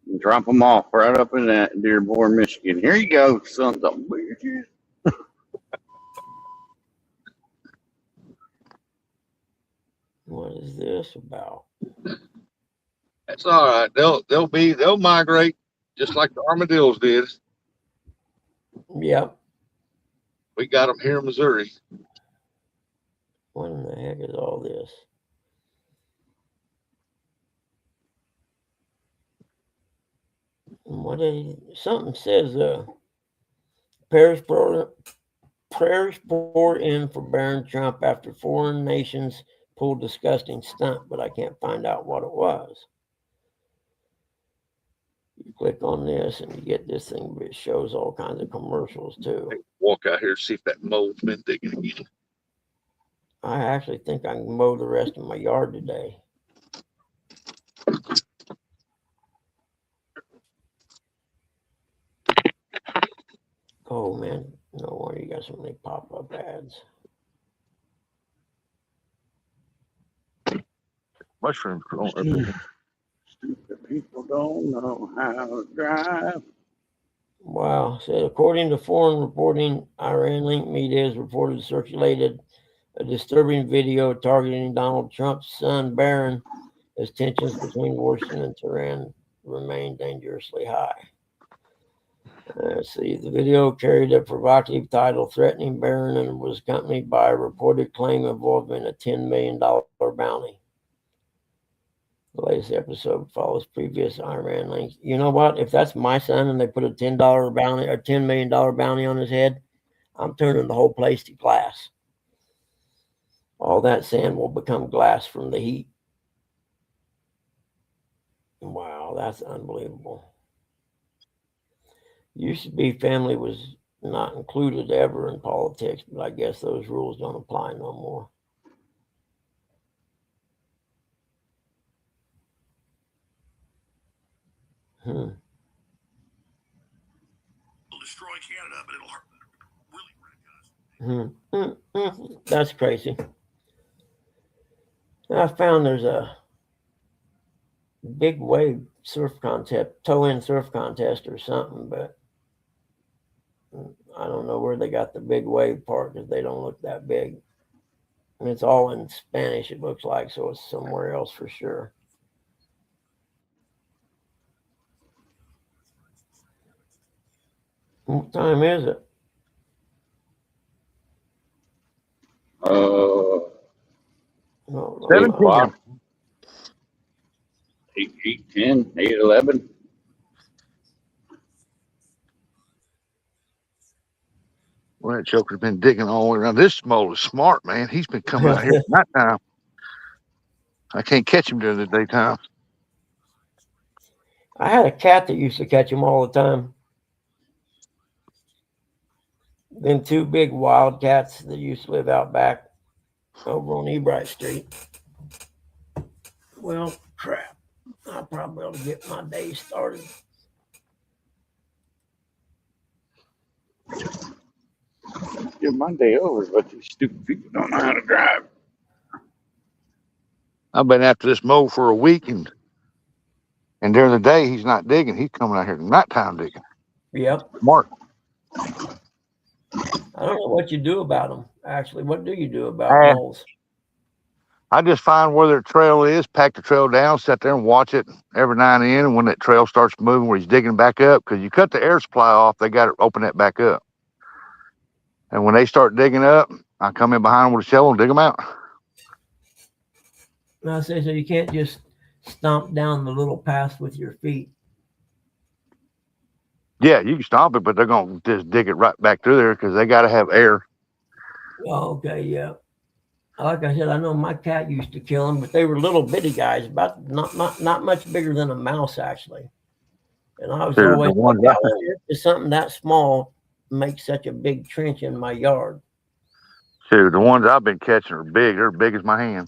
and drop them off right up in that Dearborn, Michigan. Here you go, sons of bitches. What is this about? That's all right. They'll migrate just like the armadillos did. Yep. We got them here in Missouri. What in the heck is all this? Something says prayers poured in for Barron Trump after foreign nations pulled disgusting stunt, but I can't find out what it was. You click on this and you get this thing, but it shows all kinds of commercials too. Walk out here and see if that mold's been digging again. I actually think I can mow the rest of my yard today. Oh man, no wonder you got so many pop-up ads. Mushrooms growing up. Stupid people don't know how to drive. Wow. Said according to foreign reporting, Iran-linked media has reported circulated a disturbing video targeting Donald Trump's son Barron as tensions between Washington and Tehran remain dangerously high. Let's see. The video carried a provocative title threatening Barron and was accompanied by a reported claim involving a $10 million bounty. The latest episode follows previous Iran links. You know what? If that's my son and they put a $10 bounty or $10 million bounty on his head, I'm turning the whole place to glass. All that sand will become glass from the heat. Wow, that's unbelievable. Used to be family was not included ever in politics, but I guess those rules don't apply no more. It'll destroy Canada, but it'll really. That's crazy. I found there's a big wave surf contest, tow-in surf contest or something, but I don't know where they got the big wave part because they don't look that big. And it's all in Spanish, it looks like, so it's somewhere else for sure. What time is it? 7 p.m. 8:10, 8:11. Well, that joker's been digging all the way around. This mole is smart, man. He's been coming out here at nighttime. I can't catch him during the daytime. I had a cat that used to catch them all the time. Them two big wild cats that used to live out back over on Ebright Street. Well, crap. I probably ought to get my day started. Get my day over, but these stupid people don't know how to drive. I've been after this mow for a week, and during the day he's not digging. He's coming out here at nighttime digging. Yep. Mark, I don't know what you do about them, actually. What do you do about moles? I just find where their trail is, pack the trail down, sit there and watch it every now and then. And when that trail starts moving, where he's digging back up, because you cut the air supply off, they got to open that back up. And when they start digging up, I come in behind them with a shovel and dig them out. I say, so you can't just stomp down the little path with your feet. Yeah, you can stomp it, but they're going to just dig it right back through there because they got to have air. Oh, okay, yeah. Like I said, I know my cat used to kill them, but they were little bitty guys, about not much bigger than a mouse, actually. And I was always like, if something that small makes such a big trench in my yard. Dude, the ones I've been catching are big. They're big as my hand.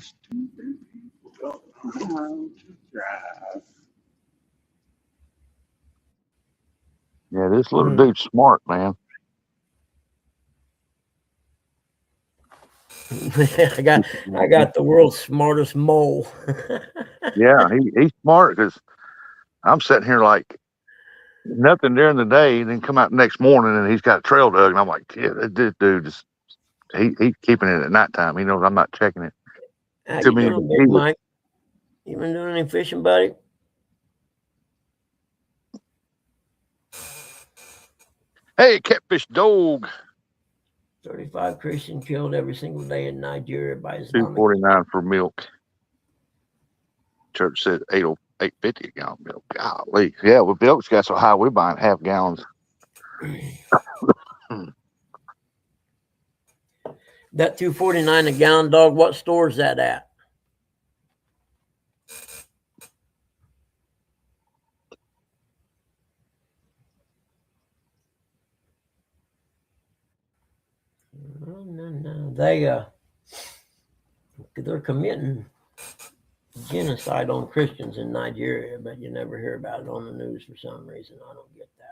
Stupid people don't know how to drive. Yeah, this little dude's smart, man. I got the world's smartest mole. Yeah, he's smart because I'm sitting here like nothing during the day, and then come out the next morning and he's got a trail dug, and I'm like, yeah, this dude is he's keeping it at nighttime. He knows I'm not checking it. How you doing, Big Mike? You been doing any fishing, buddy? Hey, catfish dog. 35 Christian killed every single day in Nigeria by Islamic. $2.49 for milk. Church said $8.50 a gallon milk. Golly, yeah, well, milk's got so high we're buying half gallons. That $2.49 a gallon, dog. What store is that at? No. They're committing genocide on Christians in Nigeria, but you never hear about it on the news for some reason. I don't get that.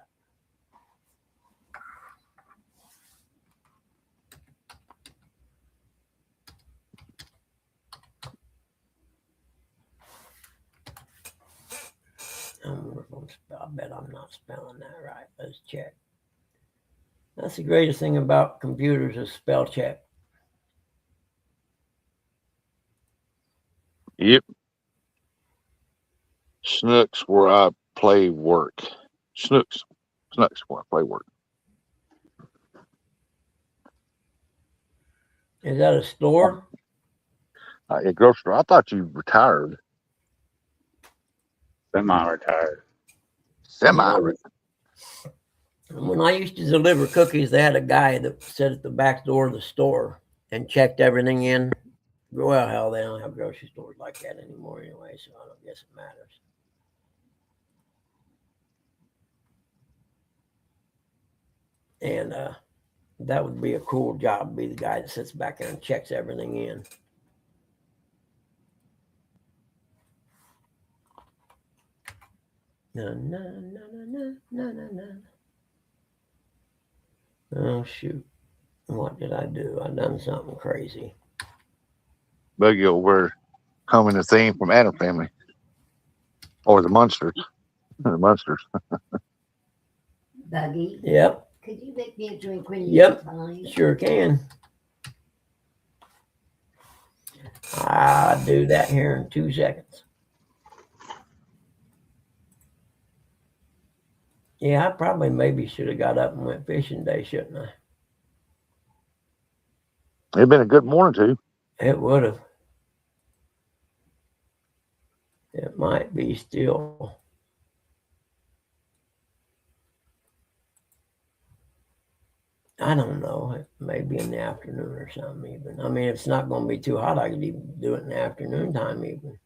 I bet I'm not spelling that right. Let's check. That's the greatest thing about computers is spell check. Yep. Snooks where I play work. Snooks where I play work. Is that a store? A grocery store. I thought you retired. Semi-retired. When I used to deliver cookies, they had a guy that sat at the back door of the store and checked everything in. Well, hell, they don't have grocery stores like that anymore anyway, so I don't guess it matters. And that would be a cool job, be the guy that sits back there and checks everything in. No. Oh, shoot. What did I do? I done something crazy. Buggy over coming the theme from Adam Family. Or the Munsters. The Munsters. Buggy, Yep. could you make me a drink when you get time? Sure can. I'll do that here in 2 seconds. Yeah, I probably maybe should have got up and went fishing today, shouldn't I? It'd been a good morning too. It would have. It might be still. I don't know. It may be in the afternoon or something even. I mean, if it's not going to be too hot, I could even do it in the afternoon time even.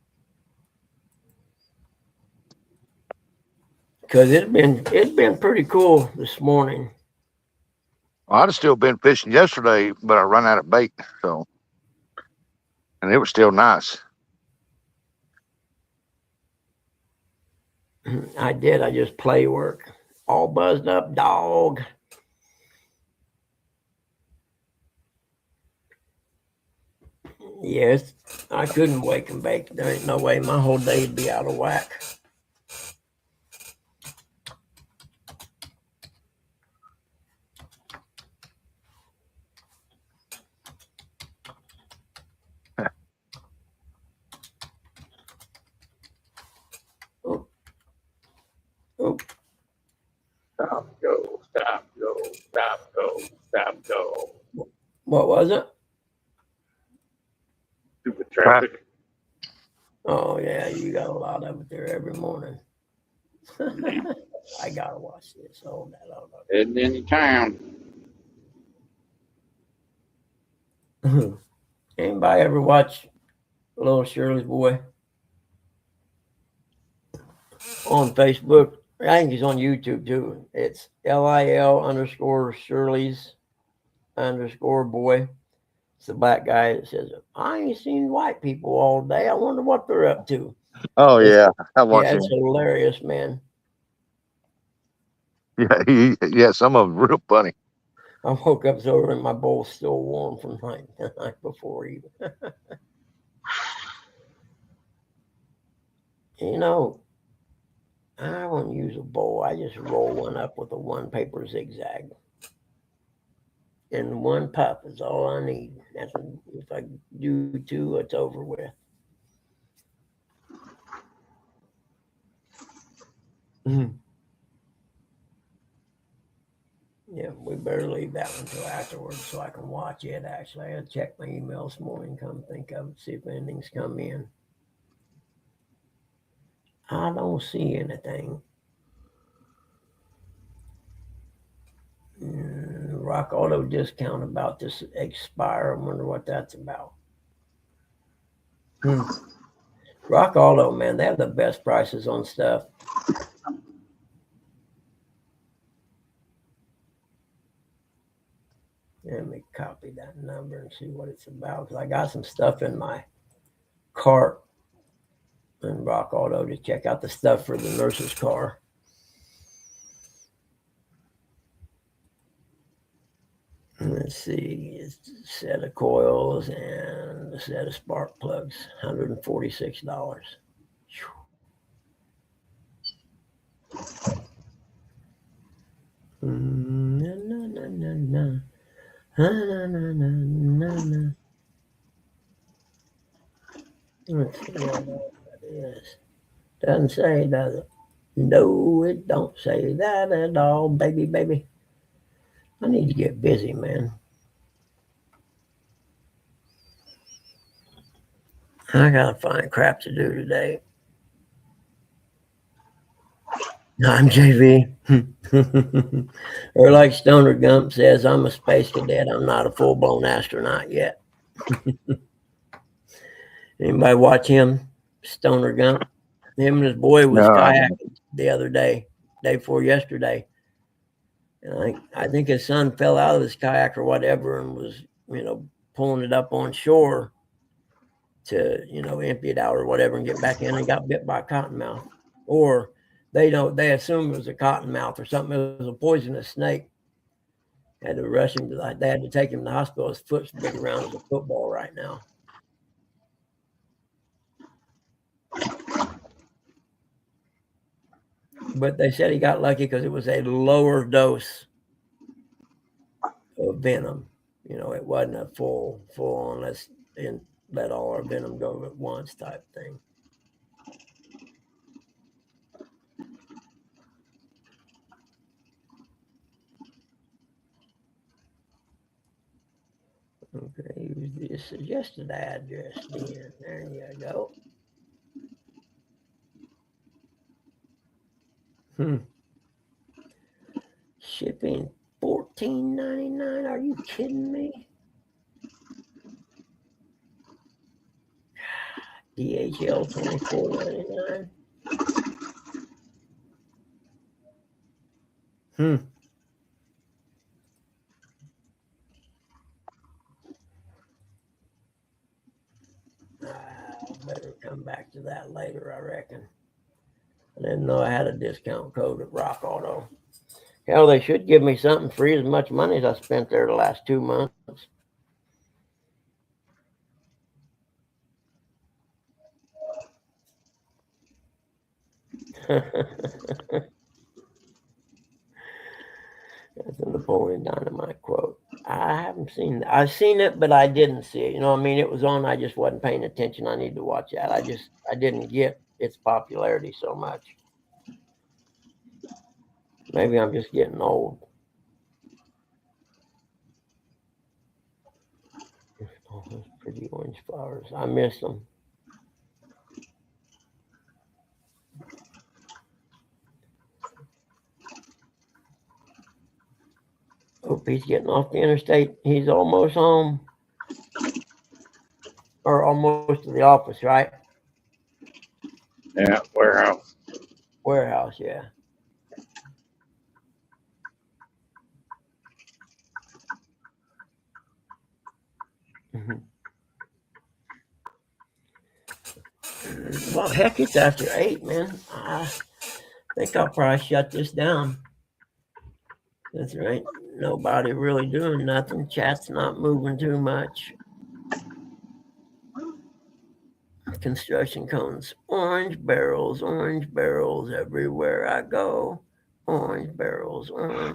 Because it's been pretty cool this morning. I'd have still been fishing yesterday, but I run out of bait. So, and it was still nice. I did. I just play work. All buzzed up, dog. Yes, I couldn't wake and bake. There ain't no way. My whole day'd be out of whack. Oh. Oh. Stop, go, stop, go, stop, go, stop, go. What was it? Stupid traffic. Oh, yeah, you got a lot of it there every morning. I got to watch this. Hold that on. Heading into town. Anybody ever watch Little Shirley's Boy on Facebook? I think he's on YouTube too. It's LIL_Shirley's_boy. It's the black guy that says, I ain't seen white people all day. I wonder what they're up to. Oh yeah, I watched Yeah, it. it's hilarious, man. Yeah, some of them real funny. I woke up so and my bowl's still warm from the night before even. You know, I don't use a bowl. I just roll one up with a one paper zigzag. And one puff is all I need. That's if I do two, it's over with. Yeah, we better leave that one until afterwards so I can watch it. Actually, I had to check my email this morning, come think of it, see if anything's come in. I don't see anything. Rock Auto discount about to expire. I wonder what that's about. Rock Auto, man, they have the best prices on stuff. Let me copy that number and see what it's about. Because I got some stuff in my cart in Rock Auto to check out the stuff for the nurse's car. Let's see, it's a set of coils and a set of spark plugs, $146. Let's see what that is. Doesn't say, does it? No, it don't say that at all, baby. I need to get busy, man. I gotta find crap to do today. I'm JV. Or like Stoner Gump says, I'm a space cadet. I'm not a full-blown astronaut yet. Anybody watch him, Stoner Gump? Him and his boy was kayaking the other day before yesterday. And I think his son fell out of his kayak or whatever and was, pulling it up on shore to, empty it out or whatever and get back in and got bit by a cottonmouth. Or they assumed it was a cottonmouth or something. It was a poisonous snake. Had to rush him they had to take him to the hospital. His foot's big around as a football right now. But they said he got lucky because it was a lower dose of venom. It wasn't a full on let's let all our venom go at once type thing. Okay, use the suggested address then. There you go. Shipping $14.99. Are you kidding me? DHL $24.99. better come back to that later, I reckon. I didn't know I had a discount code at Rock Auto. Hell, they should give me something free as much money as I spent there the last 2 months. That's a Napoleon Dynamite quote. I haven't seen that. I've seen it, but I didn't see it. You know what I mean? It was on. I just wasn't paying attention. I need to watch that. I didn't get its popularity so much. Maybe I'm just getting old. Oh, those pretty orange flowers. I miss them. Hope he's getting off the interstate. He's almost home. Or almost to the office, right? Yeah, warehouse. Warehouse, yeah. Well, heck, it's after 8, man. I think I'll probably shut this down. That's right. Nobody really doing nothing. Chat's not moving too much. Construction cones. Orange barrels everywhere I go. Orange barrels. I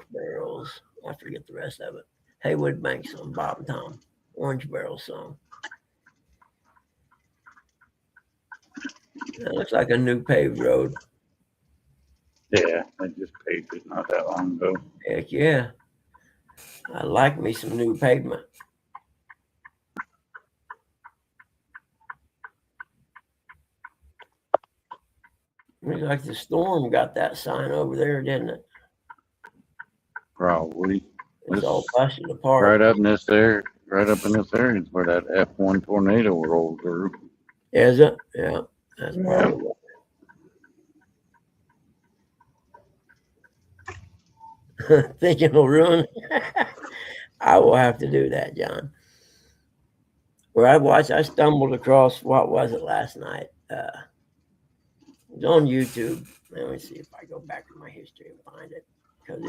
forget the rest of it. Haywood Banks on Bob and Tom. Orange barrel song. That looks like a new paved road. Yeah, I just paved it not that long ago. Heck yeah. I like me some new pavement. Looks like the storm got that sign over there, didn't it? Probably. It's all busted apart. Right up in this area is where that F1 tornado rolled through. Is it? Yeah. That's probably what. Thinking it'll ruin. I will have to do that, John. Where I stumbled across, what was it last night? It was on YouTube. Let me see if I go back to my history and find it. Because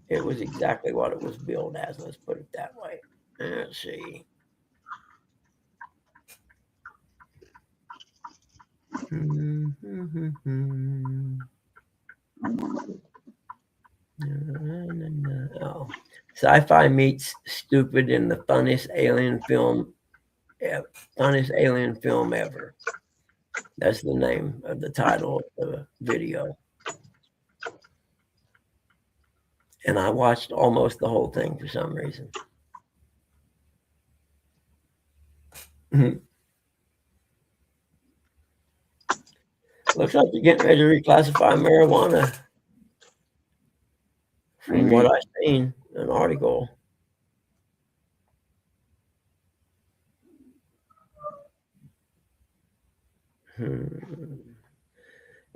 it was exactly what it was billed as. Let's put it that way. Let's see. Oh. Sci-fi meets stupid in the funniest alien film ever. That's the name of the title of the video. And I watched almost the whole thing for some reason. Looks like you're getting ready to reclassify marijuana. From what I've seen, an article.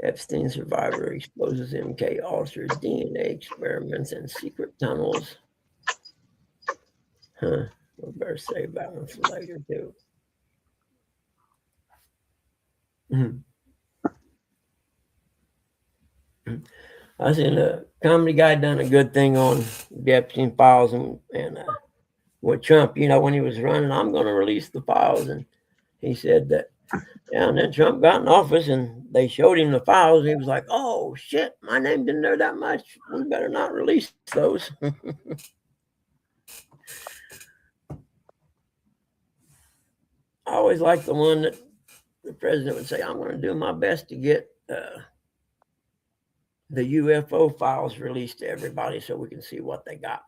Epstein survivor exposes MK Ultra's DNA experiments in secret tunnels. We better save that one for later too. I seen a comedy guy done a good thing on the Epstein files and with Trump, you know, when he was running, I'm going to release the files. And he said that, yeah, and then Trump got in office and they showed him the files. And he was like, oh, shit, my name didn't know that much. We better not release those. I always liked the one that the president would say, I'm going to do my best to get the UFO files released to everybody so we can see what they got.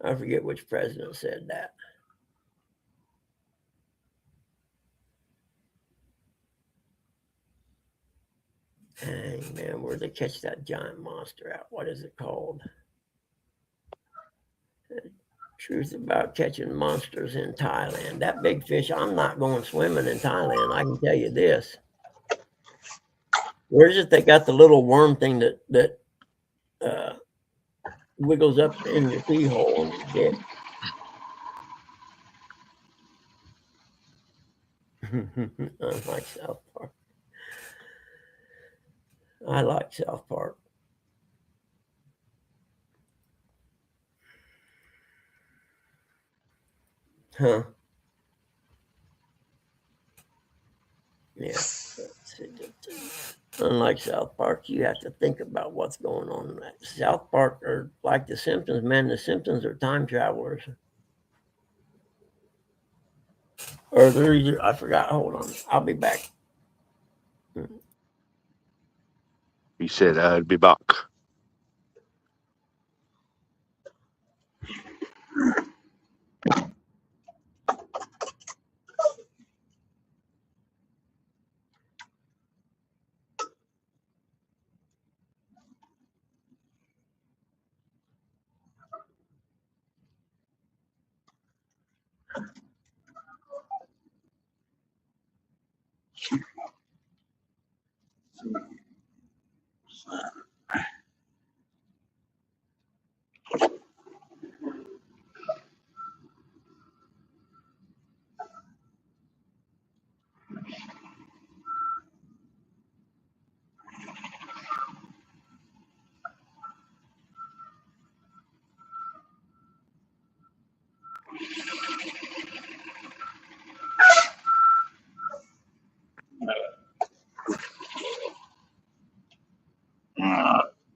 I forget which president said that. Hey, man, where'd they catch that giant monster at? What is it called? Truth about catching monsters in Thailand. That big fish, I'm not going swimming in Thailand. I can tell you this. Where is it they got the little worm thing that wiggles up in your pee hole and you get? I like South Park. I like South Park. Huh. Yeah. Unlike South Park, you have to think about what's going on. South Park are like The Simpsons, man. The Simpsons are time travelers. Or they're either, I forgot. Hold on. I'll be back. He said, I'd be back.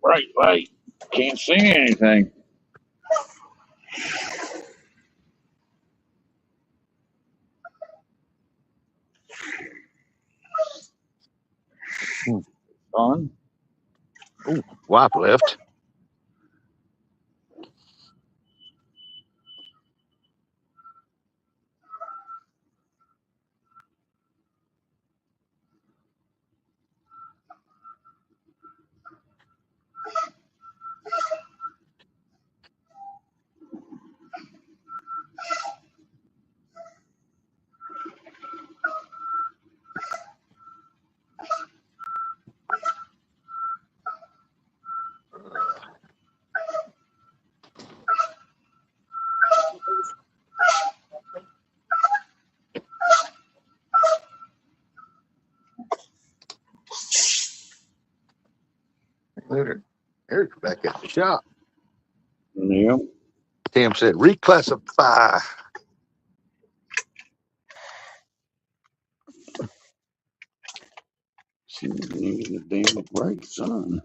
Bright light. Can't see anything. On. Ooh, wife left. Eric's back at the shop. Yep. Tim said, reclassify. See, the damn bright sun.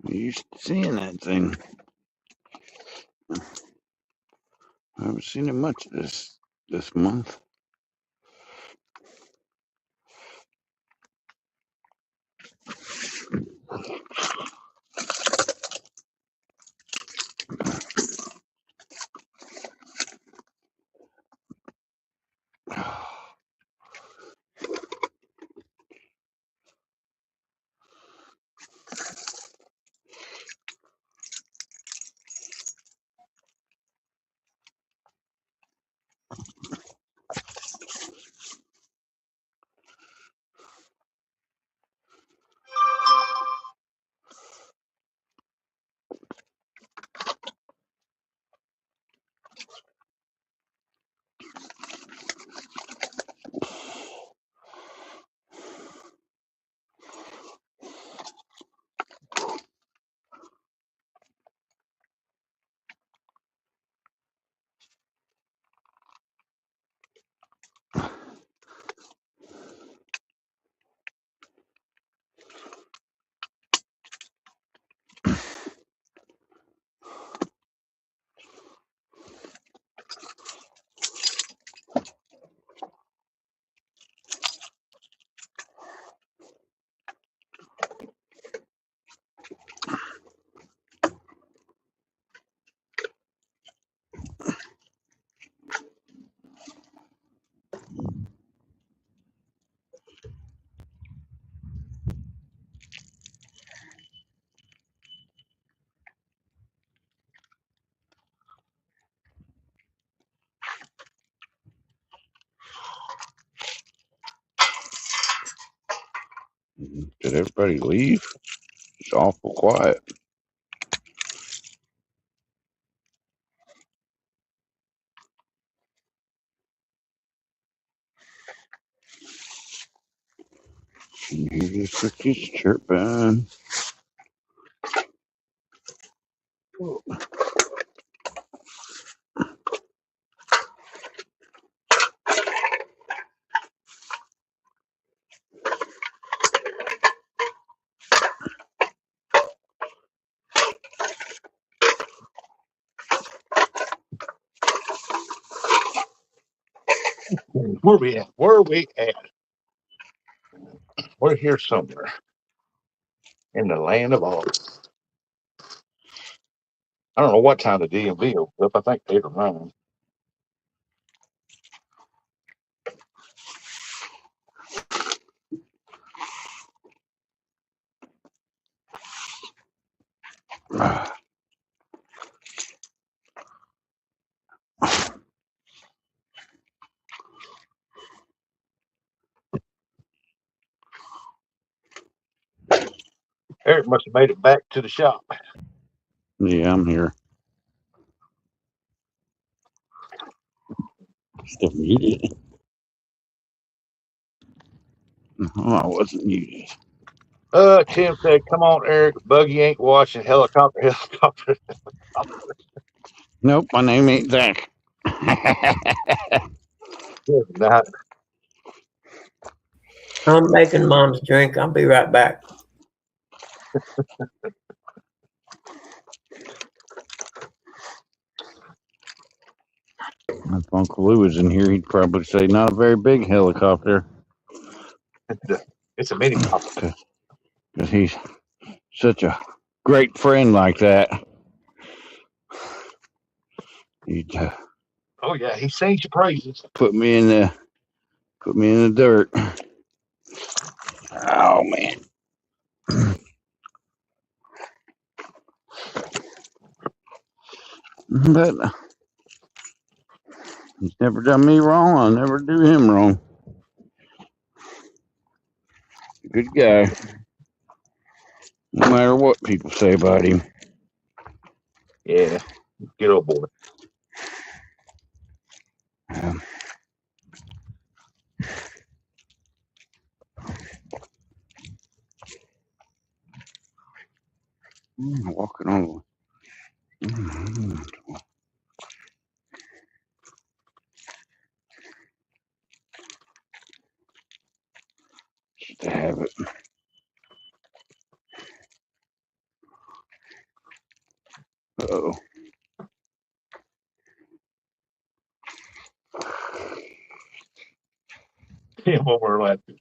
I'm used to seeing that thing. I haven't seen it much this month. Did everybody leave? It's awful quiet. Jesus cookies chirping. Where we at? Where are we at? We're here somewhere in the land of Oz. I don't know what time the DMV opens up. I think 8 or 9. Eric must have made it back to the shop. Yeah, I'm here. Still muted. No, I wasn't muted. Tim said, "Come on, Eric. Buggy ain't watching helicopter. Helicopter." Nope, my name ain't Zach. Good night. I'm making Mom's drink. I'll be right back. If Uncle Lou was in here, he'd probably say, not a very big helicopter. It's a mini copter. Because he's such a great friend like that. He'd Oh yeah, he sings your praises. put me in the dirt. Oh man. But he's never done me wrong. I'll never do him wrong. Good guy. No matter what people say about him. Yeah, good old boy. Walking on. Just to have it. Uh-oh. Tim over laughing.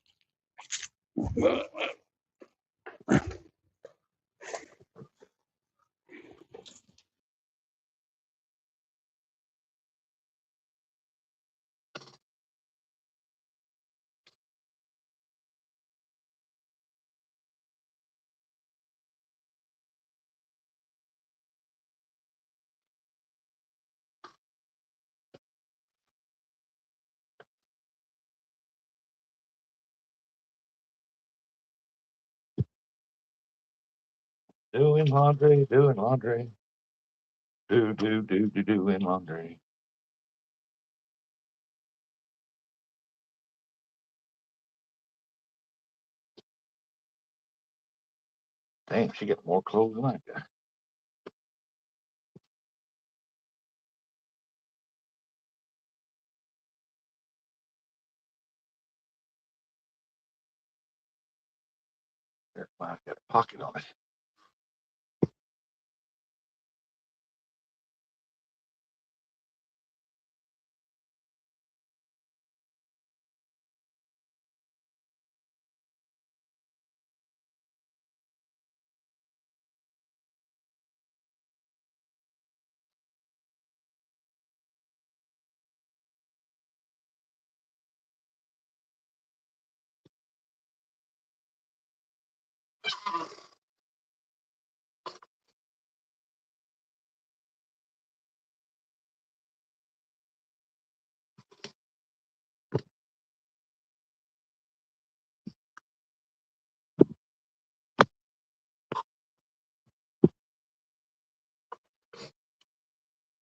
Doing laundry. Doing laundry. Doing laundry. Damn, she got more clothes than I got. Mine's got a pocket on it.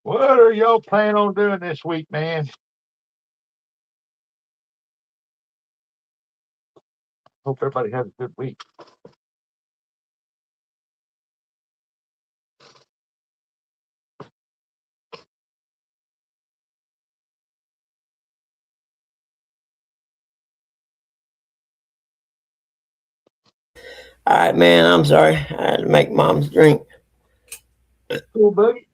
What are y'all planning on doing this week, man? Hope everybody has a good week. All right, man. I'm sorry. I had to make mom's drink. Cool, buddy.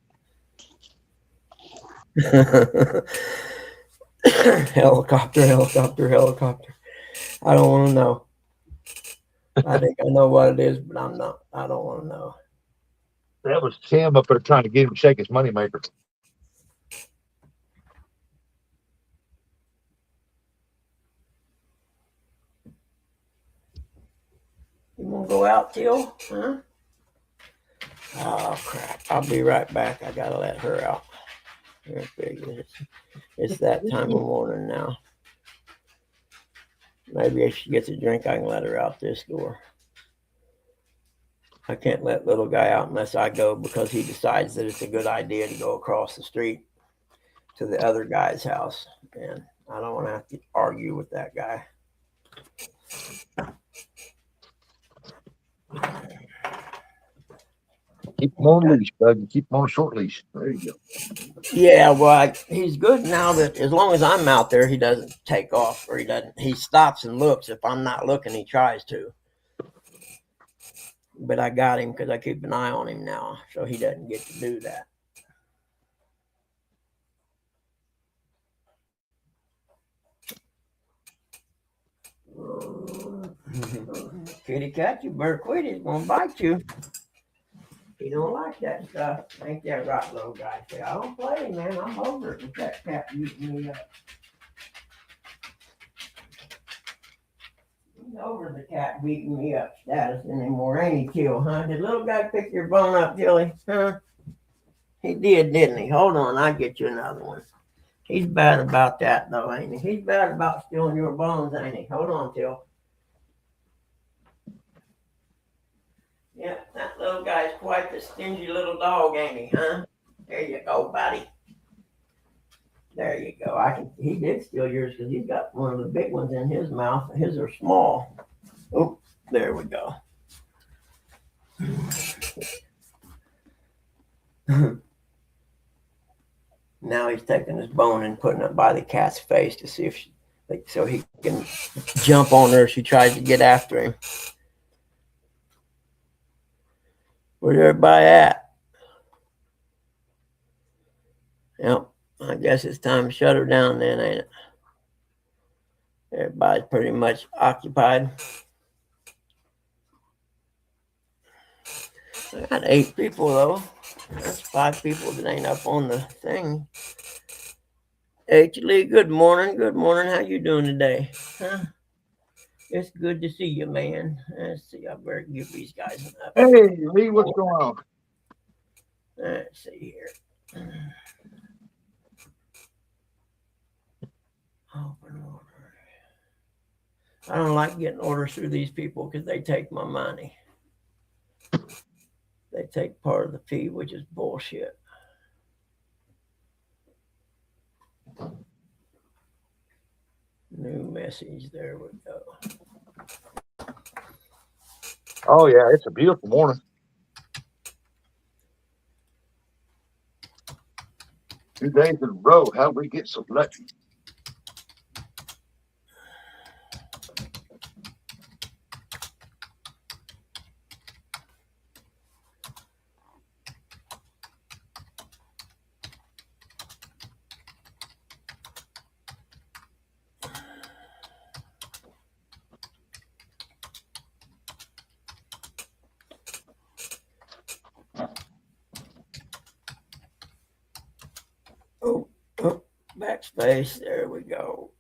Helicopter, helicopter, helicopter. I don't want to know. I think I know what it is, but I'm not. I don't want to know. That was Tim up there trying to get him to shake his moneymaker. You want to go out, Till? Huh? Oh, crap. I'll be right back. I got to let her out. It's that time of morning now. Maybe if she gets a drink, I can let her out this door. I can't let little guy out unless I go because he decides that it's a good idea to go across the street to the other guy's house. And I don't want to have to argue with that guy. Keep him on a leash, bud. Keep him on a short leash. There you go. Yeah, well, he's good now that as long as I'm out there, he doesn't take off or he stops and looks. If I'm not looking, he tries to. But I got him because I keep an eye on him now, so he doesn't get to do that. Kitty cat, you better quit. He's going to bite you. He don't like that stuff. Ain't that right, little guy? Say, I don't play, man. I'm over it with that cat beating me up. He's over the cat beating me up status anymore, ain't he, Till, huh? Did little guy pick your bone up, Tilly? Huh? He did, didn't he? Hold on, I'll get you another one. He's bad about that, though, ain't he? He's bad about stealing your bones, ain't he? Hold on, Till. Yeah, that little guy's quite the stingy little dog, ain't he, huh? There you go, buddy. There you go. He did steal yours because he's got one of the big ones in his mouth. His are small. Oh, there we go. Now he's taking his bone and putting it by the cat's face to see if so he can jump on her if she tries to get after him. Where's everybody at? Yep, I guess it's time to shut her down then, ain't it? Everybody's pretty much occupied. I got 8 people though. That's 5 people that ain't up on the thing. H. Lee, good morning. Good morning. How you doing today? Huh? It's good to see you, man. Let's see. I better give these guys an update. Hey, Lee, what's going on? Let's see here. Open order. I don't like getting orders through these people because they take my money. They take part of the fee, which is bullshit. New message. There we go. Oh, yeah, it's a beautiful morning. 2 days in a row. How we get so lucky? Oh, backspace. There we go.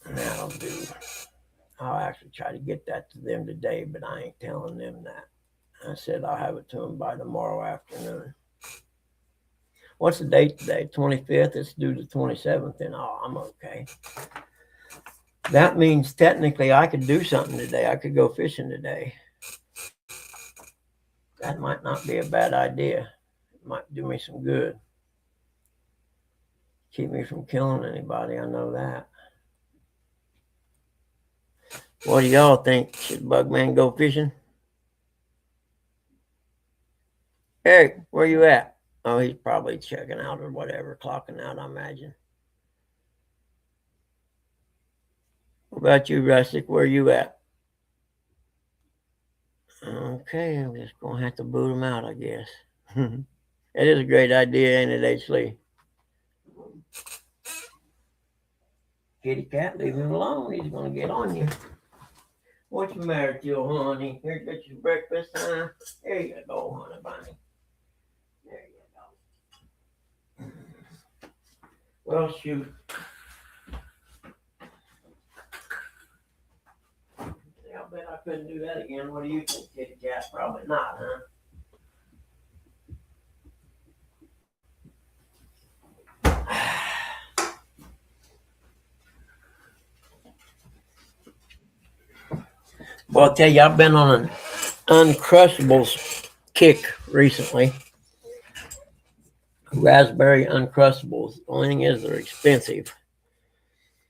That'll do. I'll actually try to get that to them today, but I ain't telling them that. I said I'll have it to them by tomorrow afternoon. What's the date today? 25th. It's due the 27th, and I'm okay. That means technically I could do something today. I could go fishing today. That might not be a bad idea. It might do me some good. Keep me from killing anybody. I know that. What do y'all think? Should Bugman go fishing? Eric, where you at? Oh, he's probably checking out or whatever, clocking out, I imagine. What about you, Rustic? Where you at? Okay, I'm just going to have to boot him out, I guess. It is a great idea, ain't it, H. Lee? Kitty cat, leave him alone. He's going to get on you. What's the matter with you, honey? Here, get your breakfast, huh? There you go, honey bunny. There you go. Well, shoot. Yeah, I bet I couldn't do that again. What do you think, kitty cat? Probably not, huh? Well, I'll tell you, I've been on an Uncrustables kick recently. Raspberry Uncrustables. The only thing is they're expensive.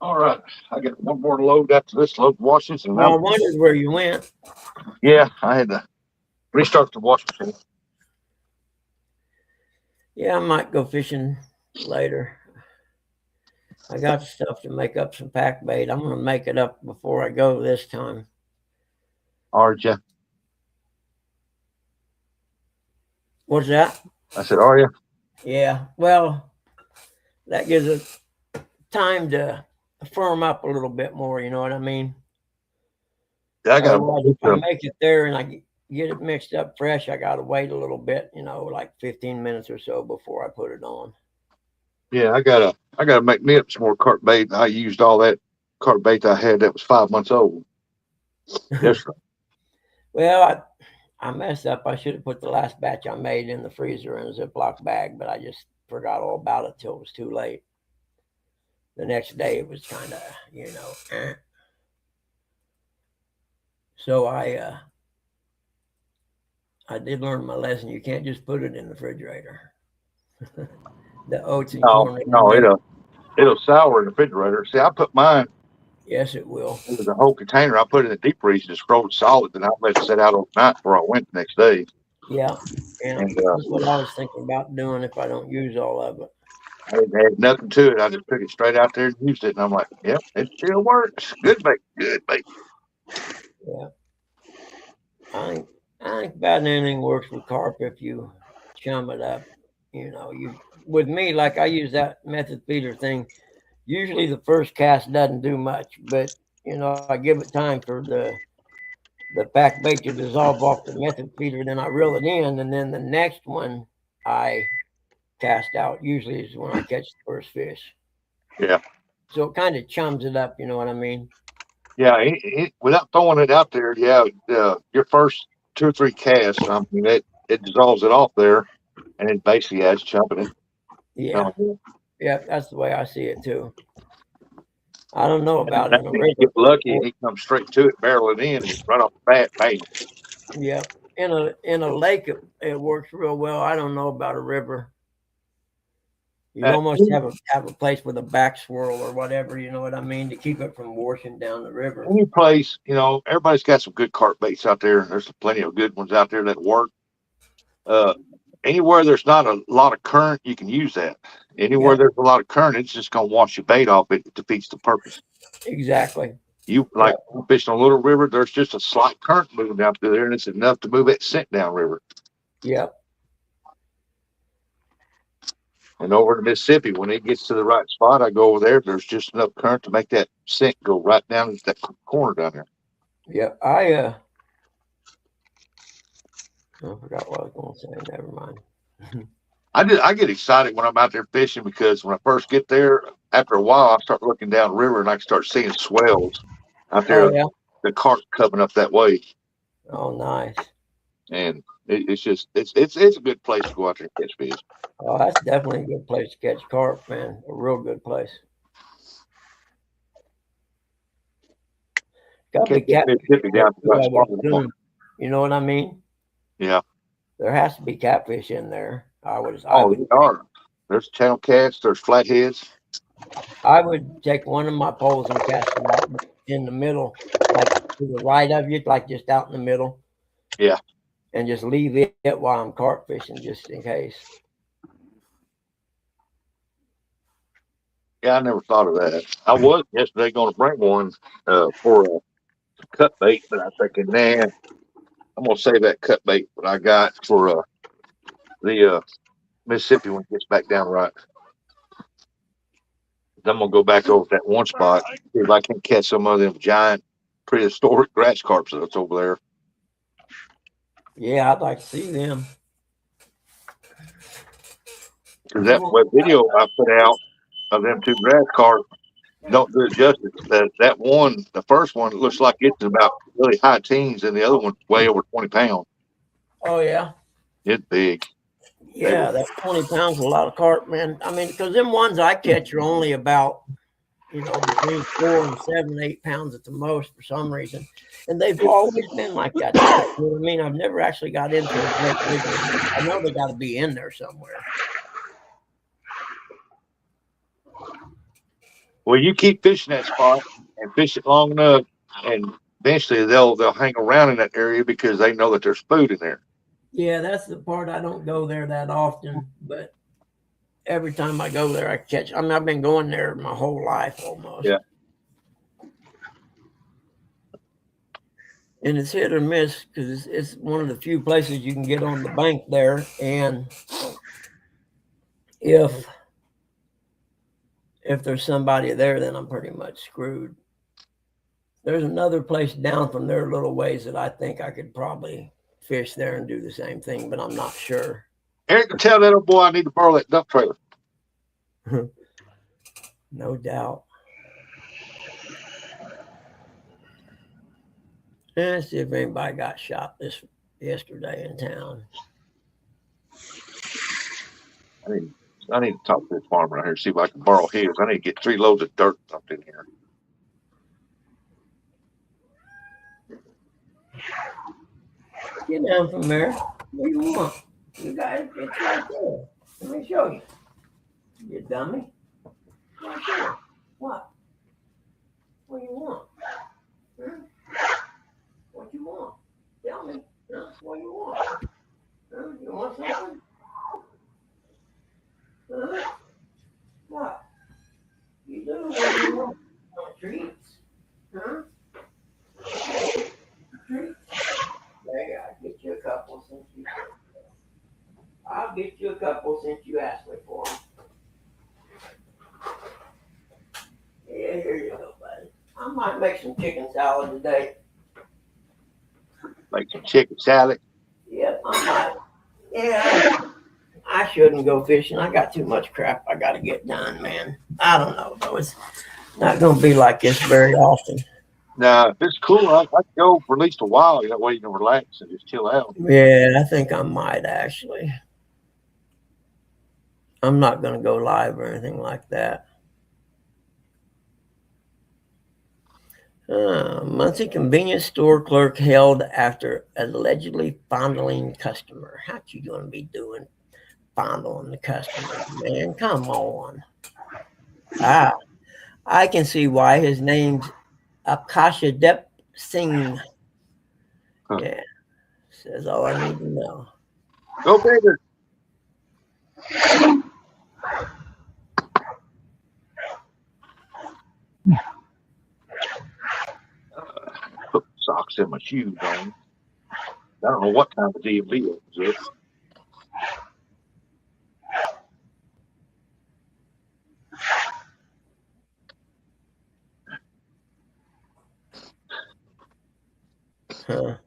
All right. I got one more load after this load washes. And I wondered where you went. Yeah, I had to restart the wash machine. Yeah, I might go fishing later. I got stuff to make up some pack bait. I'm going to make it up before I go this time. Are you? What's that? I said, are you? Yeah. Well, that gives us time to firm up a little bit more. You know what I mean? Yeah, I got if I make it there and I get it mixed up fresh, I got to wait a little bit, like 15 minutes or so before I put it on. Yeah, I gotta make me up some more carp bait. I used all that carp bait I had that was 5 months old. Yes, sir. Well, I messed up. I should have put the last batch I made in the freezer in a Ziploc bag, but I just forgot all about it till it was too late. The next day it was kind of, So I did learn my lesson. You can't just put it in the refrigerator. The oats and corn. No, it'll sour in the refrigerator. See, I put mine. Yes, it will. It was a whole container. I put it in the deep freeze and just rolled solid, and I let it sit out overnight before I went the next day. Yeah, and that's what I was thinking about doing if I don't use all of it. I didn't add nothing to it. I just took it straight out there and used it, and I'm like, yep, it still works. Good bait, good bait. Yeah, I think about anything works with carp if you chum it up. With me, like I use that method feeder thing. Usually the first cast doesn't do much, but I give it time for the pack bait to dissolve off the method feeder, then I reel it in, and then the next one I cast out usually is when I catch the first fish. Yeah. So it kind of chums it up, you know what I mean? Yeah, without throwing it out there, your first 2 or 3 casts, I mean, it dissolves it off there, and it basically adds chumping it. Yeah. Yeah, that's the way I see it too. I don't know about it. You get lucky and he comes straight to it, barreling in, and right off the bat, bang. Yeah. In a lake, it works real well. I don't know about a river. You almost have a place with a back swirl or whatever, you know what I mean, to keep it from washing down the river. Any place, everybody's got some good carp baits out there, and there's plenty of good ones out there that work. Anywhere there's not a lot of current, you can use that. Anywhere there's a lot of current, it's just going to wash your bait off. It defeats the purpose. Exactly. You fishing on a little river, there's just a slight current moving down through there, and it's enough to move that scent down river. Yep. And over to Mississippi, when it gets to the right spot, I go over there. There's just enough current to make that scent go right down into that corner down there. Yeah, I forgot what I was going to say. Never mind. I get excited when I'm out there fishing because when I first get there, after a while, I start looking down the river and I can start seeing swells out there. The carp coming up that way. Oh, nice. And it's a good place to go out there and catch fish. Oh, that's definitely a good place to catch carp, man. A real good place. Got to be catfish. You know what I mean? Yeah. There has to be catfish in there. There are. There's channel cats. There's flatheads. I would take one of my poles and cast them out. in the middle, like to the right of you, like just out in the middle. Yeah. And just leave it while I'm carp fishing, just in case. Yeah, I never thought of that. I was yesterday going to bring one for a cut bait, but I'm thinking, nah, I'm going to save that cut bait that I got for the Mississippi when it gets back down right. I'm going to go back over that one spot, see if I can catch some of them giant prehistoric grass carps that's over there. Yeah, I'd like to see them. Because that video I put out of them two grass carp don't do it justice. That one, the first one, looks like it's about really high teens, and the other one's way over 20 pounds. Oh, yeah. It's big. Yeah, that 20 pounds is a lot of carp, man. I mean, because them ones I catch are only about, between 4 and 7, 8 pounds at the most for some reason. And they've always been like that. You know what I mean? I've never actually got into a great big one. I know they got to be in there somewhere. Well, you keep fishing that spot and fish it long enough, and eventually they'll hang around in that area because they know that there's food in there. Yeah, that's the part. I don't go there that often, but every time I go there, I catch. I mean, I've been going there my whole life almost. Yeah. And it's hit or miss because it's one of the few places you can get on the bank there. And if there's somebody there, then I'm pretty much screwed. There's another place down from there a little ways that I think I could probably fish there and do the same thing, but I'm not sure. Eric, can tell that old boy I need to borrow that dump trailer. No doubt. Let's see if anybody got shot yesterday in town. I need to talk to this farmer out here, see if I can borrow his. I need to get 3 loads of dirt dumped in here. Get down from there. What do you want? You guys, it's right there. Let me show you. You dummy. Right there. What? What do you want? Huh? What you want? Tell me. Huh? What you want? Huh? You want something? Huh? What? You do what you want. You want treats? Huh? Treats? There, I'll get you a couple since you asked me for them. Yeah, here you go, buddy. I might make some chicken salad today. Make some chicken salad. Yep, I might. Yeah, I shouldn't go fishing. I got too much crap I got to get done, man. I don't know, though. It's not going to be like this very often. Now, if it's cool, I'd go for at least a while. That way you can relax and just chill out. Yeah, I think I might actually. I'm not going to go live or anything like that. Muncie convenience store clerk held after allegedly fondling customer. How you going to be doing fondling the customer, man? Come on. I can see why his name's Akashadep Singh. Huh. Yeah, says all I need to know. Go bigger. Put socks in my shoes, man. I don't know what kind of DMV is this. Huh.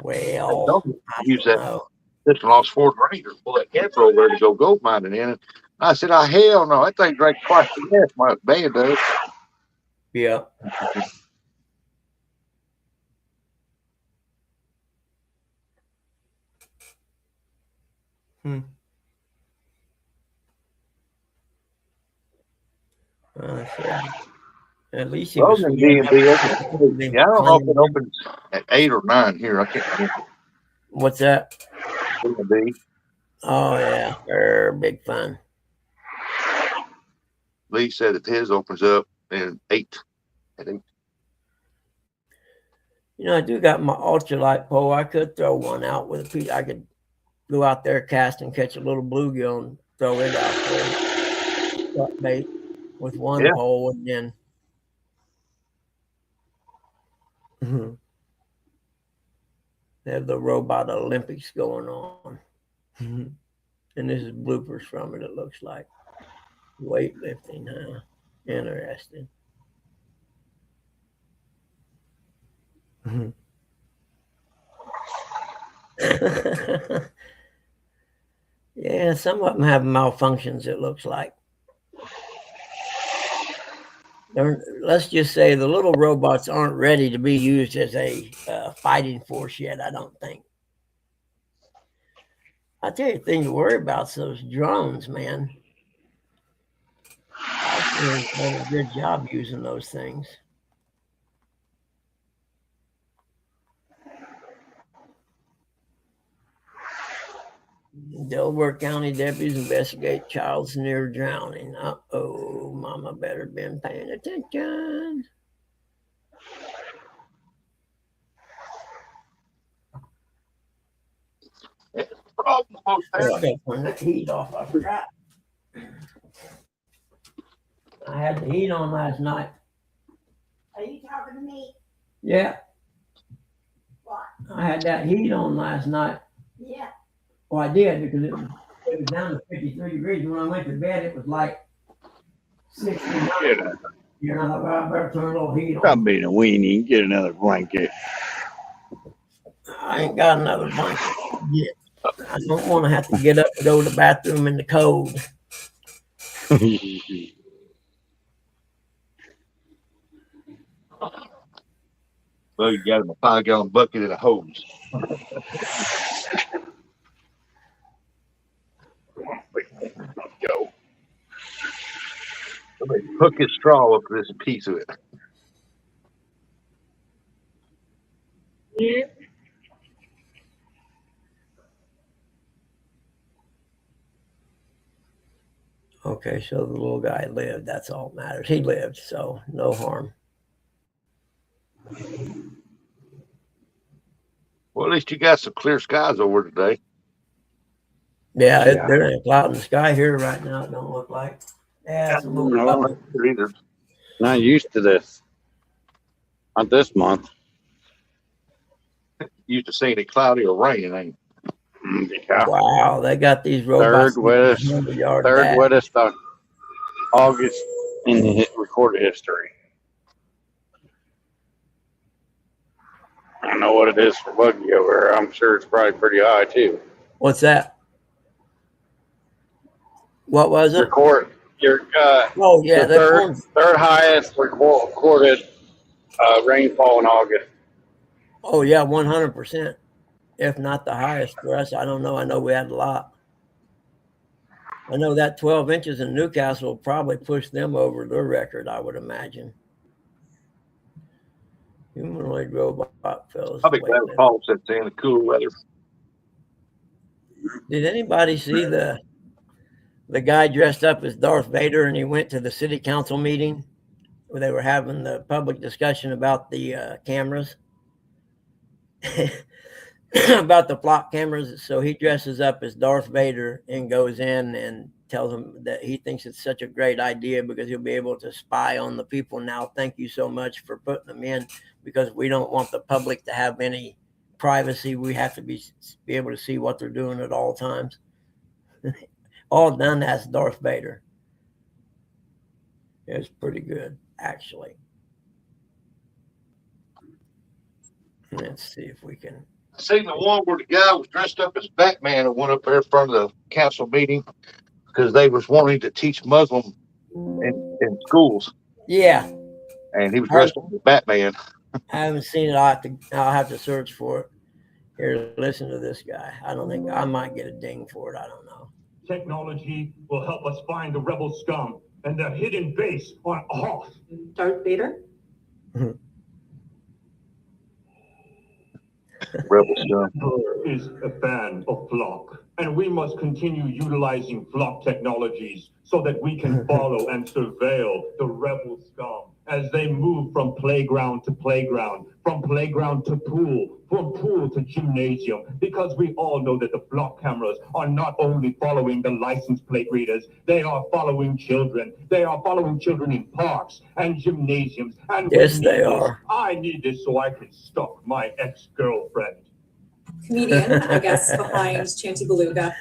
Well, Don't use that. know. Sister-in-law's Ford Ranger, pull that camper over there to go gold mining in it. I said, "Oh hell no, that thing drank twice the gas my band does." Yeah. At least he Well, was. then DMV, yeah, I don't know if it opens at 8 or 9 here. I can't remember. What's that? DMV. Oh yeah, they're big fun. Lee said that his opens up in 8. At 8. You know, I do got my ultralight pole. I could throw one out with a piece. I could go out there, cast and catch a little bluegill and throw it out there. Cut bait with one pole, and then they have the robot Olympics going on. And this is bloopers from it, it looks like. Weightlifting, huh? Interesting. Yeah, some of them have malfunctions, it looks like. Let's just say the little robots aren't ready to be used as a fighting force yet, I don't think. I tell you, the thing to worry about is those drones, man. They've done a good job using those things. Delaware County deputies investigate child's near drowning. Uh-oh, mama better been paying attention. Turn that heat off, I forgot. I had the heat on last night. Are you talking to me? Yeah. What? I had that heat on last night. Yeah. Well, I did because it was down to 53 degrees. When I went to bed, it was like 69. You know, I better turn a little heat on. Stop being a weenie. Get another blanket. I ain't got another blanket yet. I don't want to have to get up and go to the bathroom in the cold. Well, you got him a 5-gallon bucket and a hose. Go. Somebody hook his straw up to this piece of it. Yeah. Okay, so the little guy lived. That's all that matters. He lived, so no harm. Well, at least you got some clear skies over today. Yeah, there ain't a cloud in the sky here right now. It don't look like. Yeah, it's a little No. Either. Not used to this. Not this month. Used to seeing it cloudy or rain, ain't Yeah. Wow, they got these robots. Third wettest August in the recorded history. I know what it is for Buggy over here. I'm sure it's probably pretty high too. What's that? What was it? Oh yeah, the third highest recorded rainfall in August. Oh yeah, 100%. If not the highest for us, I don't know. I know we had a lot. I know that 12 inches in Newcastle will probably push them over their record, I would imagine. Humanoid robot fellas. I'll be glad Paul sets in the cool weather. Did anybody see the guy dressed up as Darth Vader and he went to the city council meeting where they were having the public discussion about the cameras? About the flock cameras. So he dresses up as Darth Vader and goes in and tells them that he thinks it's such a great idea because he'll be able to spy on the people now. Thank you so much for putting them in, because we don't want the public to have any privacy. We have to be able to see what they're doing at all times. All done as Darth Vader. It was pretty good, actually. Let's see if we can. I seen the one where the guy was dressed up as Batman and went up there in front of the council meeting because they was wanting to teach Muslim in schools. Yeah. And he was dressed up as Batman. I haven't seen it. I'll have to search for it. Here, listen to this guy. I don't think I might get a ding for it. I don't know. Technology will help us find the rebel scum and their hidden base on Hoth. Darth Vader? Rebel scum Is a fan of Flock. And we must continue utilizing flock technologies so that we can follow and surveil the rebel scum as they move from playground to playground, from playground to pool, from pool to gymnasium, because we all know that the flock cameras are not only following the license plate readers, they are following children. They are following children in parks and gymnasiums. And Yes, we need they this. are. I need this so I can stalk my ex-girlfriend. Comedian, I guess, behind Chanty Beluga.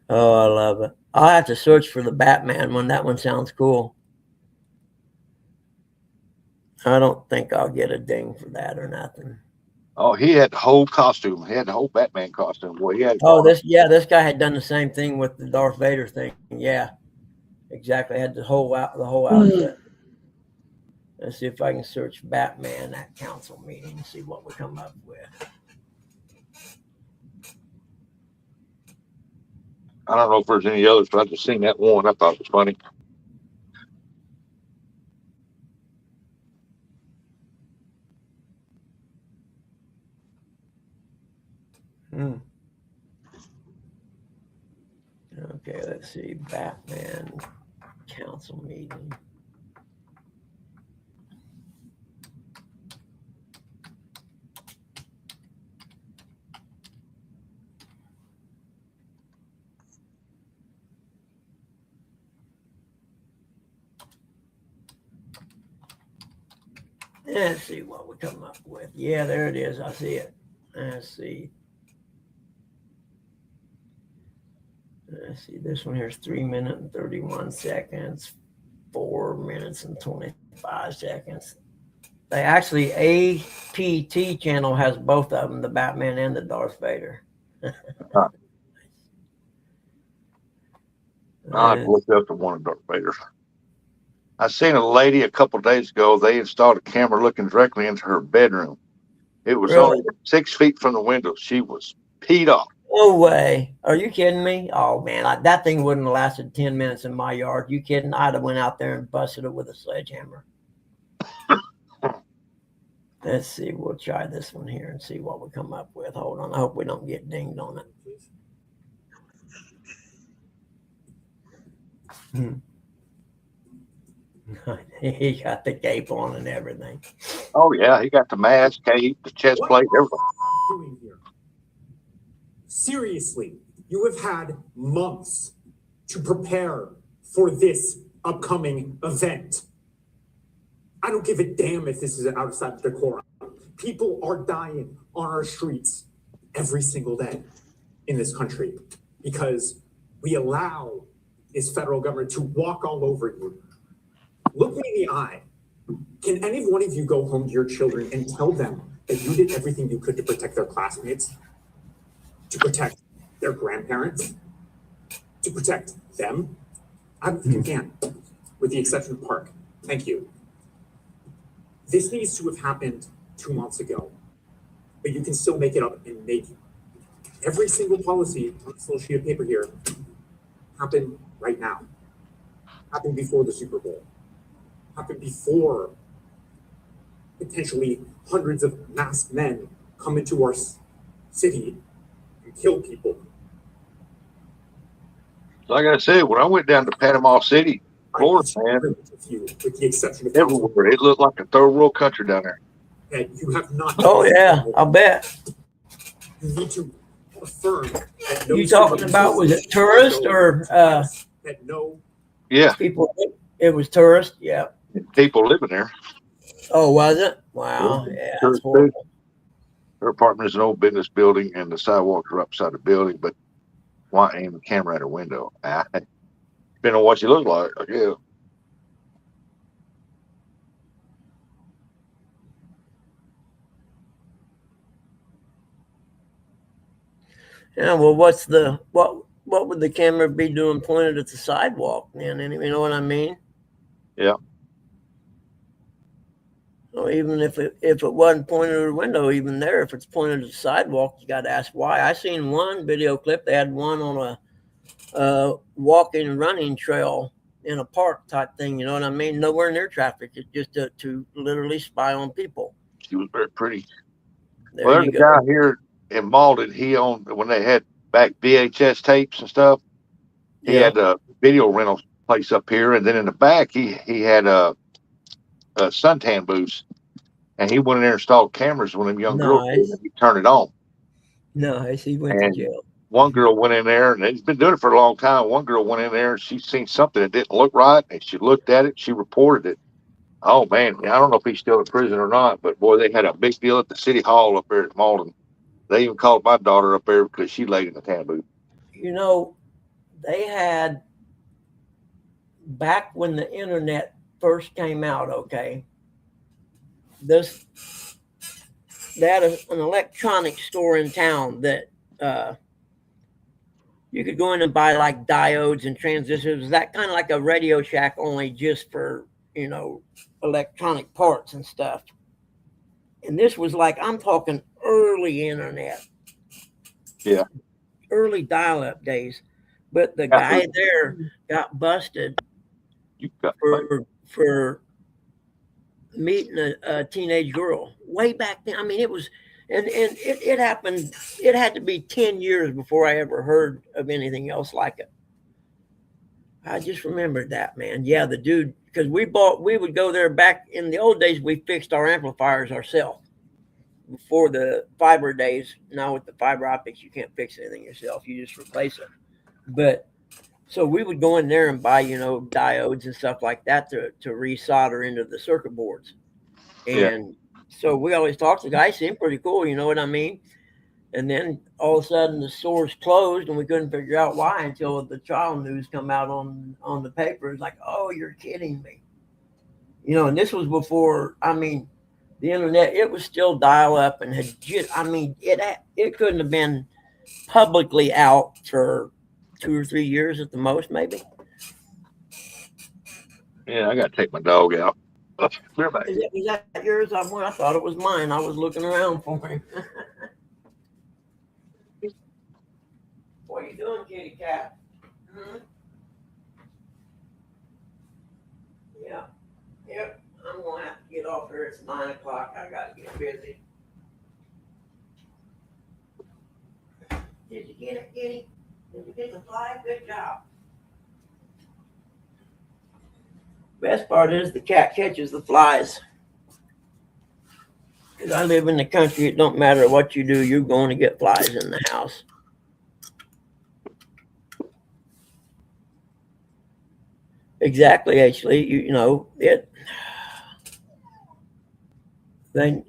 Oh, I love it. I'll have to search for the Batman one. That one sounds cool. I don't think I'll get a ding for that or nothing. Oh, he had the whole costume. He had the whole Batman costume. Boy, he had. Oh, this guy had done the same thing with the Darth Vader thing. Yeah, exactly. Had the whole outfit. Let's see if I can search Batman at council meeting and see what we come up with. I don't know if there's any others, but I just seen that one. I thought it was funny. Okay, let's see. Batman council meeting. Let's see what we come up with. Yeah, there it is. I see it. Let's see. Let's see. This one here is 3 minutes and 31 seconds, 4 minutes and 25 seconds. They actually, APT channel has both of them, the Batman and the Darth Vader. I looked up to one of Darth Vader's. I seen a lady a couple of days ago. They installed a camera looking directly into her bedroom. It was Really? only 6 feet from the window. She was peed off. No way. Are you kidding me? Oh, man. That thing wouldn't have lasted 10 minutes in my yard. You kidding? I'd have went out there and busted it with a sledgehammer. Let's see. We'll try this one here and see what we come up with. Hold on. I hope we don't get dinged on it. He got the cape on and everything. Oh, yeah. He got the mask, cape, the chest plate, everything. Doing here? Seriously, you have had months to prepare for this upcoming event. I don't give a damn if this is outside of decorum. People are dying on our streets every single day in this country because we allow this federal government to walk all over you. Look me in the eye. Can any one of you go home to your children and tell them that you did everything you could to protect their classmates, to protect their grandparents, to protect them? I don't think you can, with the exception of Park. Thank you. This needs to have happened 2 months ago, but you can still make it up and make every single policy on this little sheet of paper here happen right now. Happen before the Super Bowl. Happen before potentially hundreds of masked men come into our city and kill people. Like I said, when I went down to Panama City, Florida, man, with the exception of everywhere, it looked like a third world country down there. that you have not. Oh, yeah. I'll bet. You need to affirm that You talking about, was it tourist or that no Yeah, people? It was tourist. Yeah. people living there. Oh, was it? Wow. Yeah. Yeah. Sure, That's horrible. Her apartment is an old business building, and the sidewalks are upside the building, but why aim the camera at her window? Depending on what she looks like, I guess. Yeah. Well, what would the camera be doing pointed at the sidewalk? Man, you know what I mean? Yeah. Or even if it wasn't pointed at a window, even there, if it's pointed at the sidewalk, you got to ask why. I seen one video clip. They had one on a walking and running trail in a park type thing. You know what I mean? Nowhere near traffic. It's just to literally spy on people. She was very pretty. There Well, there's you a go. guy here in Malden. He owned, when they had back VHS tapes and stuff. He Yeah. had a video rental place up here, and then in the back he had a suntan booth, and he went in there and installed cameras when them young girls did, Nice. and he turned it on. Nice. He went to And jail. one girl went in there, and he's been doing it for a long time. One girl went in there, and she seen something that didn't look right, and she looked at it. She reported it. Oh man, I don't know if he's still in prison or not, but boy, they had a big deal at the city hall up there at Malden. They even called my daughter up there because she laid in the tan booth. You know, they had back when the internet first came out. Okay, they had an electronics store in town that you could go in and buy like diodes and transistors. That kind of like a Radio Shack, only just for, you know, electronic parts and stuff. And this was like, I'm talking early internet. Yeah. Early dial-up days. But the guy there got busted for meeting a teenage girl way back then. I mean, it was, and it happened. It had to be 10 years before I ever heard of anything else like it. I just remembered that, man. Yeah, the dude, because we would go there back in the old days. We fixed our amplifiers ourselves before the fiber days. Now with the fiber optics, you can't fix anything yourself. You just replace it. But so we would go in there and buy, you know, diodes and stuff like that to resolder into the circuit boards. And so we always talked to the guy, seemed pretty cool, you know what I mean? And then all of a sudden the store's closed and we couldn't figure out why until the child news come out on the paper. It's like, oh, you're kidding me. You know, and this was before, I mean, the internet, it was still dial up and had just, I mean, it couldn't have been publicly out for 2 or 3 years at the most, maybe. Yeah, I got to take my dog out. Is that yours? I thought it was mine. I was looking around for him. What are you doing, kitty cat? Yeah. Yep. I'm going to have to get off here. It's 9 o'clock. I got to get busy. Did you get it, kitty? Did you get the fly? Good job. Best part is the cat catches the flies. Because I live in the country, it don't matter what you do, you're going to get flies in the house. Exactly, actually, you know, they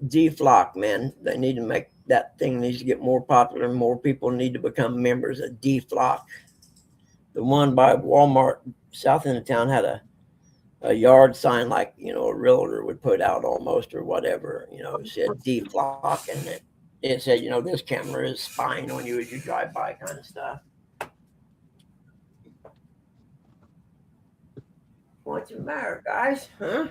DFlock, man. They need to make that thing needs to get more popular. More people need to become members of DFlock. The one by Walmart south end of town had a yard sign like, you know, a realtor would put out almost or whatever, you know, it said DFlock, and it said, you know, this camera is spying on you as you drive by kind of stuff. What's the matter, guys? Huh?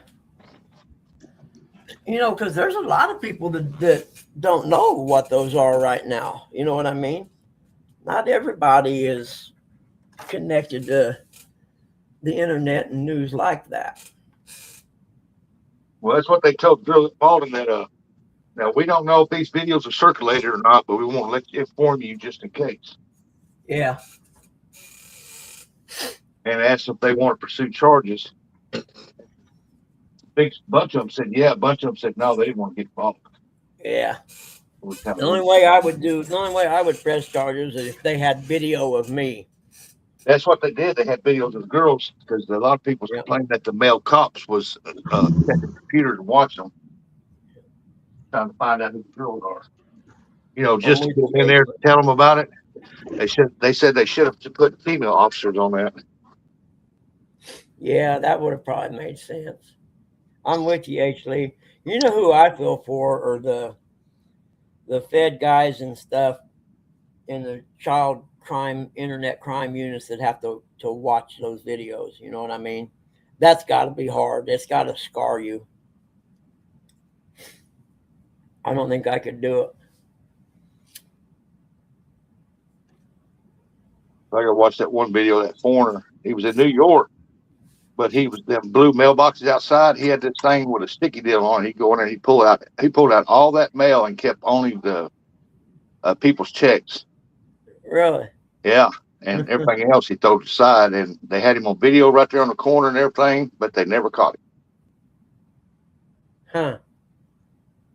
You know, because there's a lot of people that don't know what those are right now. You know what I mean? Not everybody is connected to the internet and news like that. Well, that's what they told Bill at Malden, that now we don't know if these videos are circulated or not, but we want to let you inform you just in case. Yeah. And asked if they want to pursue charges. Big bunch of them said yeah. A bunch of them said no, they didn't want to get involved. Yeah. The only way I would press charges is if they had video of me. That's what they did. They had videos of the girls because a lot of people complained that the male cops was checking computers and watching them, trying to find out who the girls are. You know, just to get in there to tell them about it. They said they should have put female officers on that. Yeah, that would have probably made sense. I'm with you, actually. You know who I feel for are the Fed guys and stuff in the child crime, internet crime units that have to watch those videos. You know what I mean? That's got to be hard. It's got to scar you. I don't think I could do it. I got watched that one video of that foreigner. He was in New York, but he was them blue mailboxes outside. He had this thing with a sticky deal on it. He'd go in there, he pulled out all that mail and kept only the people's checks. Really? Yeah. And everything else he threw aside, and they had him on video right there on the corner and everything, but they never caught him. Huh.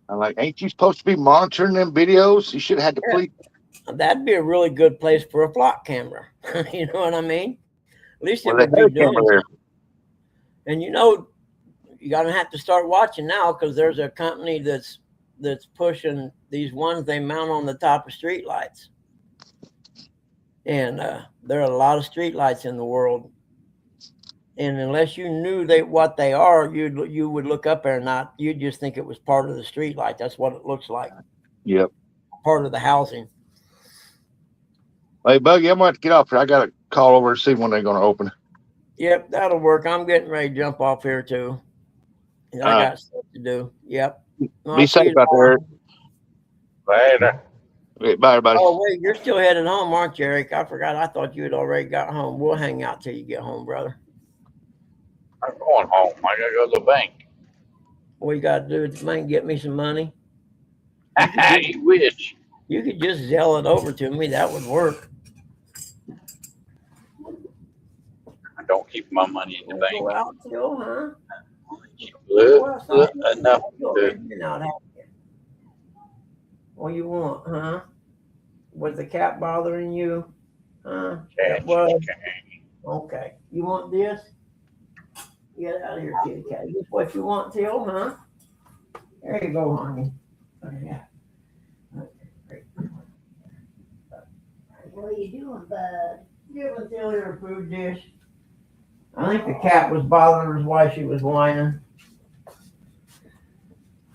I'm like, ain't you supposed to be monitoring them videos? You should have had the police. That'd be a really good place for a flock camera. You know what I mean? At least it Well, they would be had a doing camera there. something. And you know, you gotta have to start watching now because there's a company that's pushing these ones they mount on the top of street lights. And there are a lot of street lights in the world. And unless you knew what they are, you would look up there and you'd just think it was part of the street light. That's what it looks like. Yep. Part of the housing. Hey, Buggy, I'm going to have to get off here. I got to call over and see when they're going to open. Yep, that'll work. I'm getting ready to jump off here too. And I got stuff to do. Yep. Be safe out there. Later. Okay, bye, everybody. Oh, wait, you're still heading home, aren't you, Eric? I forgot. I thought you had already got home. We'll hang out till you get home, brother. I'm going home. I gotta go to the bank. What you got to do is, man, get me some money. You wish. You could just zell it over to me. That would work. I don't keep my money in the bank. Go out still, huh? Enough to What you want, huh? Was the cat bothering you? Huh? cash. It was. Okay. You want this? Get out of here, kitty cat. This what you want, Till, huh? There you go, honey. Oh, yeah. What are you doing, bud? Giving Till her food dish. I think the cat was bothering her while she was whining.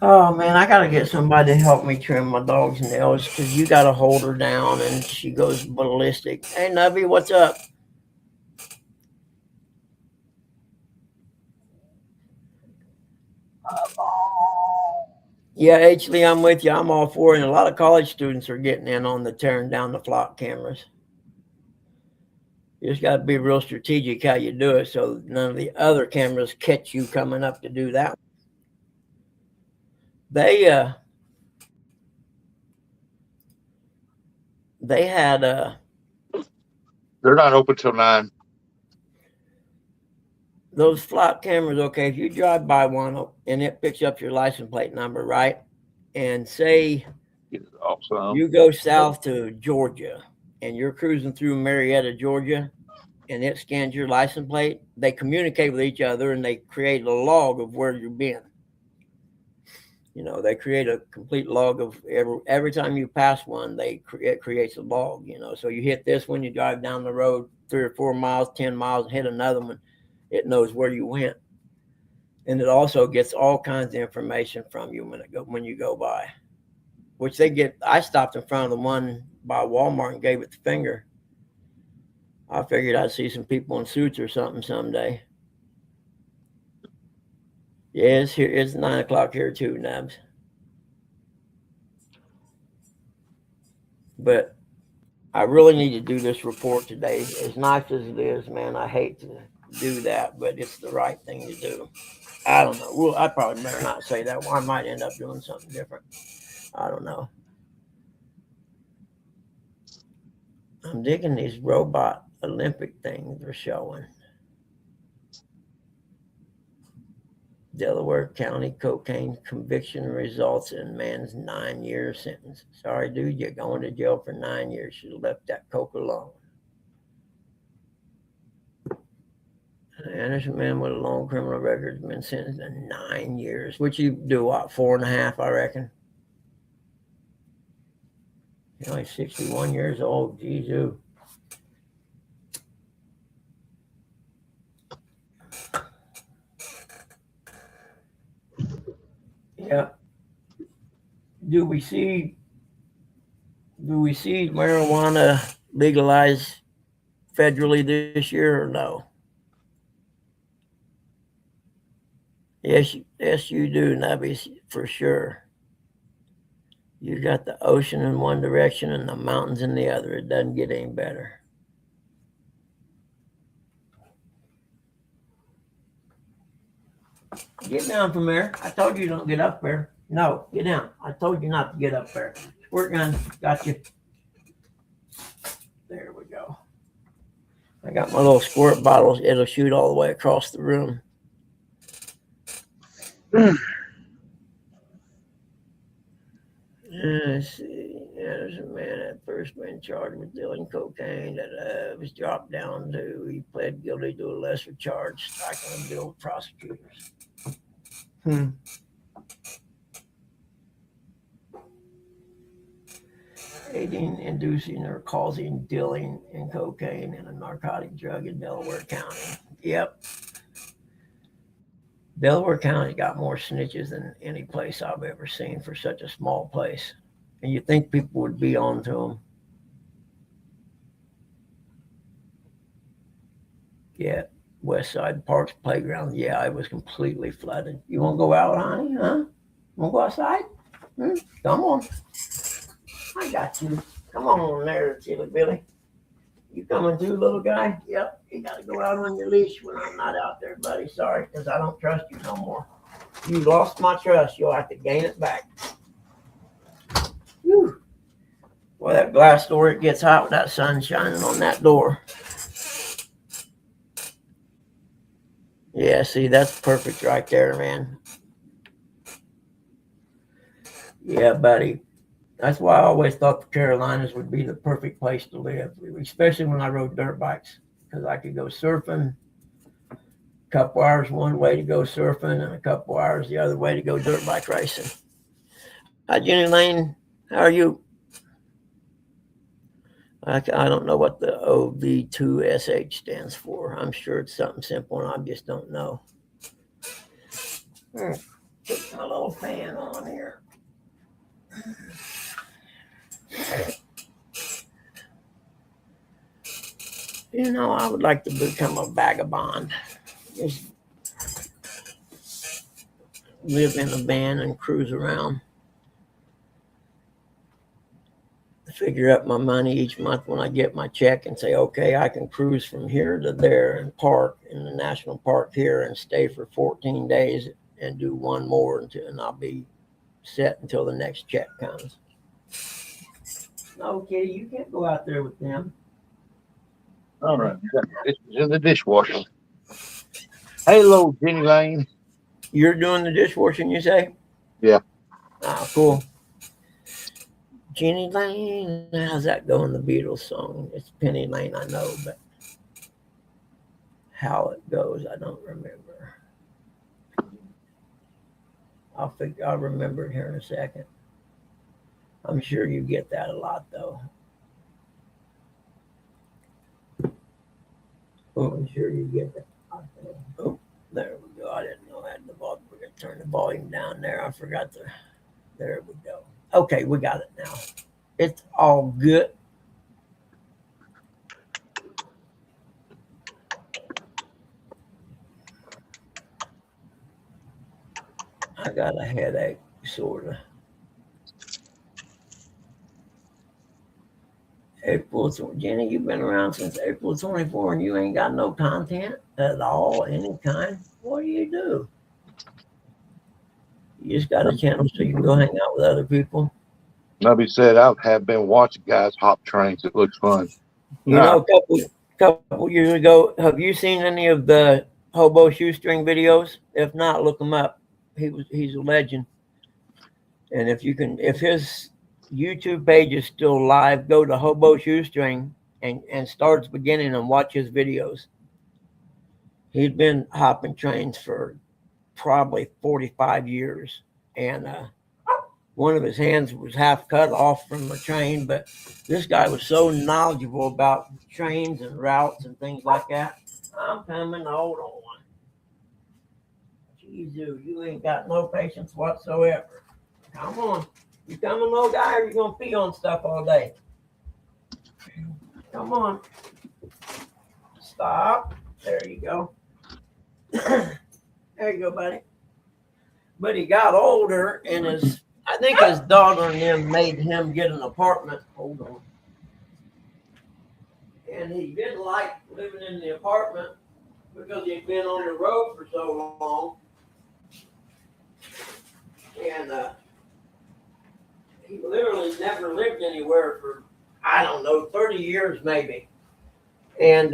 Oh man, I gotta get somebody to help me trim my dog's nails because you gotta hold her down and she goes ballistic. Hey Nubby, what's up? Yeah, H. I'm with you. I'm all for it. And a lot of college students are getting in on the tearing down the flock cameras. You just got to be real strategic how you do it so none of the other cameras catch you coming up to do that. They had They're not open till 9. those flock cameras. Okay, if you drive by one and it picks up your license plate number, right? And say Also, you go south to Georgia and you're cruising through Marietta, Georgia, and it scans your license plate, they communicate with each other and they create a log of where you've been. You know, they create a complete log of every time you pass one, it creates a log, you know. So you hit this one, you drive down the road 3 or 4 miles, 10 miles, hit another one, it knows where you went. And it also gets all kinds of information from you when you go by, which they get. I stopped in front of the one by Walmart and gave it the finger. I figured I'd see some people in suits or something someday. Yeah, it's here. It's 9 o'clock here too, Nabs. But I really need to do this report today. As nice as it is, man, I hate to do that, but it's the right thing to do. I don't know. Well, I probably better not say that. Well, I might end up doing something different. I don't know. I'm digging these robot Olympic things they're showing. Delaware County cocaine conviction results in man's 9-year sentence. Sorry, dude, you're going to jail for 9 years. Should have left that coke alone. An innocent man with a long criminal record has been sentenced to 9 years, which you do what, 4.5, I reckon. He's only 61 years old. Jeez. Yeah. Do we see marijuana legalized federally this year or no? Yes, you do, Nubby, for sure. You got the ocean in one direction and the mountains in the other. It doesn't get any better. Get down from there. I told you don't get up there. No, get down. I told you not to get up there. Squirt gun, got you. There we go. I got my little squirt bottle. It'll shoot all the way across the room. Let's see. There's a man at first been charged with dealing cocaine that was dropped down to. He pled guilty to a lesser charge, striking a bill with prosecutors. Aiding, inducing, or causing dealing in cocaine and a narcotic drug in Delaware County. Yep. Delaware County got more snitches than any place I've ever seen for such a small place. And you think people would be on to them. Yeah, West Side Park's playground. Yeah, it was completely flooded. You want to go out, honey? Huh? Want to go outside? Come on. I got you. Come on there, Chili Billy. You coming too, little guy? Yep. You got to go out on your leash when I'm not out there, buddy. Sorry, because I don't trust you no more. You lost my trust. You'll have to gain it back. Whew. Boy, that glass door, it gets hot with that sun shining on that door. Yeah, see, that's perfect right there, man. Yeah, buddy. That's why I always thought the Carolinas would be the perfect place to live, especially when I rode dirt bikes, because I could go surfing, a couple hours one way to go surfing, and a couple hours the other way to go dirt bike racing. Hi, Jenny Lane. How are you? I don't know what the OV2SH stands for. I'm sure it's something simple, and I just don't know. Put my little fan on here. You know, I would like to become a vagabond. Just live in a van and cruise around. Figure out my money each month when I get my check and say, okay, I can cruise from here to there and park in the national park here and stay for 14 days and do one more and I'll be set until the next check comes. No, Kitty, you can't go out there with them. All right. It's in the dishwasher. Hello, Jenny Lane. You're doing the dishwashing, you say? Yeah. Ah, cool. Jenny Lane. How's that go in the Beatles song? It's Penny Lane, I know, but how it goes, I don't remember. I'll remember it here in a second. I'm sure you get that a lot, though. Oh, I'm sure you get that. Oh, there we go. I didn't know I had the volume. We're going to turn the volume down there. I forgot to. There we go. Okay, we got it now. It's all good. I got a headache, sort of. Jenny, you've been around since April 24 and you ain't got no content at all, any kind. What do? You just got a channel so you can go hang out with other people. Nubby said I have been watching guys hop trains. It looks fun. You know, a couple years ago, have you seen any of the Hobo Shoestring videos? If not, look him up. He's a legend. And if his YouTube page is still live, go to Hobo Shoestring and start at the beginning and watch his videos. He'd been hopping trains for probably 45 years. And one of his hands was half cut off from the train, but this guy was so knowledgeable about trains and routes and things like that. I'm coming, hold on. Jeez, you ain't got no patience whatsoever. Come on. You coming, little guy, or you gonna pee on stuff all day? Come on. Stop. There you go. There you go, buddy. But he got older, and I think his daughter and them made him get an apartment. Hold on. And he didn't like living in the apartment because he'd been on the road for so long. And he literally never lived anywhere for, I I don't know, 30 years maybe. And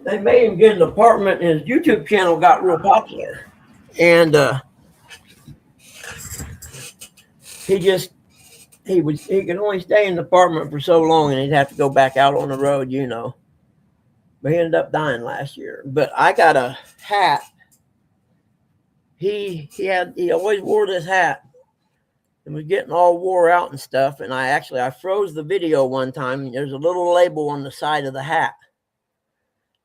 they made him get an apartment, and his YouTube channel got real popular. And he could only stay in the apartment for so long, and he'd have to go back out on the road, you know. But he ended up dying last year. But I got a hat. He always wore this hat. It was getting all wore out and stuff. And I froze the video one time. There's a little label on the side of the hat.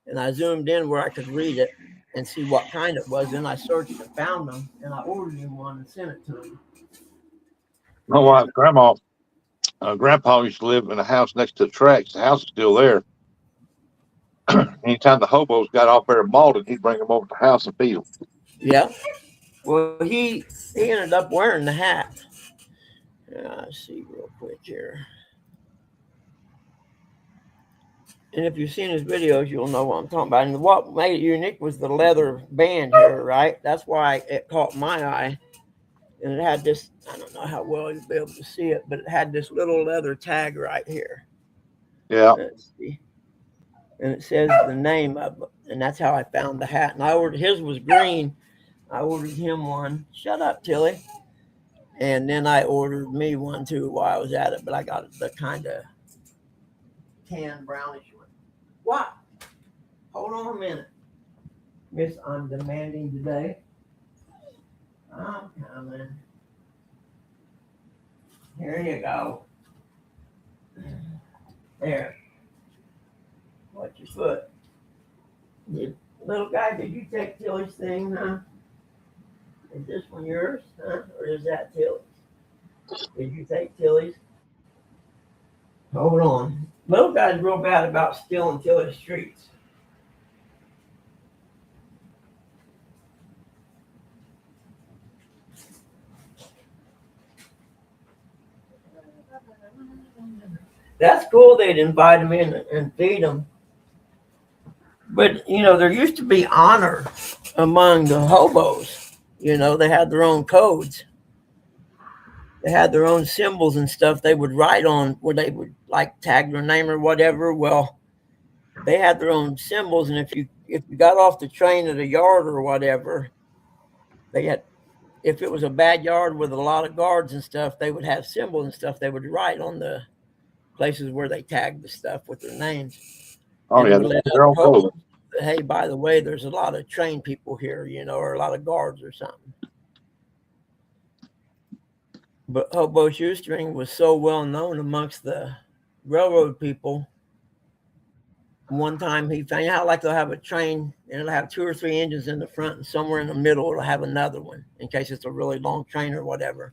And I zoomed in where I could read it and see what kind it was. Then I searched and found them, and I ordered him one and sent it to him. My wife, grandpa used to live in a house next to the tracks. The house is still there. Anytime the hobos got off there at Malden, he'd bring them over to the house and feed them. Yeah. Well, he ended up wearing the hat. Let's see real quick here. And if you've seen his videos, you'll know what I'm talking about. And what made it unique was the leather band here, right? That's why it caught my eye. And it had this, I don't know how well you'll be able to see it, but it had this little leather tag right here. Yeah. Let's see. And it says the name of it. And that's how I found the hat. And his was green. I ordered him one. Shut up, Tilly. And then I ordered me one too while I was at it, but I got the kind of tan brownish one. What? Hold on a minute. Miss, I'm demanding today. I'm coming. Here you go. There. Watch your foot. Little guy, did you take Tilly's thing, huh? Is this one yours, huh? Or is that Tilly's? Did you take Tilly's? Hold on. Little guy's real bad about stealing Tilly's treats. That's cool. They'd invite him in and feed him. But, you know, there used to be honor among the hobos. You know, they had their own codes. They had their own symbols and stuff they would write on where they would like tag their name or whatever. Well, they had their own symbols. And if you got off the train at a yard or whatever, if it was a bad yard with a lot of guards and stuff, they would have symbols and stuff they would write on the places where they tagged the stuff with their names. Oh, yeah. They're all cool. Hey, by the way, there's a lot of trained people here, you know, or a lot of guards or something. But hobo shoestring was so well known amongst the railroad people. One time he found, you know how like they'll have a train and it'll have 2 or 3 engines in the front, and somewhere in the middle it'll have another one in case it's a really long train or whatever.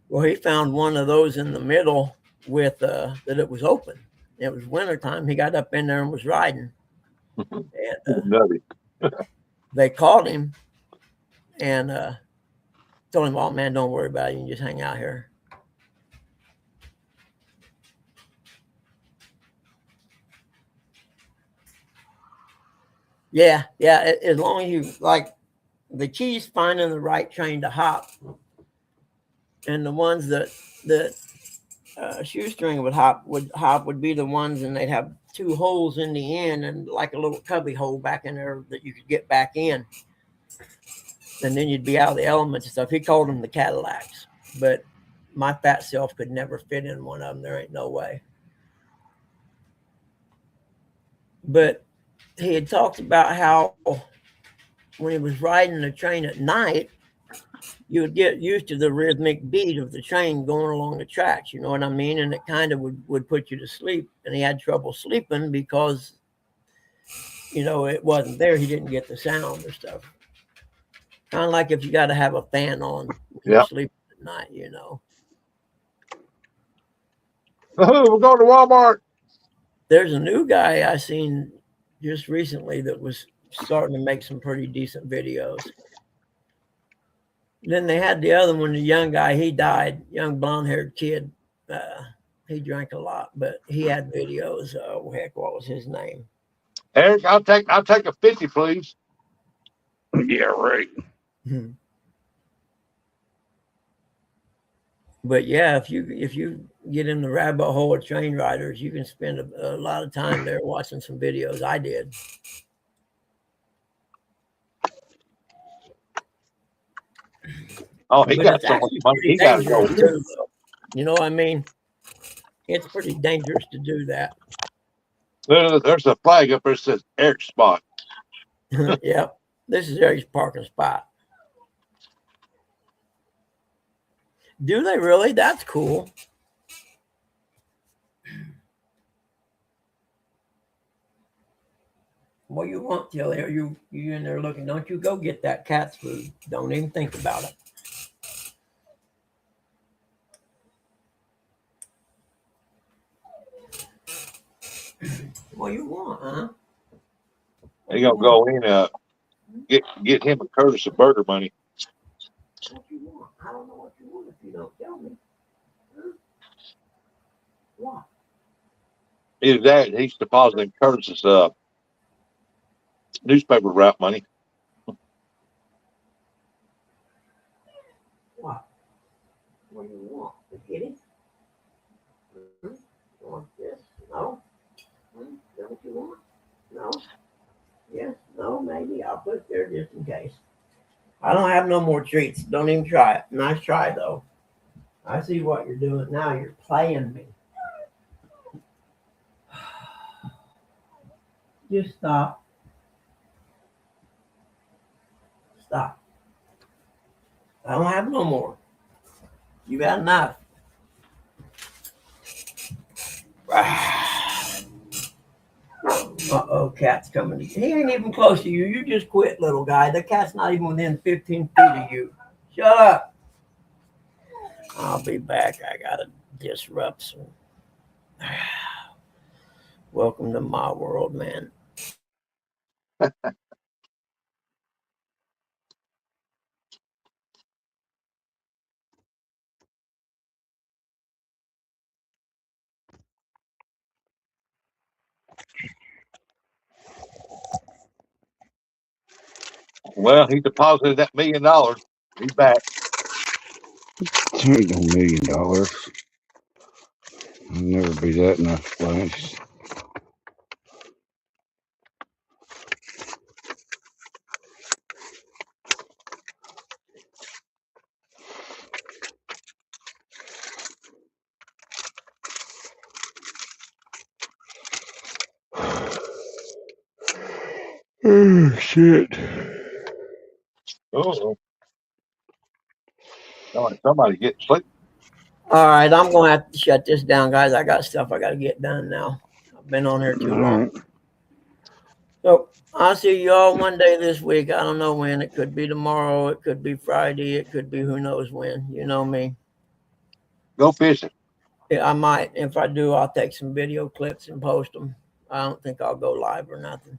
Well, he found one of those in the middle with that it was open. It was wintertime. He got up in there and was riding. And they called him and told him, "Oh man, don't worry about it. You can just hang out here." Yeah. As long as you like, the key's finding the right train to hop, and the ones that shoestring would hop would be the ones, and they'd have 2 holes in the end and like a little cubby hole back in there that you could get back in. And then you'd be out of the elements and stuff. He called them the Cadillacs, but my fat self could never fit in one of them. There ain't no way. But he had talked about how when he was riding the train at night, you would get used to the rhythmic beat of the train going along the tracks. You know what I mean? And it kind of would put you to sleep. And he had trouble sleeping because, you know, it wasn't there. He didn't get the sound or stuff. Kind of like if you got to have a fan on when you're sleeping at night, you know. Oh, we're going to Walmart. There's a new guy I seen just recently that was starting to make some pretty decent videos. Then they had the other one, the young guy. He died, young blonde-haired kid. He drank a lot, but he had videos. Heck, what was his name? Eric, I'll take a 50, please. Yeah, right. But yeah, if you get in the rabbit hole of train riders, you can spend a lot of time there watching some videos. I did. Oh, he But got it's so much actually money. pretty He got to go. dangerous too, though. You know what I mean? It's pretty dangerous to do that. There's a flag up there that says Eric spot. Yep. This is Eric's parking spot. Do they really? That's cool. What you want, Tilly? Are you in there looking? Don't you go get that cat's food. Don't even think about it. What you want, huh? He gonna go in, get him and Curtis a burger money. What you want? I don't know what you want if you don't tell me. Huh? What? Either that, he's depositing Curtis's newspaper route money. What? What do you want? The kitty? You want this? No? Is that what you want? No? Yes? No? Maybe. I'll put it there just in case. I don't have no more treats. Don't even try it. Nice try, though. I see what you're doing now. You're playing me. Just stop. Stop. I don't have no more. You got enough. Uh-oh, cat's coming. He ain't even close to you. You just quit, little guy. The cat's not even within 15 feet of you. Shut up. I'll be back. I gotta disrupt some. Welcome to my world, man. Well, he deposited that $1 million. He's back. There ain't no $1 million. I'll never be that nice place. Oh, shit. Oh, somebody get sleep. All right, I'm gonna have to shut this down, guys. I got stuff I gotta get done now. I've been on here too long. So I'll see you all one day this week. I don't know when. It could be tomorrow. It could be Friday. It could be who knows when. You know me. Go fishing. Yeah, I might. If I do, I'll take some video clips and post them. I don't think I'll go live or nothing.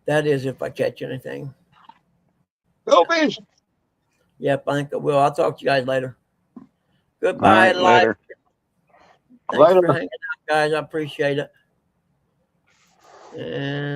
That is if I catch anything. Go fishing. Yep, I think I will. I'll talk to you guys later. Goodbye, All right, later. Thanks for hanging out, guys. I appreciate it. And